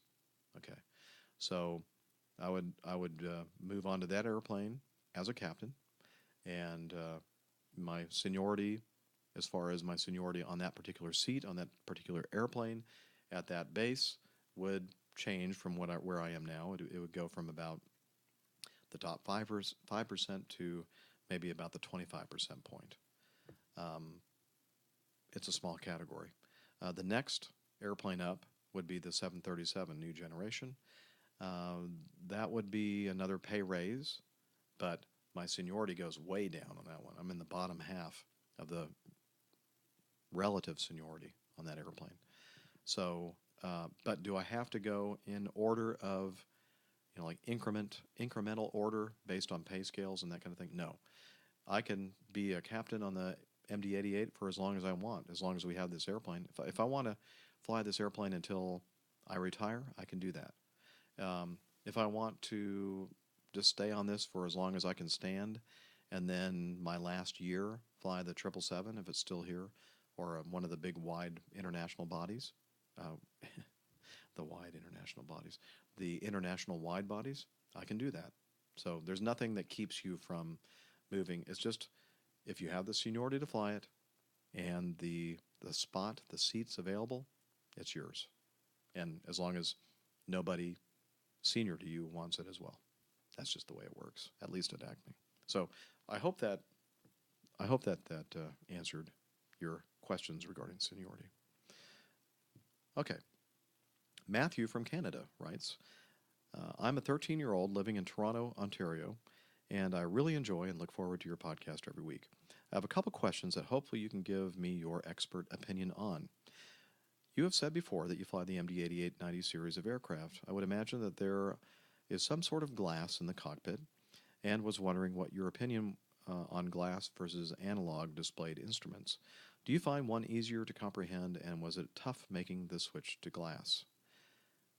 Okay, so I would move on to that airplane as a captain, and my seniority, as far as my seniority on that particular seat on that particular airplane at that base, would change from where I am now. It would go from about the top 5% to maybe about the 25% point. It's a small category. The next airplane up would be the 737 new generation. That would be another pay raise, but my seniority goes way down on that one. I'm in the bottom half of the relative seniority on that airplane. So But do I have to go in order of, like incremental order based on pay scales and that kind of thing? No. I can be a captain on the MD-88 for as long as I want, as long as we have this airplane. If I want to fly this airplane until I retire, I can do that. If I want to just stay on this for as long as I can stand, and then my last year fly the 777 if it's still here, or one of the big wide international bodies, the wide international bodies, the international wide bodies, I can do that. So there's nothing that keeps you from moving. It's just if you have the seniority to fly it and the seats available, it's yours. And as long as nobody senior to you wants it as well. That's just the way it works, at least at Acme. So I hope that answered your questions regarding seniority. Okay. Matthew from Canada writes, I'm a 13-year-old living in Toronto, Ontario, and I really enjoy and look forward to your podcast every week. I have a couple questions that hopefully you can give me your expert opinion on. You have said before that you fly the MD-88-90 series of aircraft. I would imagine that there is some sort of glass in the cockpit, and was wondering what your opinion on glass versus analog displayed instruments. Do you find one easier to comprehend, and was it tough making the switch to glass?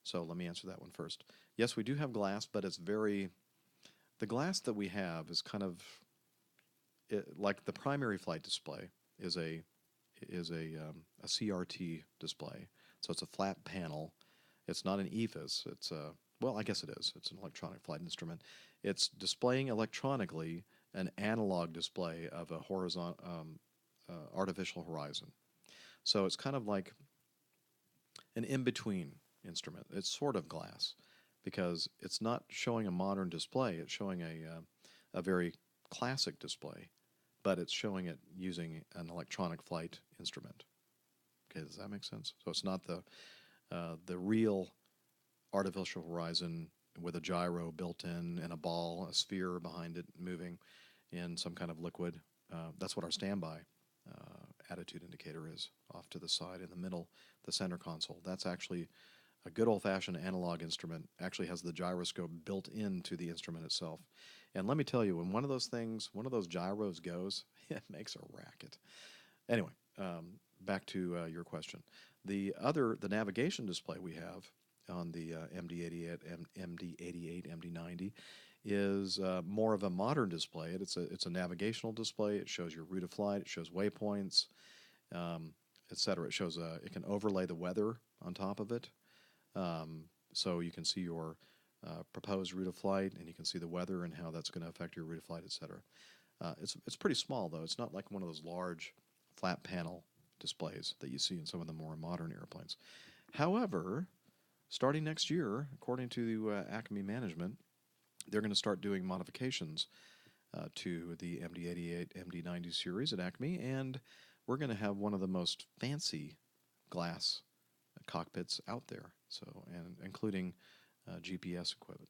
So let me answer that one first. Yes, we do have glass, but it's the glass that we have is kind of, like the primary flight display is a CRT display. So it's a flat panel. It's not an EFIS. It's well, I guess it is. It's an electronic flight instrument. It's displaying electronically an analog display of a artificial horizon. So it's kind of like an in-between instrument. It's sort of glass because it's not showing a modern display. It's showing a very classic display, but it's showing it using an electronic flight instrument. Okay, does that make sense? So it's not the real artificial horizon with a gyro built in and a ball, a sphere behind it moving in some kind of liquid. That's what our standby attitude indicator is, off to the side in the middle, the center console. That's actually a good old-fashioned analog instrument. Actually has the gyroscope built into the instrument itself. And let me tell you, when one of those gyros goes, it makes a racket. Anyway, back to your question. The navigation display we have on the MD-88, MD-90 is more of a modern display. It's a navigational display. It shows your route of flight. It shows waypoints, etc. It can overlay the weather on top of it, so you can see your proposed route of flight, and you can see the weather and how that's going to affect your route of flight, etc. It's pretty small though. It's not like one of those large flat panel displays that you see in some of the more modern airplanes. However, starting next year, according to Acme management, they're going to start doing modifications to the MD-88, MD-90 series at Acme, and we're going to have one of the most fancy glass cockpits out there, and including GPS equipment.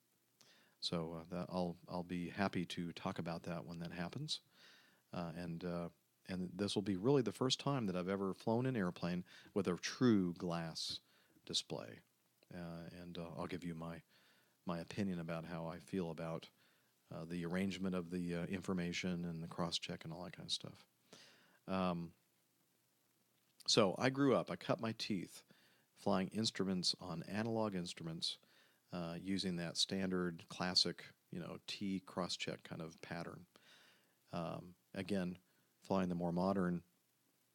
So I'll be happy to talk about that when that happens, and this will be really the first time that I've ever flown an airplane with a true glass display, and I'll give you my opinion about how I feel about the arrangement of the information and the cross-check and all that kind of stuff. So I grew up, I cut my teeth flying instruments on analog instruments using that standard classic, T cross-check kind of pattern. Again, flying the more modern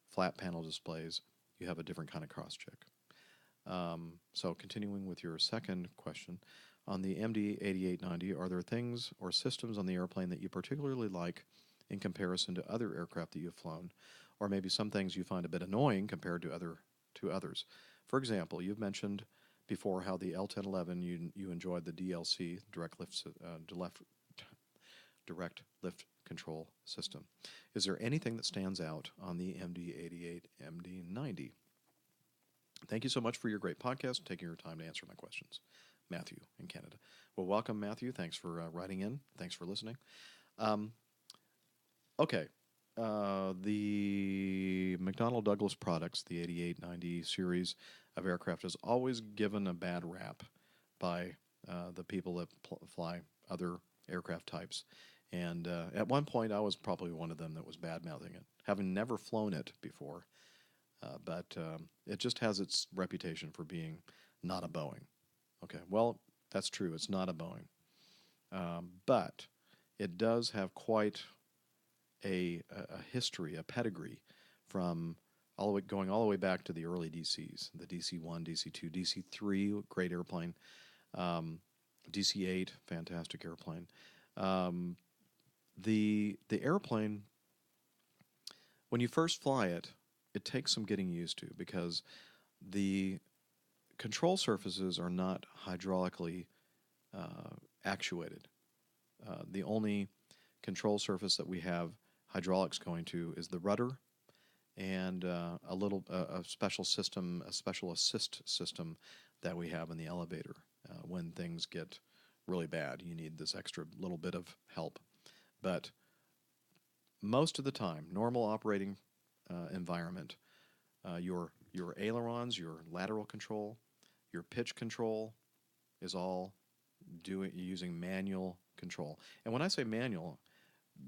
flat panel displays, you have a different kind of cross-check. So continuing with your second question, on the MD-88-90, are there things or systems on the airplane that you particularly like in comparison to other aircraft that you've flown, or maybe some things you find a bit annoying compared to others? For example, you've mentioned before how the L-1011 you enjoyed the DLC, direct lift control system. Is there anything that stands out on the MD-88, MD-90? Thank you so much for your great podcast, taking your time to answer my questions. Matthew in Canada. Well, welcome, Matthew. Thanks for writing in. Thanks for listening. Okay. The McDonnell Douglas products, the 88-90 series of aircraft is always given a bad rap by the people that fly other aircraft types. And at one point, I was probably one of them that was bad-mouthing it, having never flown it before. But it just has its reputation for being not a Boeing. Okay, well, that's true. It's not a Boeing. But it does have quite a history, a pedigree from going all the way back to the early DCs, the DC-1, DC-2, DC-3, great airplane, DC-8, fantastic airplane. The airplane, when you first fly it, it takes some getting used to because the control surfaces are not hydraulically actuated. The only control surface that we have hydraulics going to is the rudder and a special system, a special assist system that we have in the elevator. When things get really bad, you need this extra little bit of help. But most of the time, normal operating environment, your ailerons, your lateral control, your pitch control is all using manual control. And when I say manual,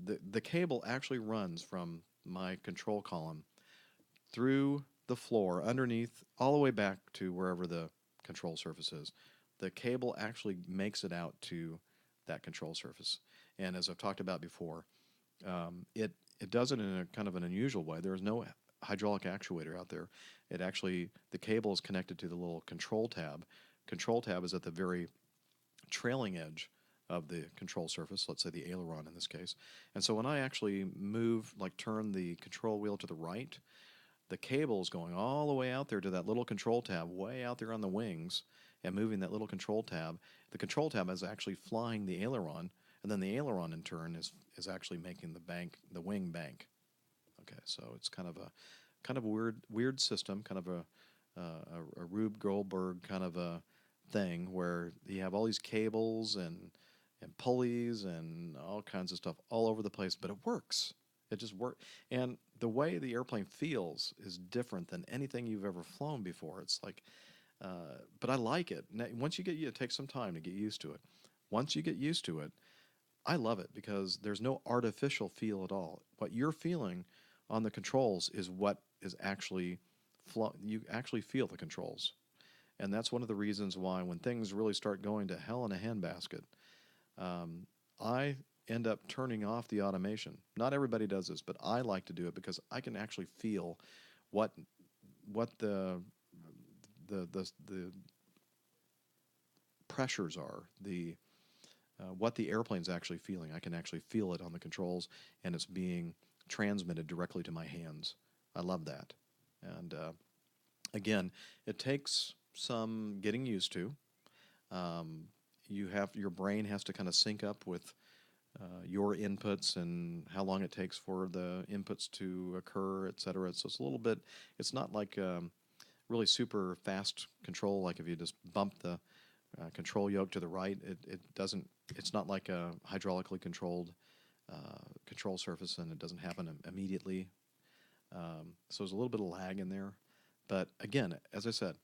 the cable actually runs from my control column through the floor, underneath, all the way back to wherever the control surface is. The cable actually makes it out to that control surface. And as I've talked about before, it does it in a kind of an unusual way. There is no hydraulic actuator out there. The cable is connected to the little control tab. Control tab is at the very trailing edge of the control surface, let's say the aileron in this case. And so when I actually turn the control wheel to the right, the cable is going all the way out there to that little control tab, way out there on the wings, and moving that little control tab. The control tab is actually flying the aileron, and then the aileron in turn is actually making the wing bank. Okay, so it's kind of a weird system, kind of a Rube Goldberg kind of a thing where you have all these cables and pulleys and all kinds of stuff all over the place, but it works. It just works. And the way the airplane feels is different than anything you've ever flown before. It's like, but I like it. Once it takes some time to get used to it. Once you get used to it, I love it because there's no artificial feel at all. What you're feeling on the controls is what is actually you actually feel the controls. And that's one of the reasons why when things really start going to hell in a handbasket, I end up turning off the automation. Not everybody does this, but I like to do it because I can actually feel what the pressures are, what the airplane's actually feeling. I can actually feel it on the controls, and it's being transmitted directly to my hands. I love that. And again, it takes some getting used to. Your brain has to kind of sync up with your inputs and how long it takes for the inputs to occur, et cetera. So it's not like really super fast control, like if you just bump the control yoke to the right. It's not like a hydraulically controlled control surface, and it doesn't happen immediately. So there's a little bit of lag in there. But again, as I said,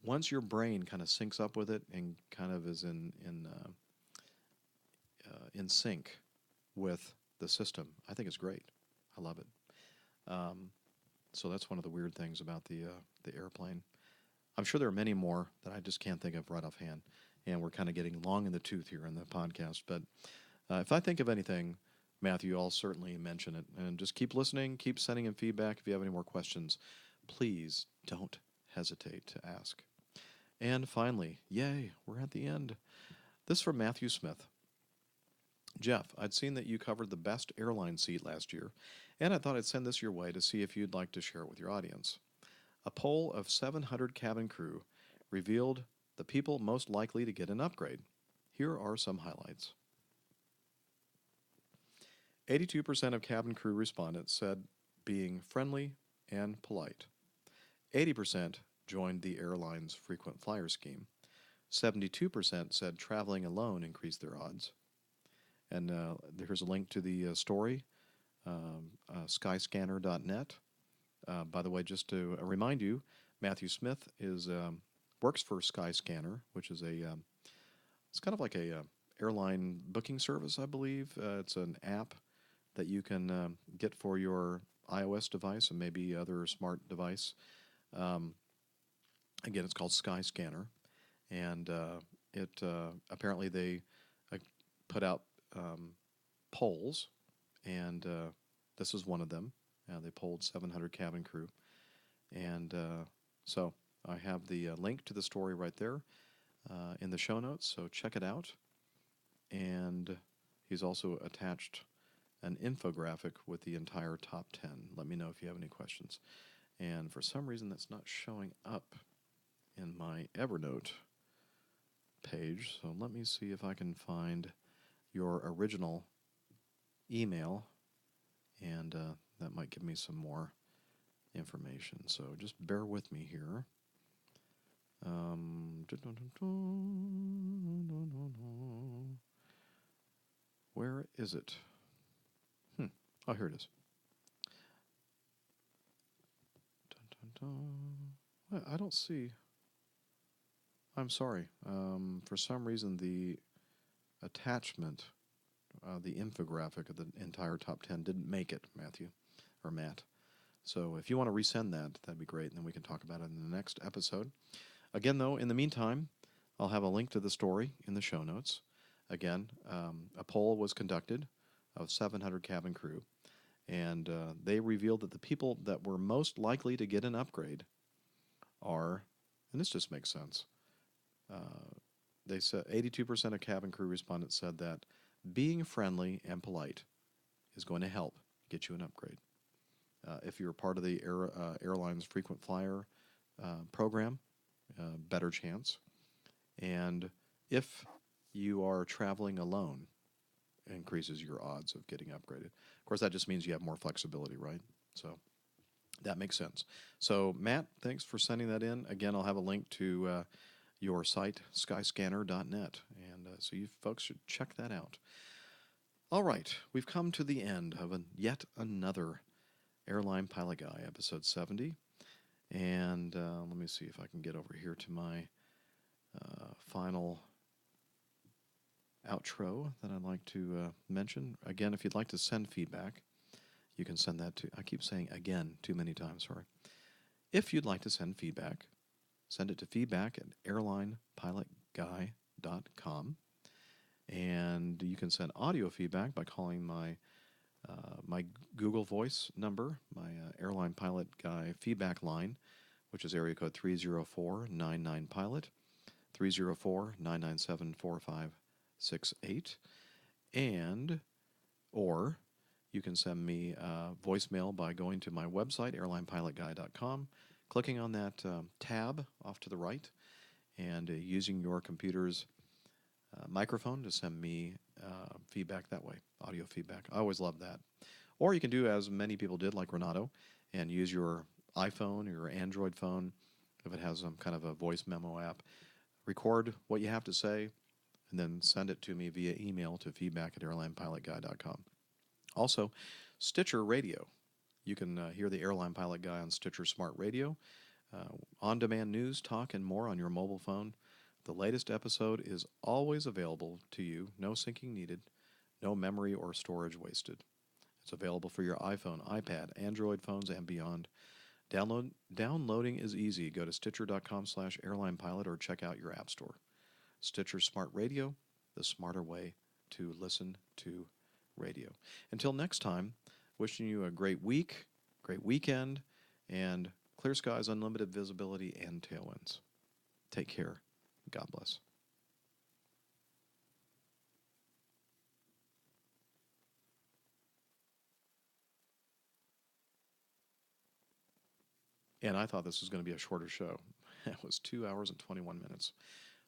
once your brain kind of syncs up with it and kind of is in sync with the system, I think it's great. I love it. So that's one of the weird things about the airplane. I'm sure there are many more that I just can't think of right offhand, and we're kind of getting long in the tooth here in the podcast. But if I think of anything, Matthew, I'll certainly mention it. And just keep listening, keep sending in feedback. If you have any more questions, please don't hesitate to ask. And finally, yay, we're at the end. This is from Matthew Smith. Jeff, I'd seen that you covered the best airline seat last year, and I thought I'd send this your way to see if you'd like to share it with your audience. A poll of 700 cabin crew revealed the people most likely to get an upgrade. Here are some highlights. 82% of cabin crew respondents said being friendly and polite. 80% joined the airline's frequent flyer scheme. 72% said traveling alone increased their odds. And here's a link to the story, skyscanner.net. By the way, just to remind you, Matthew Smith is works for Skyscanner, which is it's kind of like a airline booking service, I believe. It's an app that you can get for your iOS device and maybe other smart device. Again, it's called Skyscanner, and it apparently they put out polls, and this is one of them. They polled 700 cabin crew, and so I have the link to the story right there in the show notes, so check it out. And he's also attached an infographic with the entire top 10. Let me know if you have any questions. And for some reason, that's not showing up in my Evernote page, so let me see if I can find your original email, and that might give me some more information. So just bear with me here. Where is it? Oh, here it is. I don't see. I'm sorry. For some reason, the attachment, the infographic of the entire top 10 didn't make it, Matthew, or Matt. So if you want to resend that, that'd be great, and then we can talk about it in the next episode. Again, though, in the meantime, I'll have a link to the story in the show notes. Again, a poll was conducted of 700 cabin crew, and they revealed that the people that were most likely to get an upgrade are, and this just makes sense, they said 82% of cabin crew respondents said that being friendly and polite is going to help get you an upgrade. If you're part of the airline's frequent flyer program, better chance. And if you are traveling alone, increases your odds of getting upgraded. Of course, that just means you have more flexibility, right? So that makes sense. So, Matt, thanks for sending that in. Again, I'll have a link to your site, skyscanner.net, and so you folks should check that out. All right, we've come to the end of yet another Airline Pilot Guy, episode 70. And let me see if I can get over here to my final outro that I'd like to mention. Again, if you'd like to send feedback, you can send that to, I keep saying again too many times, sorry. If you'd like to send feedback, send it to feedback@airlinepilotguy.com. And you can send audio feedback by calling my Google Voice number, my Airline Pilot Guy feedback line, which is area code 304-99-PILOT, 304-997-4568. And, or you can send me a voicemail by going to my website, airlinepilotguy.com, clicking on that tab off to the right, and using your computer's microphone to send me feedback that way, audio feedback. I always love that. Or you can do as many people did, like Renato, and use your iPhone or your Android phone, if it has some kind of a voice memo app. Record what you have to say, and then send it to me via email to feedback@airlinepilotguy.com. Also, Stitcher Radio. You can hear the Airline Pilot Guy on Stitcher Smart Radio. On-demand news, talk, and more on your mobile phone. The latest episode is always available to you, no syncing needed, no memory or storage wasted. It's available for your iPhone, iPad, Android phones, and beyond. Downloading is easy. Go to stitcher.com/airlinepilot or check out your app store. Stitcher Smart Radio, the smarter way to listen to radio. Until next time, wishing you a great week, great weekend, and clear skies, unlimited visibility, and tailwinds. Take care. God bless. And I thought this was going to be a shorter show. It was 2 hours and 21 minutes.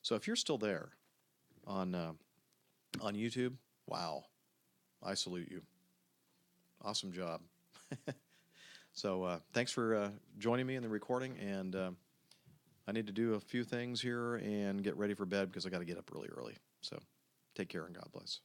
So if you're still there on YouTube, wow, I salute you. Awesome job. So thanks for joining me in the recording, and I need to do a few things here and get ready for bed because I got to get up really early. So take care and God bless.